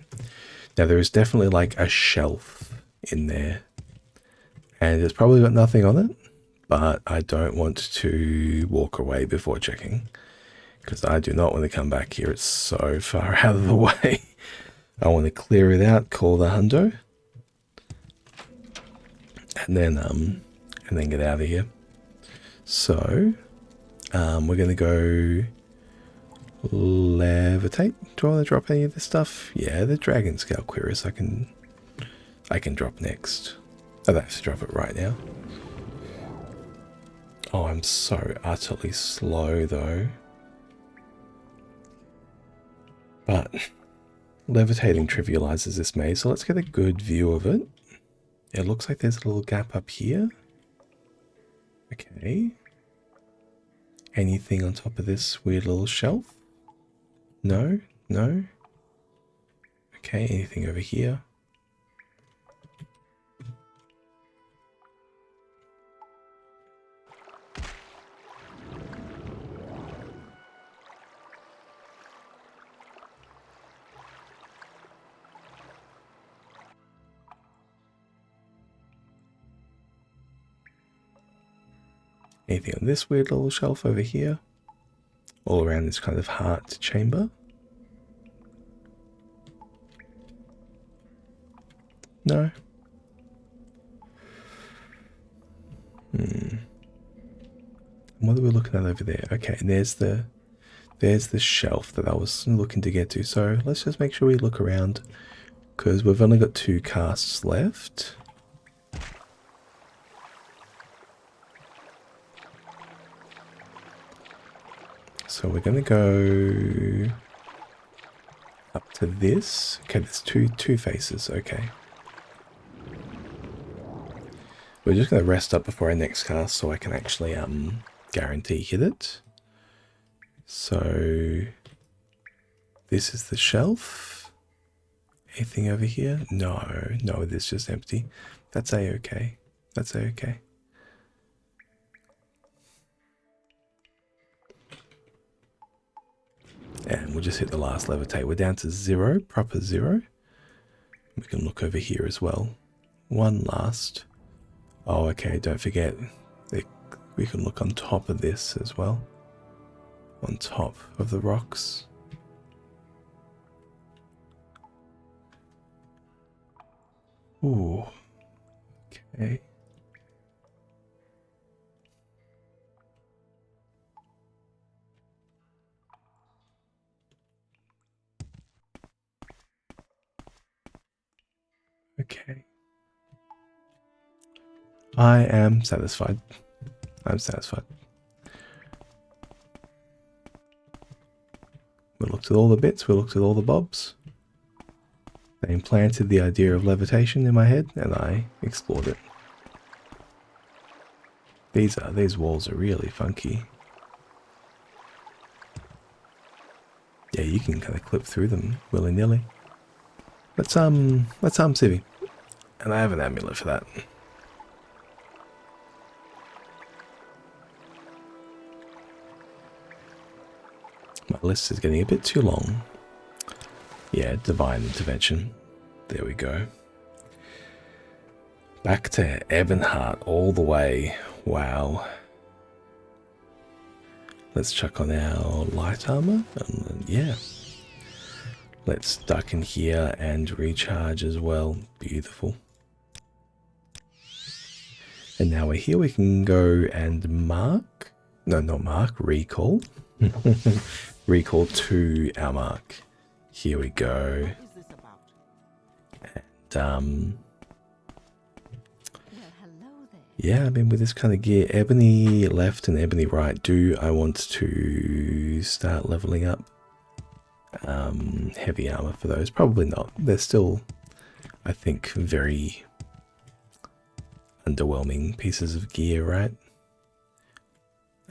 Now there is definitely like a shelf in there And it's probably got nothing on it, but I don't want to walk away before checking, because I do not want to come back here. It's so far out of the way. I want to clear it out, call the hundo, and then get out of here. So we're gonna go levitate. Do I want to drop any of this stuff? Yeah, the dragon scale queries I can drop next. I don't have to drop it right now. Oh, I'm so utterly slow though. But levitating trivializes this maze, so let's get a good view of it. It looks like there's a little gap up here. Okay. Anything on top of this weird little shelf? No? No? Okay, anything over here? Anything on this weird little shelf over here? All around this kind of heart chamber? No? What are we looking at over there? Okay, and there's the shelf that I was looking to get to. So let's just make sure we look around, because we've only got 2 casts left. So we're going to go up to this. Okay, there's two faces. Okay. We're just going to rest up before our next cast so I can actually guarantee hit it. So this is the shelf. Anything over here? No, it is just empty. That's a-okay. That's a-okay. And we'll just hit the last levitate. We're down to 0, proper 0. We can look over here as well. One last. Oh, okay, don't forget. We can look on top of this as well. On top of the rocks. Ooh. Okay. Okay. I am satisfied. I'm satisfied. We looked at all the bits, we looked at all the bobs. They implanted the idea of levitation in my head, and I explored it. These walls are really funky. Yeah, you can kind of clip through them willy-nilly. Let's civvy. And I have an amulet for that. My list is getting a bit too long. Yeah, divine intervention. There we go. Back to Ebonheart all the way. Wow. Let's chuck on our light armor. And yeah. Let's duck in here and recharge as well. Beautiful. And now we're here, we can go and mark. No, not mark, recall. Recall to our mark. Here we go. What is this about? And Well, hello there. yeah, I mean with this kind of gear, ebony left and ebony right, do I want to start leveling up heavy armor for those? Probably not. They're still, I think, very underwhelming pieces of gear, right?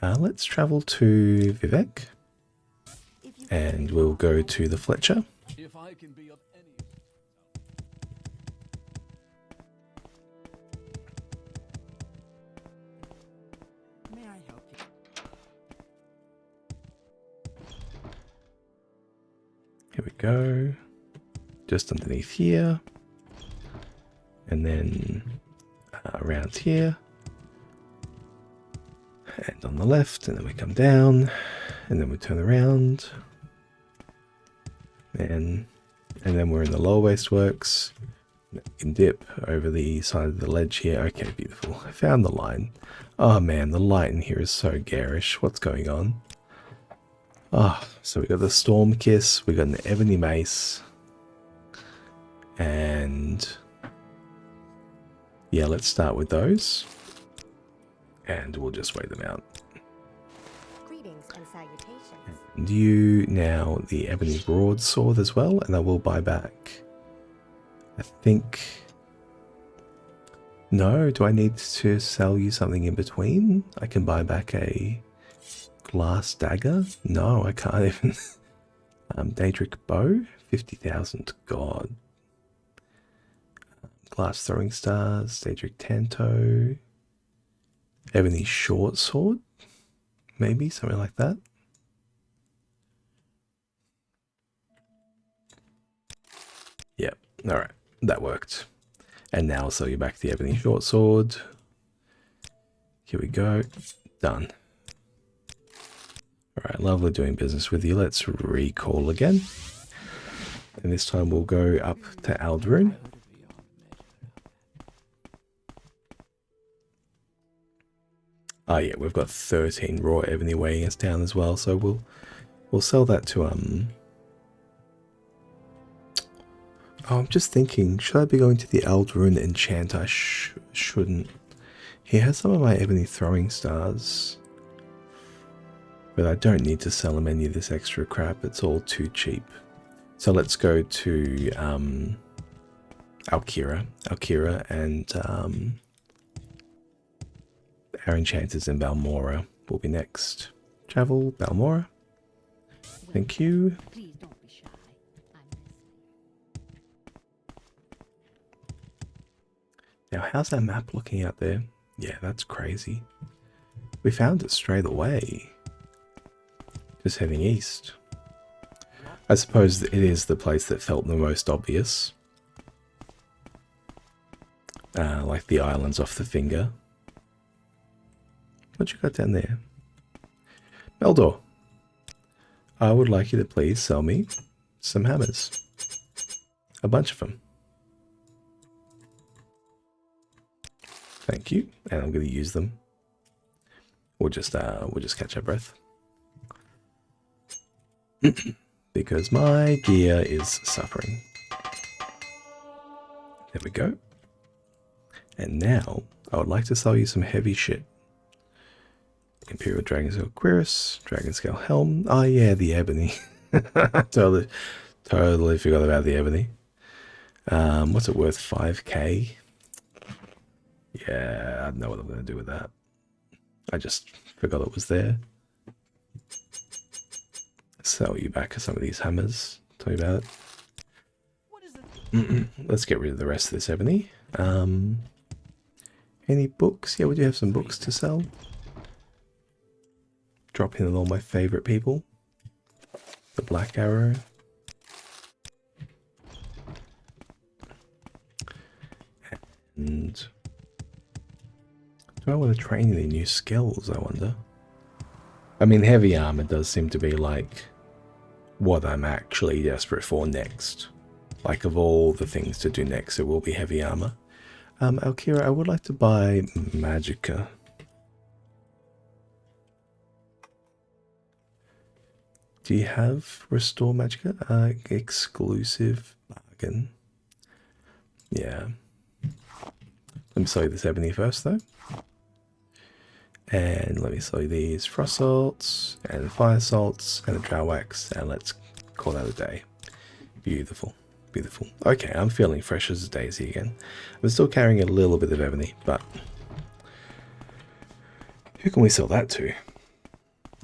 Let's travel to Vivek, and we'll go to the Fletcher. If I can be of any May I help you? Here we go. Just underneath here. And then around here. And on the left, and then we come down, and then we turn around. And then we're in the lower wasteworks. You can dip over the side of the ledge here. Okay, beautiful. I found the line. Oh man, the light in here is so garish. What's going on? Oh, so we got the Storm Kiss, we got an Ebony Mace. And yeah, let's start with those. And we'll just wait them out. Greetings and salutations. And you now the Ebony Broadsword as well, and I will buy back. I think... No, do I need to sell you something in between? I can buy back a glass dagger? No, I can't even. Daedric bow? 50,000. God. Glass throwing stars, Daedric Tanto. Ebony short sword? Maybe, something like that. Yep, alright, that worked. And now I'll sell you back the Ebony short sword. Here we go. Done. Alright, lovely doing business with you. Let's recall again. And this time we'll go up to Aldrune. Oh yeah, we've got 13 raw ebony weighing us down as well, so we'll sell that to Oh, I'm just thinking, should I be going to the Aldrune enchanter? I shouldn't. He has some of my ebony throwing stars. But I don't need to sell him any of this extra crap, it's all too cheap. So let's go to Alkira and our enchanters in Balmora will be next. Travel, Balmora. Thank you. Please don't be shy. I'm listening. Now, how's that map looking out there? Yeah, that's crazy. We found it straight away. Just heading east. I suppose it is the place that felt the most obvious. Like the islands off the finger. What you got down there? Meldor. I would like you to please sell me some hammers. A bunch of them. Thank you. And I'm going to use them. We'll just catch our breath. Because my gear is suffering. There we go. And now, I would like to sell you some heavy shit. Imperial Dragon Scale Cuirass, Dragon Scale Helm. Oh yeah, the ebony. totally forgot about the ebony. What's it worth? 5k? Yeah, I don't know what I'm going to do with that. I just forgot it was there. Sell you back some of these hammers. Tell me about it. What is it? Let's get rid of the rest of this ebony. Any books? Yeah, we do have some books to sell. Drop in on all my favorite people. The Black Arrow. And do I want to train any new skills, I wonder? I mean, heavy armor does seem to be like what I'm actually desperate for next. Like of all the things to do next, it will be heavy armor. Alkira, I would like to buy Magicka. Do you have Restore Magicka? Exclusive bargain. Yeah. Let me sell you this ebony first though. And let me sell you these frost salts and fire salts and a drow wax, and let's call that a day. Beautiful, beautiful. Okay, I'm feeling fresh as a daisy again. I'm still carrying a little bit of ebony, but who can we sell that to?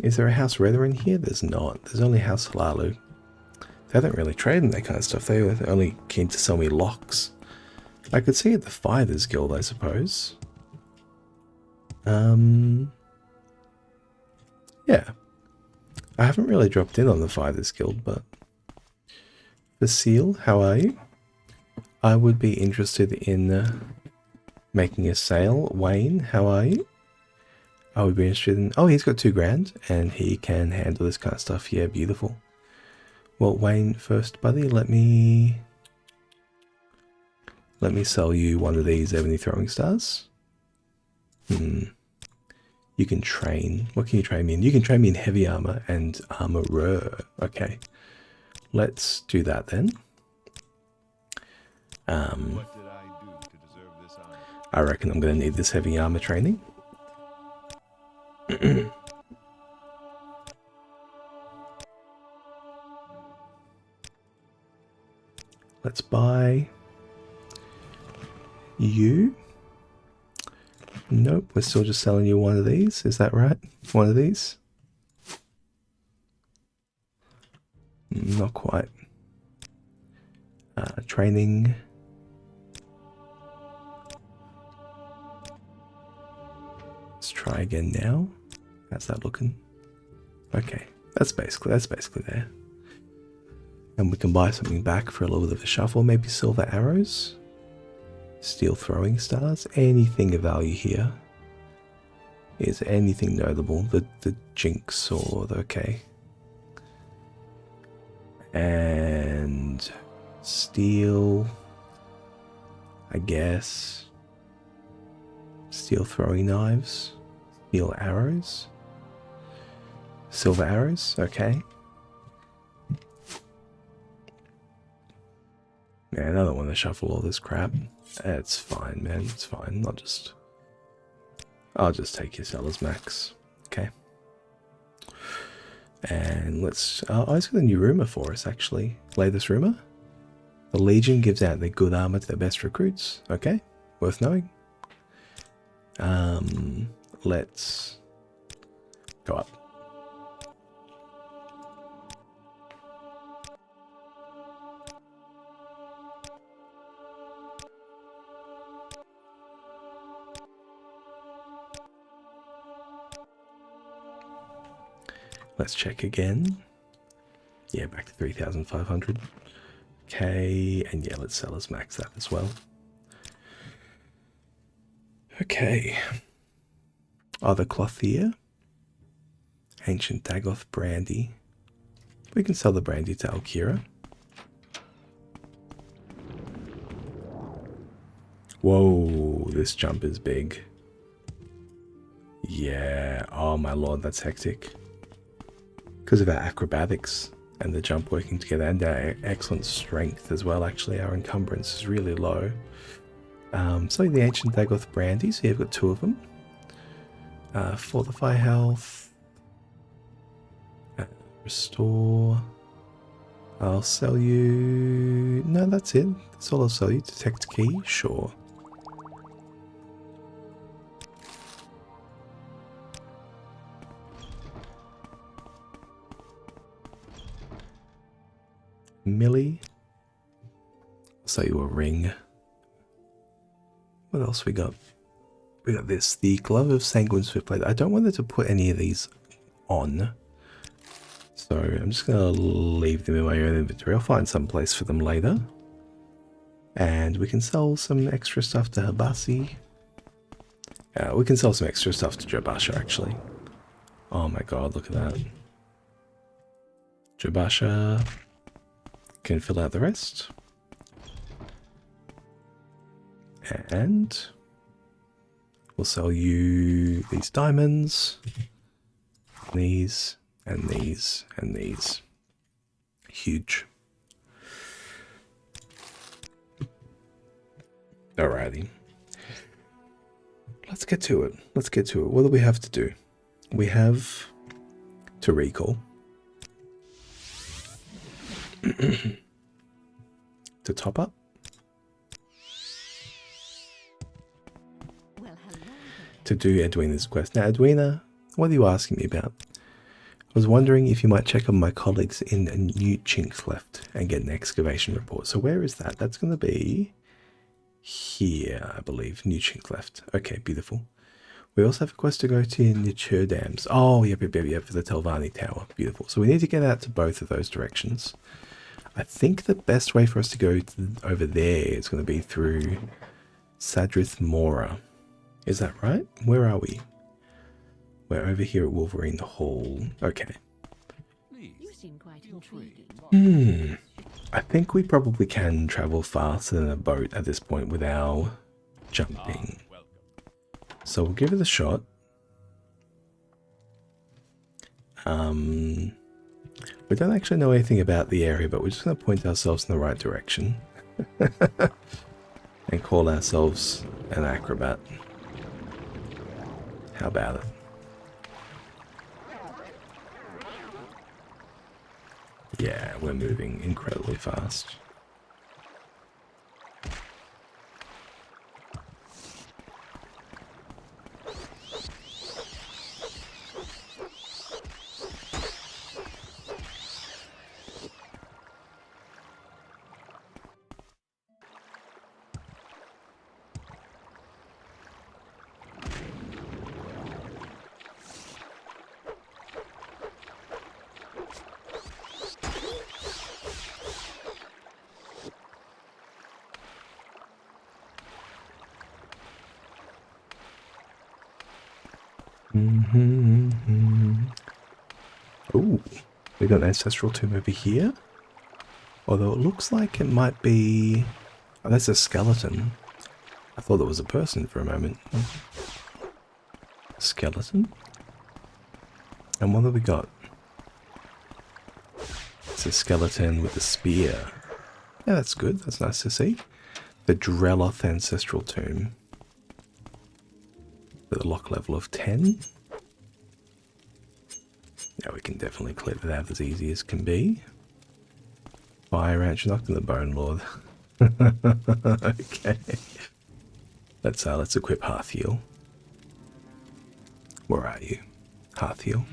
Is there a House Redder in here? There's not. There's only House Halalu. They don't really trade in that kind of stuff. They're only keen to sell me locks. I could see at the Fighters Guild, I suppose. Yeah. I haven't really dropped in on the Fighters Guild, but Vasile, how are you? I would be interested in Making a sale. Wayne, how are you? I would be interested in... Oh, he's got 2 grand and he can handle this kind of stuff. Yeah, beautiful. Well, Wayne, first, buddy, let me sell you one of these ebony throwing stars. You can train. What can you train me in? You can train me in heavy armor and armorer. Okay. Let's do that then. What did I do to deserve this honor? I reckon I'm going to need this heavy armor training. Let's buy you. Nope, we're still just selling you one of these. Is that right? One of these? Not quite. Training. Let's try again now. How's that looking? Okay, that's basically there. And we can buy something back for a little bit of a shuffle. Maybe silver arrows, steel throwing stars. Anything of value here? Is anything notable? The jinx or the okay? And steel, I guess. Steel throwing knives, steel arrows, silver arrows. Okay. Man, I don't want to shuffle all this crap. It's fine, man. It's fine. I'll just take your seller's max. Okay. And let's... oh, he's got a new rumor for us, actually. Latest rumor. The Legion gives out their good armor to their best recruits. Okay. Worth knowing. Let's go up. Let's check again. Yeah, back to 3,500. Okay, and yeah, let's sell us max that as well. Okay. Other clothier. Ancient Dagoth brandy. We can sell the brandy to Alkira. Whoa, this jump is big. Yeah, oh my lord, that's hectic. Because of our acrobatics and the jump working together and our excellent strength as well, actually our encumbrance is really low. So the Ancient Dagoth brandy, so you've got 2 of them. Fortify health. Restore. I'll sell you... No, that's it. That's all I'll sell you. Detect key? Sure. Millie. I'll sell you a ring. What else we got? We got this. The Glove of Sanguine Swiftblade. I don't want to put any of these on. So I'm just going to leave them in my own inventory. I'll find some place for them later. And we can sell some extra stuff to Habasi. We can sell some extra stuff to Jobasha, actually. Oh my god, look at that. Jobasha can fill out the rest. And we'll sell you these diamonds, these, and these, and these. Huge. Alrighty. Let's get to it. Let's get to it. What do we have to do? We have to recall. To top up. Well, hello there. To do Edwina's quest. Now, Edwina, what are you asking me about? I was wondering if you might check on my colleagues in New Chinkleft and get an excavation report. So where is that? That's going to be here, I believe. New Chinkleft. Okay, beautiful. We also have a quest to go to Nature Dams. Oh, yep, for the Telvanni Tower. Beautiful. So we need to get out to both of those directions. I think the best way for us to go over there is going to be through Sadrith Mora. Is that right? Where are we? We're over here at Wolverine Hall. Okay. You seem quite intriguing. I think we probably can travel faster than a boat at this point with our jumping. So we'll give it a shot. We don't actually know anything about the area, but we're just going to point ourselves in the right direction. And call ourselves an acrobat. How about it? Yeah, we're moving incredibly fast. Ooh, we got an ancestral tomb over here. Although it looks like it might be... Oh, that's a skeleton. I thought it was a person for a moment. Skeleton? And what have we got? It's a skeleton with a spear. Yeah, that's good. That's nice to see. The Dreloth ancestral tomb. With a lock level of 10. Yeah, we can definitely clear that out as easy as can be. Fire Ranch knocked in the Bone Lord. Okay. Let's equip Hearthheal. Where are you? Hearthheal.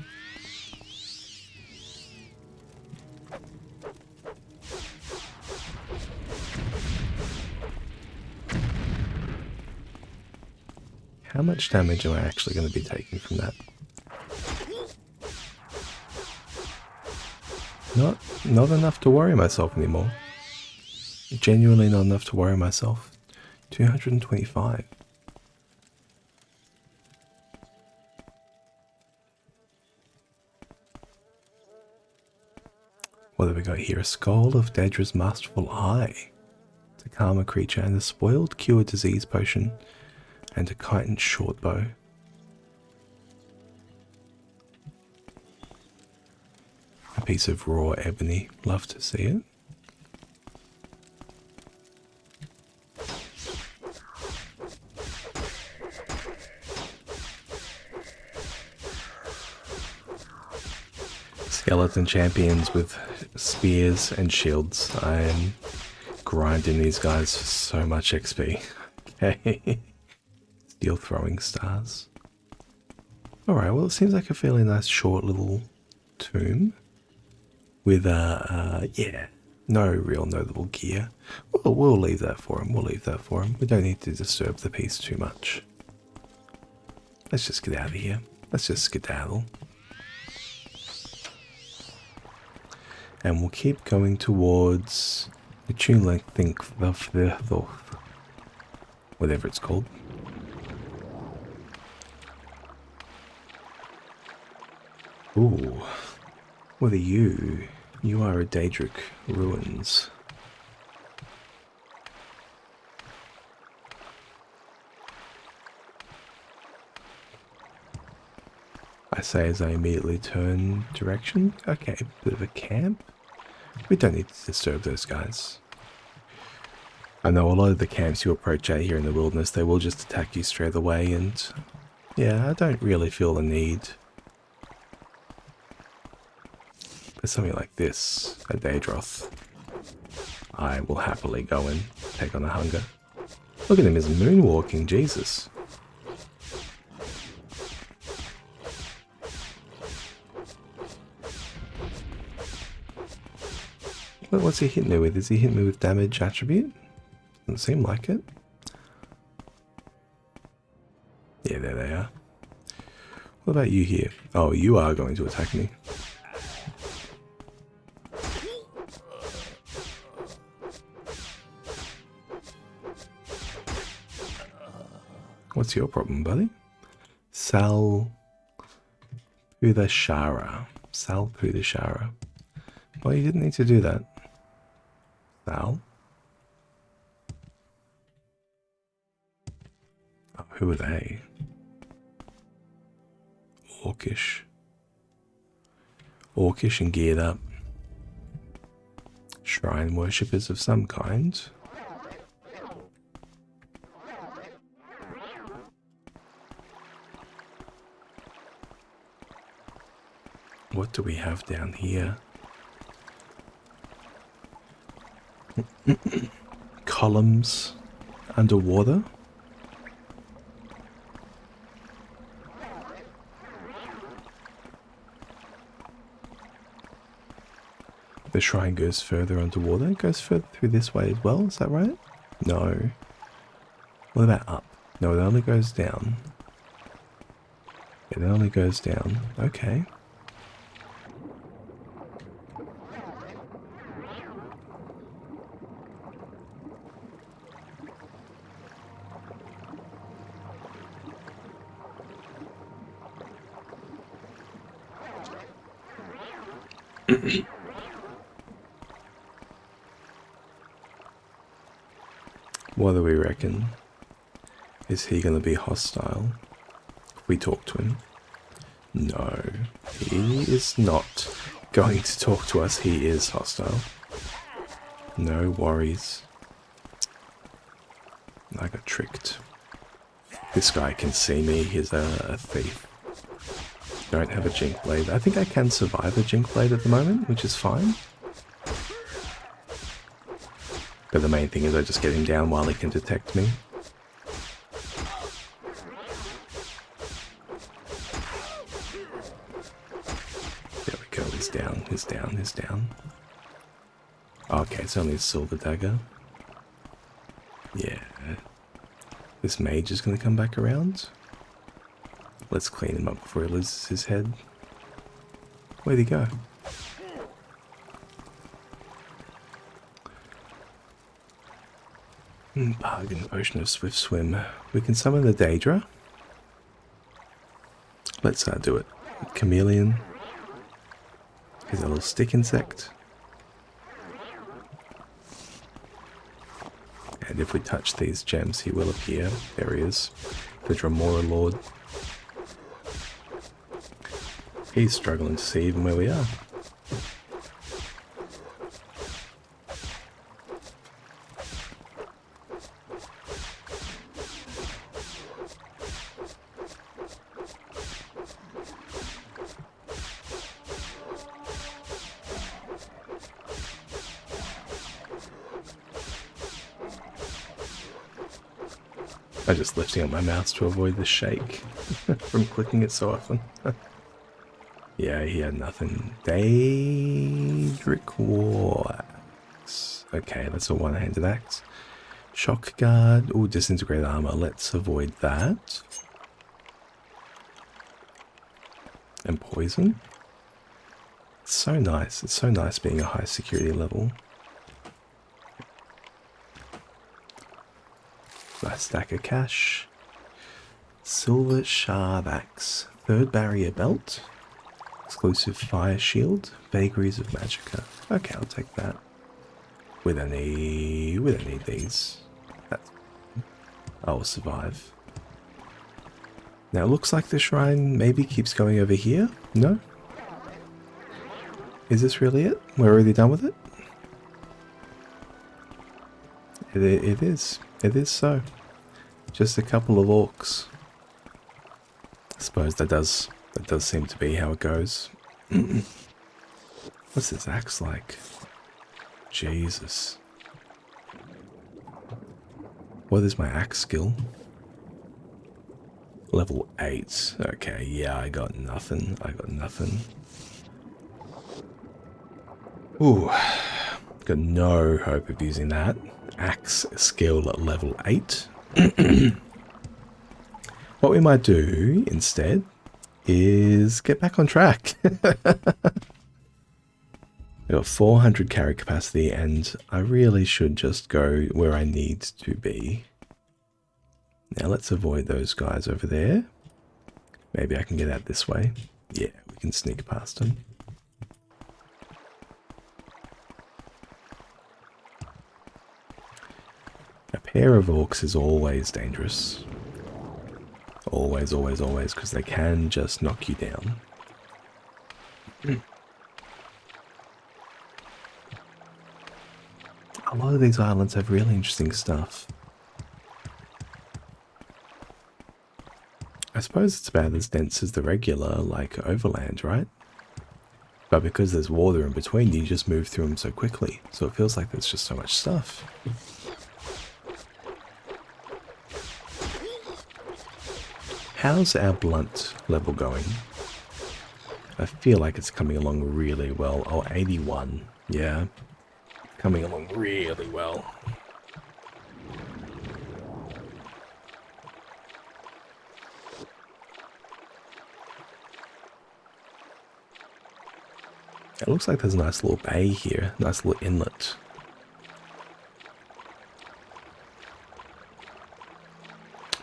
How much damage am I actually going to be taking from that? Not enough to worry myself anymore. Genuinely not enough to worry myself. 225. What have we got here? A skull of Daedra's masterful eye. To calm a creature, and a spoiled cure disease potion, and a chitin short bow. A piece of raw ebony. Love to see it. Skeleton champions with spears and shields. I am grinding these guys for so much XP. Okay. Steel throwing stars. Alright, well it seems like a fairly nice short little tomb. With, yeah, no real notable gear. Well, we'll leave that for him. We'll leave that for him. We don't need to disturb the peace too much. Let's just get out of here. Let's just skedaddle. And we'll keep going towards the tune length think of the whatever it's called. Ooh. What are you? You are a Daedric Ruins. I say as I immediately turn direction. Okay, bit of a camp. We don't need to disturb those guys. I know a lot of the camps you approach out here in the wilderness, they will just attack you straight away, and yeah, I don't really feel the need. But something like this, a Daedroth, I will happily go and take on a hunger. Look at him, he's moonwalking, Jesus. What's he hitting me with? Is he hitting me with damage attribute? Doesn't seem like it. Yeah, there they are. What about you here? Oh, you are going to attack me. What's your problem, buddy? Sal Pudashara. Sal Pudashara. Well, you didn't need to do that. Sal? Oh, who are they? Orcish. Orcish and geared up. Shrine worshippers of some kind. What do we have down here? Columns underwater. The shrine goes further underwater. It goes further through this way as well. Is that right? No. What about up? No, it only goes down. It only goes down. Okay. What do we reckon? Is he going to be hostile if we talk to him? No, he is not going to talk to us. He is hostile. No worries. I got tricked. This guy can see me. He's a thief. Don't have a jink blade. I think I can survive a jink blade at the moment, which is fine. But the main thing is I just get him down while he can detect me. There we go, he's down, he's down, he's down. Okay, it's only a silver dagger. Yeah. This mage is going to come back around. Let's clean him up before he loses his head. Where'd he go? Bargain, Ocean of Swift Swim. We can summon the Daedra. Let's do it. Chameleon. Here's a little stick insect. And if we touch these gems, he will appear. There he is. The Dremora Lord. He's struggling to see even where we are. I'm just lifting up my mouse to avoid the shake from clicking it so often. Yeah, he had nothing. Daedric War Axe. Okay, that's a one-handed axe. Shock Guard. Oh, disintegrated armor. Let's avoid that. And poison. It's so nice. It's so nice being a high security level. Nice stack of cash. Silver Shard Axe. Third barrier belt. Exclusive fire shield. Vagaries of Magicka. Okay, I'll take that. We don't need these. I will survive. Now it looks like the shrine maybe keeps going over here. No? Is this really it? We're already done with it? It is. It is so. Just a couple of orcs. I suppose that does seem to be how it goes. What's this axe like? Jesus. What is my axe skill? Level 8. Okay, yeah, I got nothing. Ooh. Got no hope of using that. Axe skill at level 8. What we might do instead is get back on track. I got 400 carry capacity and I really should just go where I need to be. Now let's avoid those guys over there. Maybe I can get out this way. Yeah, we can sneak past them. A pair of orcs is always dangerous. Always, always, always, because they can just knock you down. A lot of these islands have really interesting stuff. I suppose it's about as dense as the regular, like, overland, right? But because there's water in between, you just move through them so quickly. So it feels like there's just so much stuff. How's our blunt level going? I feel like it's coming along really well. Oh, 81. Yeah. Coming along really well. It looks like there's a nice little bay here. Nice little inlet.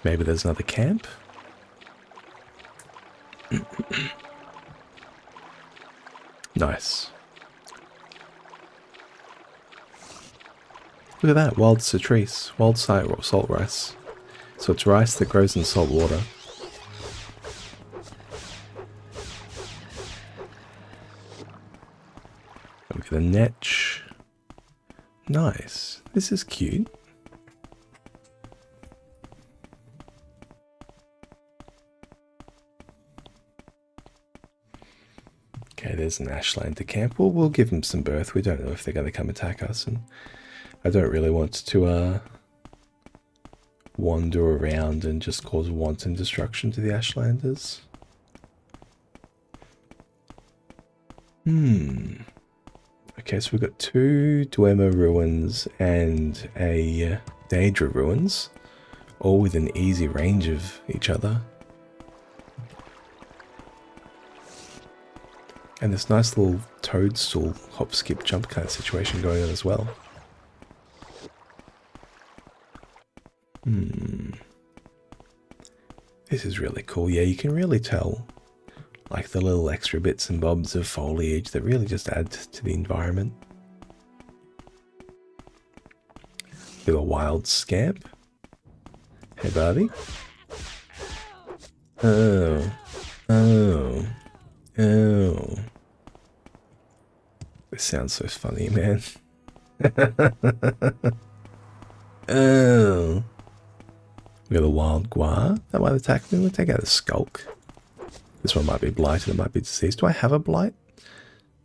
Maybe there's another camp? Nice. Look at that, wild citrus, wild salt rice. So it's rice that grows in salt water. Look at the netch. Nice. This is cute. Okay, there's an ashland to camp. Well, we'll give them some berth. We don't know if they're going to come attack us, and I don't really want to wander around and just cause wanton destruction to the ashlanders. Okay, so we've got 2 Dwemer ruins and a Daedra ruins, all within easy range of each other. And this nice little toadstool hop, skip, jump kind of situation going on as well. This is really cool. Yeah, you can really tell, like, the little extra bits and bobs of foliage that really just add to the environment. Bit of a wild scamp. Hey, buddy. Oh. Oh. Oh. This sounds so funny, man. Oh. We got a wild guar. That might attack me. We'll take out a skulk. This one might be blighted. It might be deceased. Do I have a blight?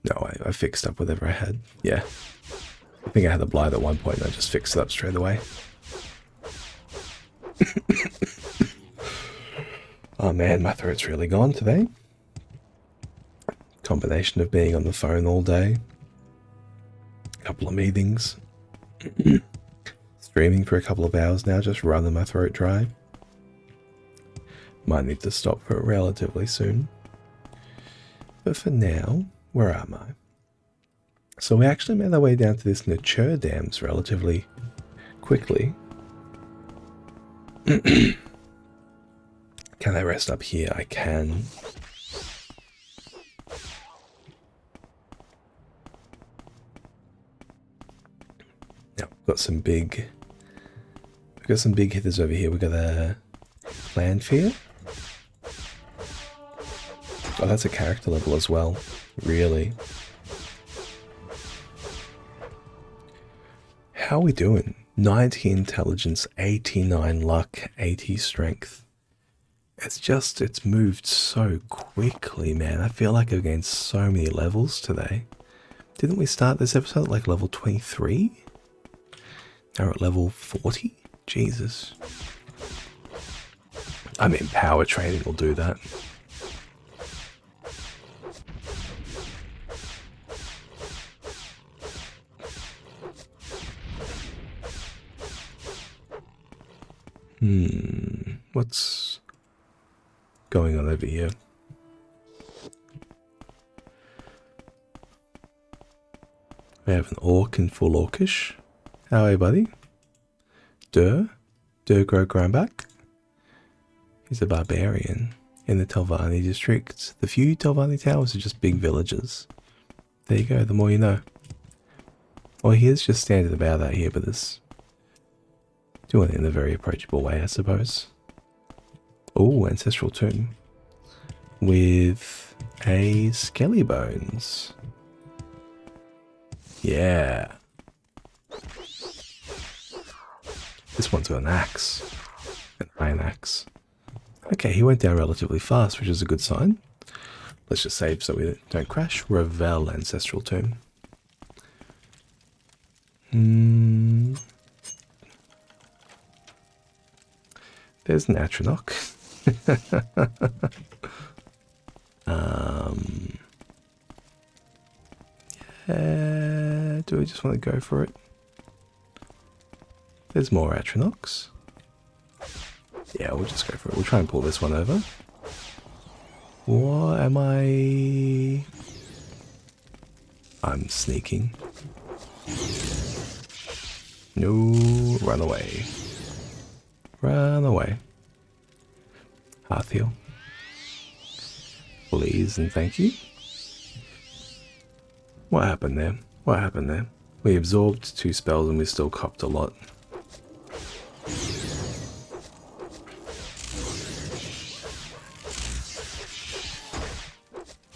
No, I fixed up whatever I had. Yeah. I think I had a blight at one point and I just fixed it up straight away. Oh man, my throat's really gone today. Combination of being on the phone all day. A couple of meetings. Streaming for a couple of hours now, just running my throat dry. Might need to stop for it relatively soon. But for now, where am I? So we actually made our way down to this Nature Dams relatively quickly. Can I rest up here? I can. Now, we've got some big hitters over here. We've got a Landfear. Oh, that's a character level as well. Really. How are we doing? 90 intelligence, 89 luck, 80 strength. It's moved so quickly, man. I feel like I've gained so many levels today. Didn't we start this episode at like level 23? Now we're at level 40? Jesus. I mean, power training will do that. What's going on over here? We have an orc in full orcish. How are you, buddy? Dur grow back. He's a barbarian in the Telvanni district. The few Telvanni towers are just big villages. There you go, the more you know. Well, he is just standing about out here, but it's doing it in a very approachable way, I suppose. Oh, ancestral tomb. With a skelly bones. Yeah. This one's got an axe. An iron axe. Okay, he went down relatively fast, which is a good sign. Let's just save so we don't crash. Revel ancestral tomb. There's an Atronach. Yeah, do we just want to go for it? There's more Atronachs. Yeah, we'll just go for it. We'll try and pull this one over. What am I? I'm sneaking. No, run away. Run away. Haall. Please and thank you. What happened there? What happened there? We absorbed 2 spells and we still copped a lot.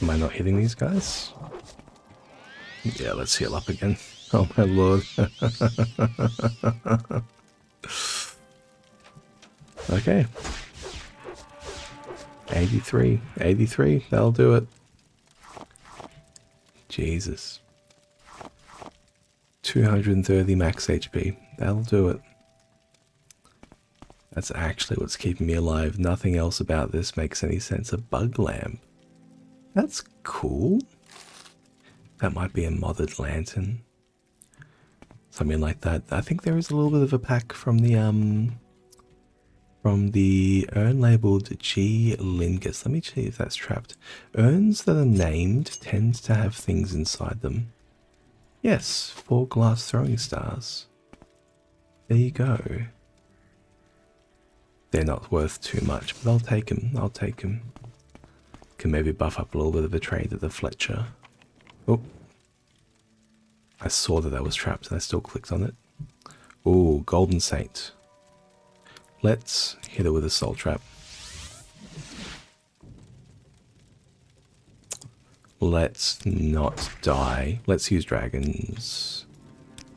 Am I not hitting these guys? Yeah, let's heal up again. Oh my lord. Okay. 83. 83. That'll do it. Jesus. 230 max HP. That'll do it. That's actually what's keeping me alive. Nothing else about this makes any sense. A bug lamp. That's cool. That might be a modded lantern. Something like that. I think there is a little bit of a pack from the urn labeled G. Lingus. Let me see if that's trapped. Urns that are named tend to have things inside them. Yes, 4 glass throwing stars. There you go. They're not worth too much, but I'll take them. I'll take them. Can maybe buff up a little bit of a trade at the Fletcher. Oh. I saw that was trapped and I still clicked on it. Oh, Golden Saint. Let's hit it with a soul trap. Let's not die. Let's use Dragon's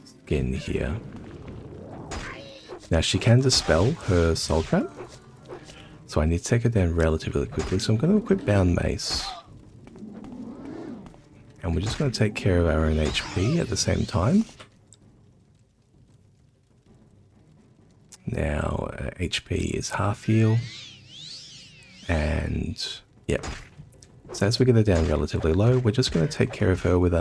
Skin here. Now she can dispel her soul trap. So I need to take her down relatively quickly. So I'm going to equip Bound Mace. And we're just going to take care of our own HP at the same time. Now, HP is half heal. And, yep. So as we get her down relatively low, we're just going to take care of her with,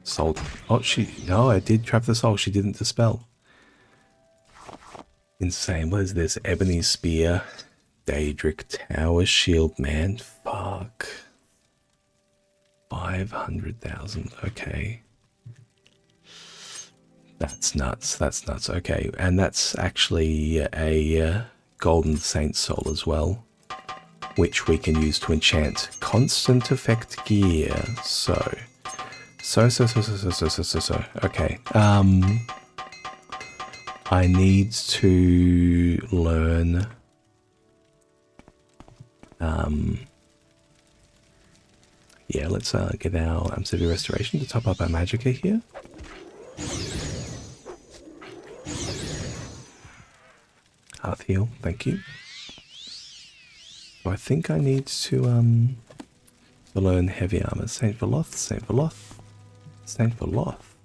soul. Oh, no, I did trap the soul. She didn't dispel. Insane. What is this? Ebony Spear. Daedric Tower Shield, man. Fuck. 500,000. Okay. That's nuts. That's nuts. Okay. And that's actually a Golden Saint Soul as well, which we can use to enchant constant effect gear. So. Okay. I need to learn yeah, let's get our Severe Restoration to top up our Magicka here. Hearth heal, thank you. So I think I need to learn Heavy Armor. Saint Veloth, Saint Veloth, Saint Veloth.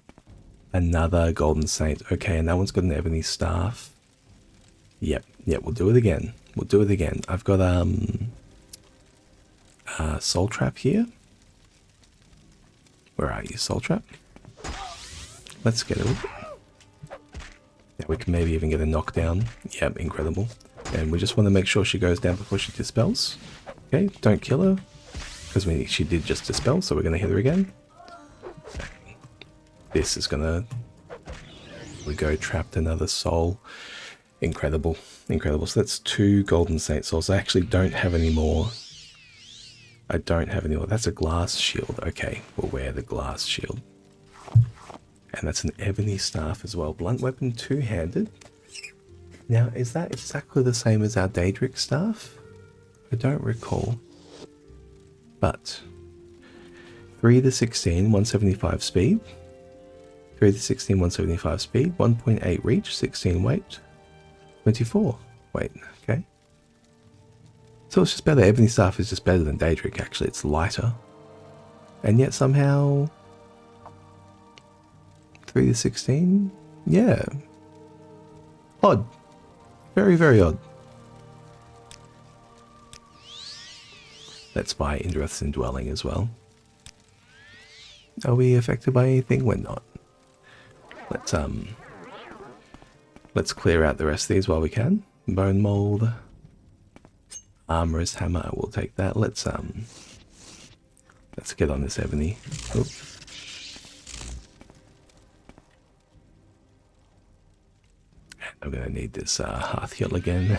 Another Golden Saint. Okay, and that one's got an Ebony Staff. Yep, we'll do it again. We'll do it again. I've got Soul Trap here. Where are you, Soul Trap? Let's get it. Yeah, we can maybe even get a knockdown. Yep, incredible. And we just want to make sure she goes down before she dispels. Okay, don't kill her. Because she did just dispel, so we're going to hit her again. This is going to... We go trapped another soul. Incredible. Incredible. So that's 2 golden saint souls. I actually don't have any more. I don't have any more. That's a glass shield. Okay, we'll wear the glass shield. And that's an ebony staff as well. Blunt weapon, 2-handed. Now, is that exactly the same as our Daedric staff? I don't recall. But 3 to 16, 175 speed. 3 to 16, 175 speed. 1.8 reach, 16 weight. 24 weight. Okay. So it's just better. Ebony staff is just better than Daedric, actually. It's lighter. And yet somehow 3 to 16? Yeah. Odd. Very, very odd. Let's buy Indreth's Indwelling as well. Are we affected by anything? We're not. Let's clear out the rest of these while we can. Bone mold. Armorer's hammer, I will take that. Let's get on this ebony. Oop. I'm gonna need this hearth heal again.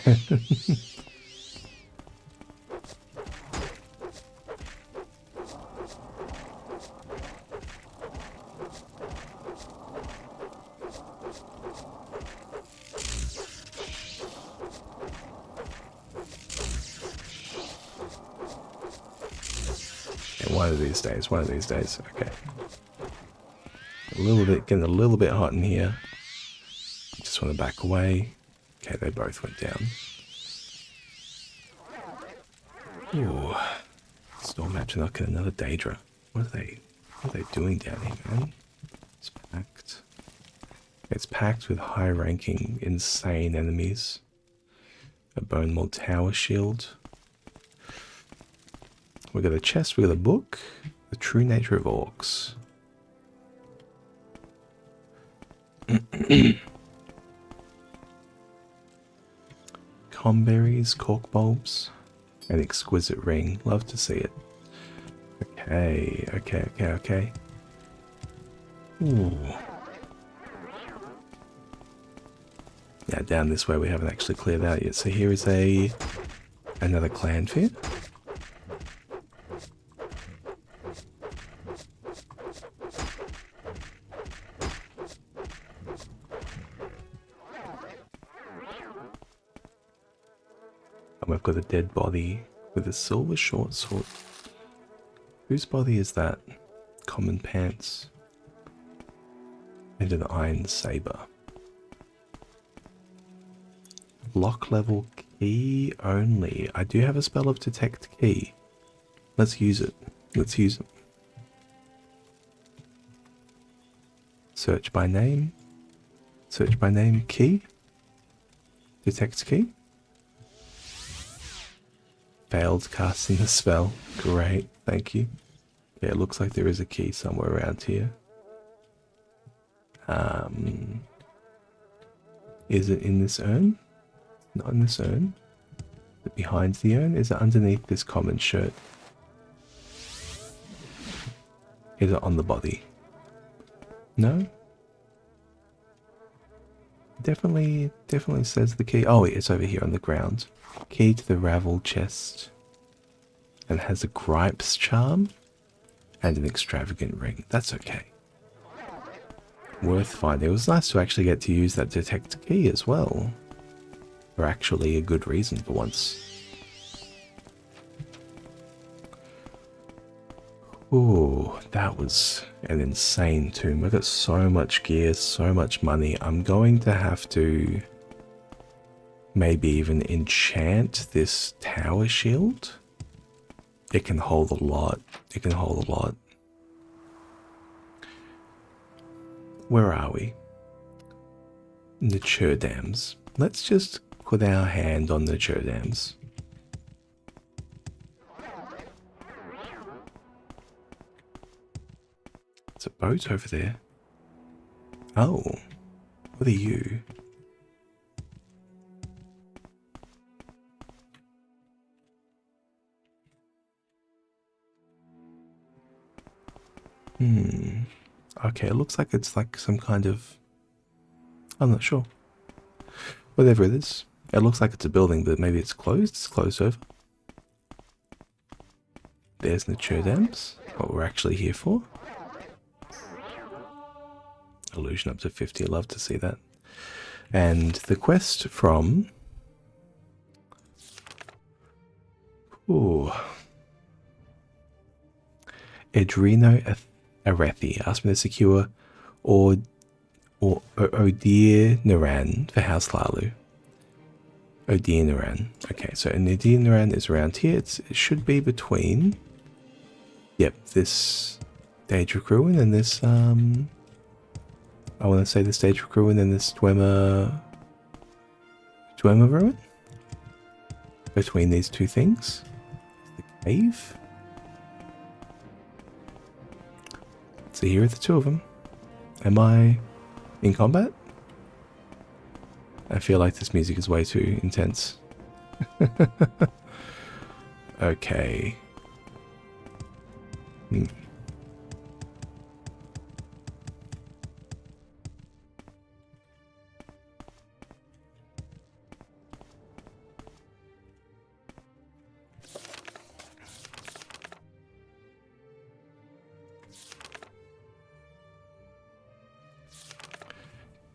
One of these days, okay. Getting a little bit hot in here. Just want to back away. Okay, they both went down. Ooh. Storm match, not get another Daedra. What are they doing down here, man? It's packed. It's packed with high-ranking, insane enemies. A bone mold tower shield. We got a chest, we got a book. The true nature of orcs. Comberries, cork bulbs, an exquisite ring. Love to see it. Okay. Ooh. Now down this way we haven't actually cleared out yet. So here is another clan fear. And we've got a dead body with a silver short sword. Whose body is that? Common pants. And an iron saber. Lock level key only. I do have a spell of detect key. Let's use it. Let's use it. Search by name. Search by name key. Detect key. Failed casting the spell. Great, thank you. Yeah, it looks like there is a key somewhere around here. Is it in this urn? Not in this urn. Is it behind the urn? Is it underneath this common shirt? Is it on the body? No? Definitely says the key. Oh, it's over here on the ground. Key to the ravel chest. And has a gripes charm. And an extravagant ring. That's okay. Worth finding. It was nice to actually get to use that detect key as well. For actually a good reason for once. Ooh, that was an insane tomb. I got so much gear, so much money. I'm going to have to maybe even enchant this tower shield. It can hold a lot. It can hold a lot. Where are we? Nature dams. Let's just put our hand on nature dams. There's a boat over there. Oh, what are you? Okay, it looks like it's like some kind of... I'm not sure. whatever it is. It looks like it's a building, but maybe it's closed. It's closed over. There's Nature Dams, what we're actually here for. Illusion up to 50, I'd love to see that. And the quest from... Ooh. Edrino Arethi asked me to secure Odir Naran for House Lalu. Odir Naran. Okay, so Odir Naran is around here. It should be between... Yep, this Daedric Ruin and this, I want to say this Daedric Ruin and this Dwemer Ruin? Between these two things? The cave? So here are the two of them. Am I in combat? I feel like this music is way too intense. Okay.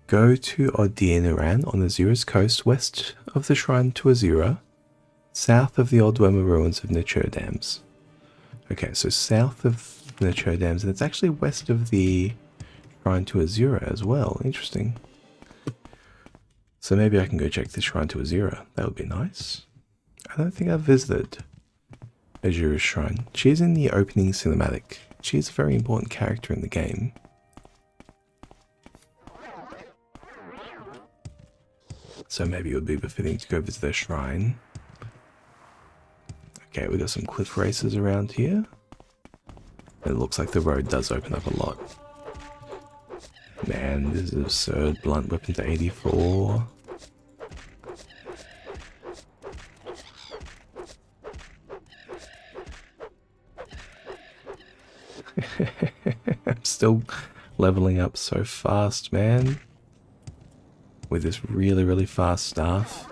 Go to Odir-Niran on Azura's coast, west of the Shrine to Azura, south of the Old Dwemer ruins of Nature Dams. Okay, so south of Nature Dams, and it's actually west of the Shrine to Azura as well. Interesting. So maybe I can go check the Shrine to Azura. That would be nice. I don't think I've visited Azura's Shrine. She's in the opening cinematic. She's a very important character in the game. So maybe it would be befitting to go visit their shrine. Okay, we got some cliff races around here. It looks like the road does open up a lot. Man, this is absurd. Blunt weapon to 84. I'm still leveling up so fast, man. With this really, really fast staff.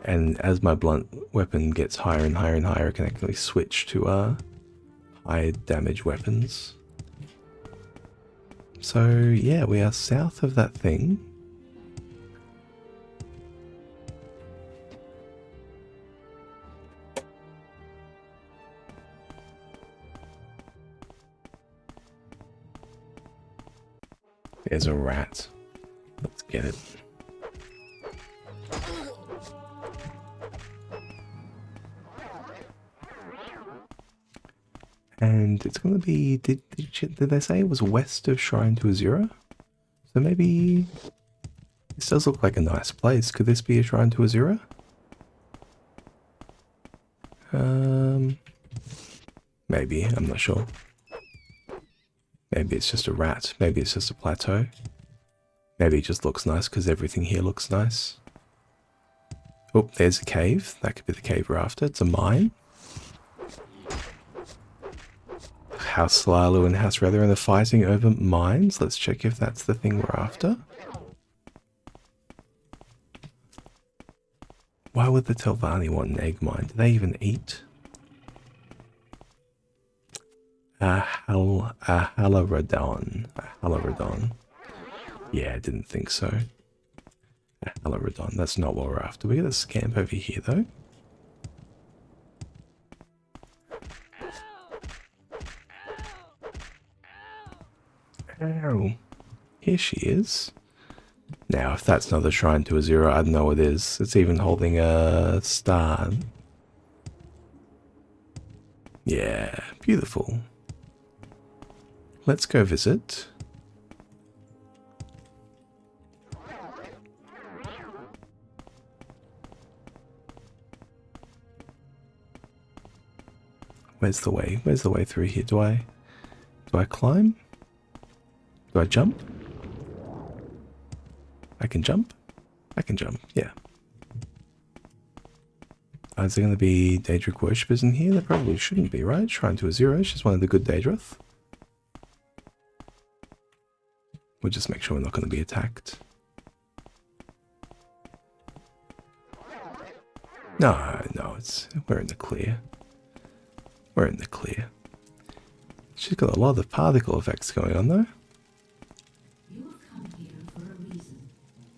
And as my blunt weapon gets higher and higher and higher, I can actually switch to high damage weapons. So yeah, we are south of that thing. There's a rat. Let's get it. And it's going to be... Did they say it was west of Shrine to Azura? So maybe... This does look like a nice place. Could this be a Shrine to Azura? Maybe. I'm not sure. Maybe it's just a rat. Maybe it's just a plateau. Maybe it just looks nice because everything here looks nice. Oh, there's a cave. That could be the cave we're after. It's a mine. House Slalu and House Retherin are fighting over mines. Let's check if that's the thing we're after. Why would the Telvanni want an egg mine? Do they even eat? Halaradon. Halaradon. Yeah, I didn't think so. Halaradon. That's not what we're after. We got a scamp over here, though. Ow. Here she is. Now, if that's not the Shrine to Azura, I don't know what it is. It's even holding a star. Yeah, beautiful. Let's go visit. Where's the way? Where's the way through here? Do I climb? Do I jump? I can jump? I can jump, yeah. Is there going to be Daedric worshippers in here? There probably shouldn't be, right? Shrine to Azura, she's one of the good Daedrith. We'll just make sure we're not going to be attacked. No, no, we're in the clear. We're in the clear. She's got a lot of particle effects going on though. You have come here for a reason,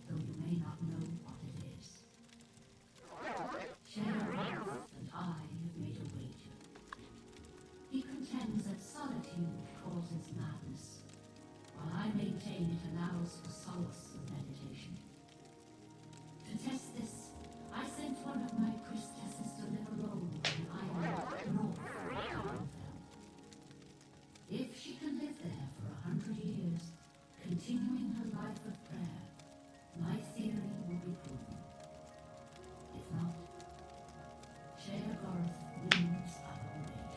though you may not know what it is. Sheriff and I have made a wager. He contends that solitude causes madness, while I maintain it allows for solace of meditation. To test this, I sent one of my priestesses to live alone on an island north of Haall. If she can live there for 100 years, continuing her life of prayer, my theory will be proven. If not, Sheogorath wins our wager.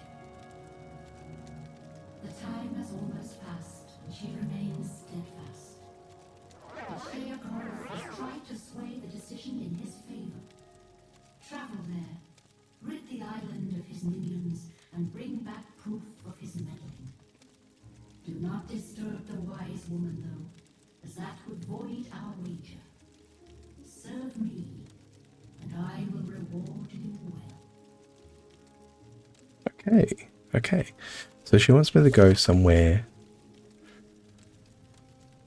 The time has almost passed, and she remains steadfast. But Sheogorath has tried to sway the decision in his favor. Travel there, rid the island of his minions, and bring back proof of his meddling. Do not disturb the wise woman, though, as that would void our wager. Serve me, and I will reward you well. Okay, okay. So she wants me to go somewhere.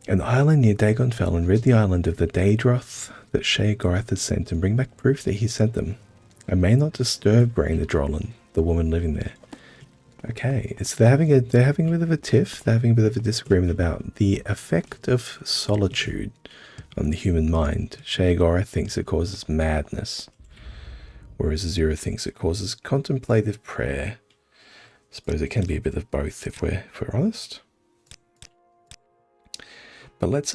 An island near Dagonfell and rid the island of the Daedroth that Sheogorath has sent and bring back proof that he sent them. I may not disturb Brain the Drollin, the woman living there. Okay, so they're having a bit of a tiff. They're having a bit of a disagreement about the effect of solitude on the human mind. Sheogorath thinks it causes madness, whereas Azura thinks it causes contemplative prayer. I suppose it can be a bit of both if we're honest. But let's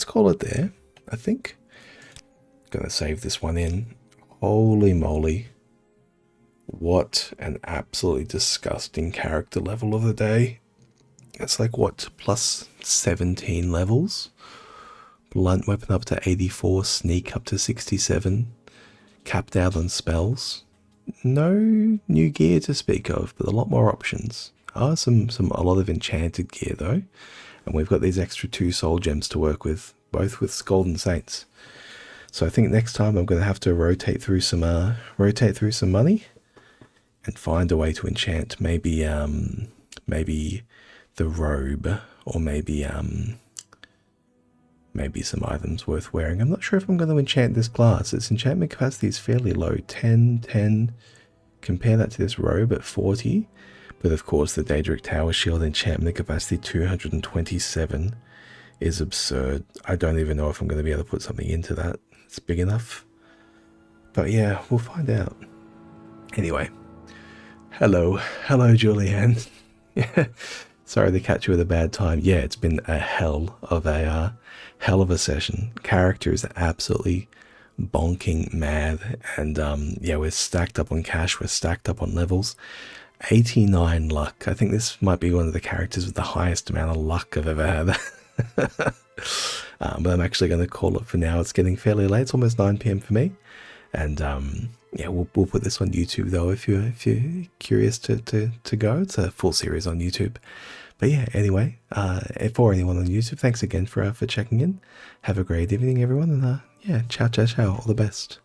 call it there. I think. Gonna save this one in. Holy moly. What an absolutely disgusting character level of the day. It's like, what, plus 17 levels? Blunt weapon up to 84, sneak up to 67, capped out on spells. No new gear to speak of, but a lot more options. A lot of enchanted gear though. And we've got these extra 2 soul gems to work with, both with Golden Saints. So I think next time I'm going to have to rotate through some money and find a way to enchant maybe the robe, or maybe some items worth wearing. I'm not sure if I'm going to enchant this class. Its enchantment capacity is fairly low, 10, 10. Compare that to this robe at 40. But of course the Daedric Tower Shield enchantment capacity 227 is absurd. I don't even know if I'm going to be able to put something into that. It's big enough. But yeah, we'll find out. Anyway. Hello, Julianne. Yeah, sorry to catch you at a bad time. Yeah, it's been a hell of a session. Character is absolutely bonking mad, and yeah, we're stacked up on cash. We're stacked up on levels. 89 luck. I think this might be one of the characters with the highest amount of luck I've ever had. But I'm actually going to call it for now. It's getting fairly late. It's almost 9 p.m. for me. And yeah, we'll put this on YouTube though if you're curious to go. It's a full series on YouTube. But yeah, anyway, for anyone on YouTube, thanks again for checking in. Have a great evening, everyone, and yeah, ciao, ciao, ciao. All the best.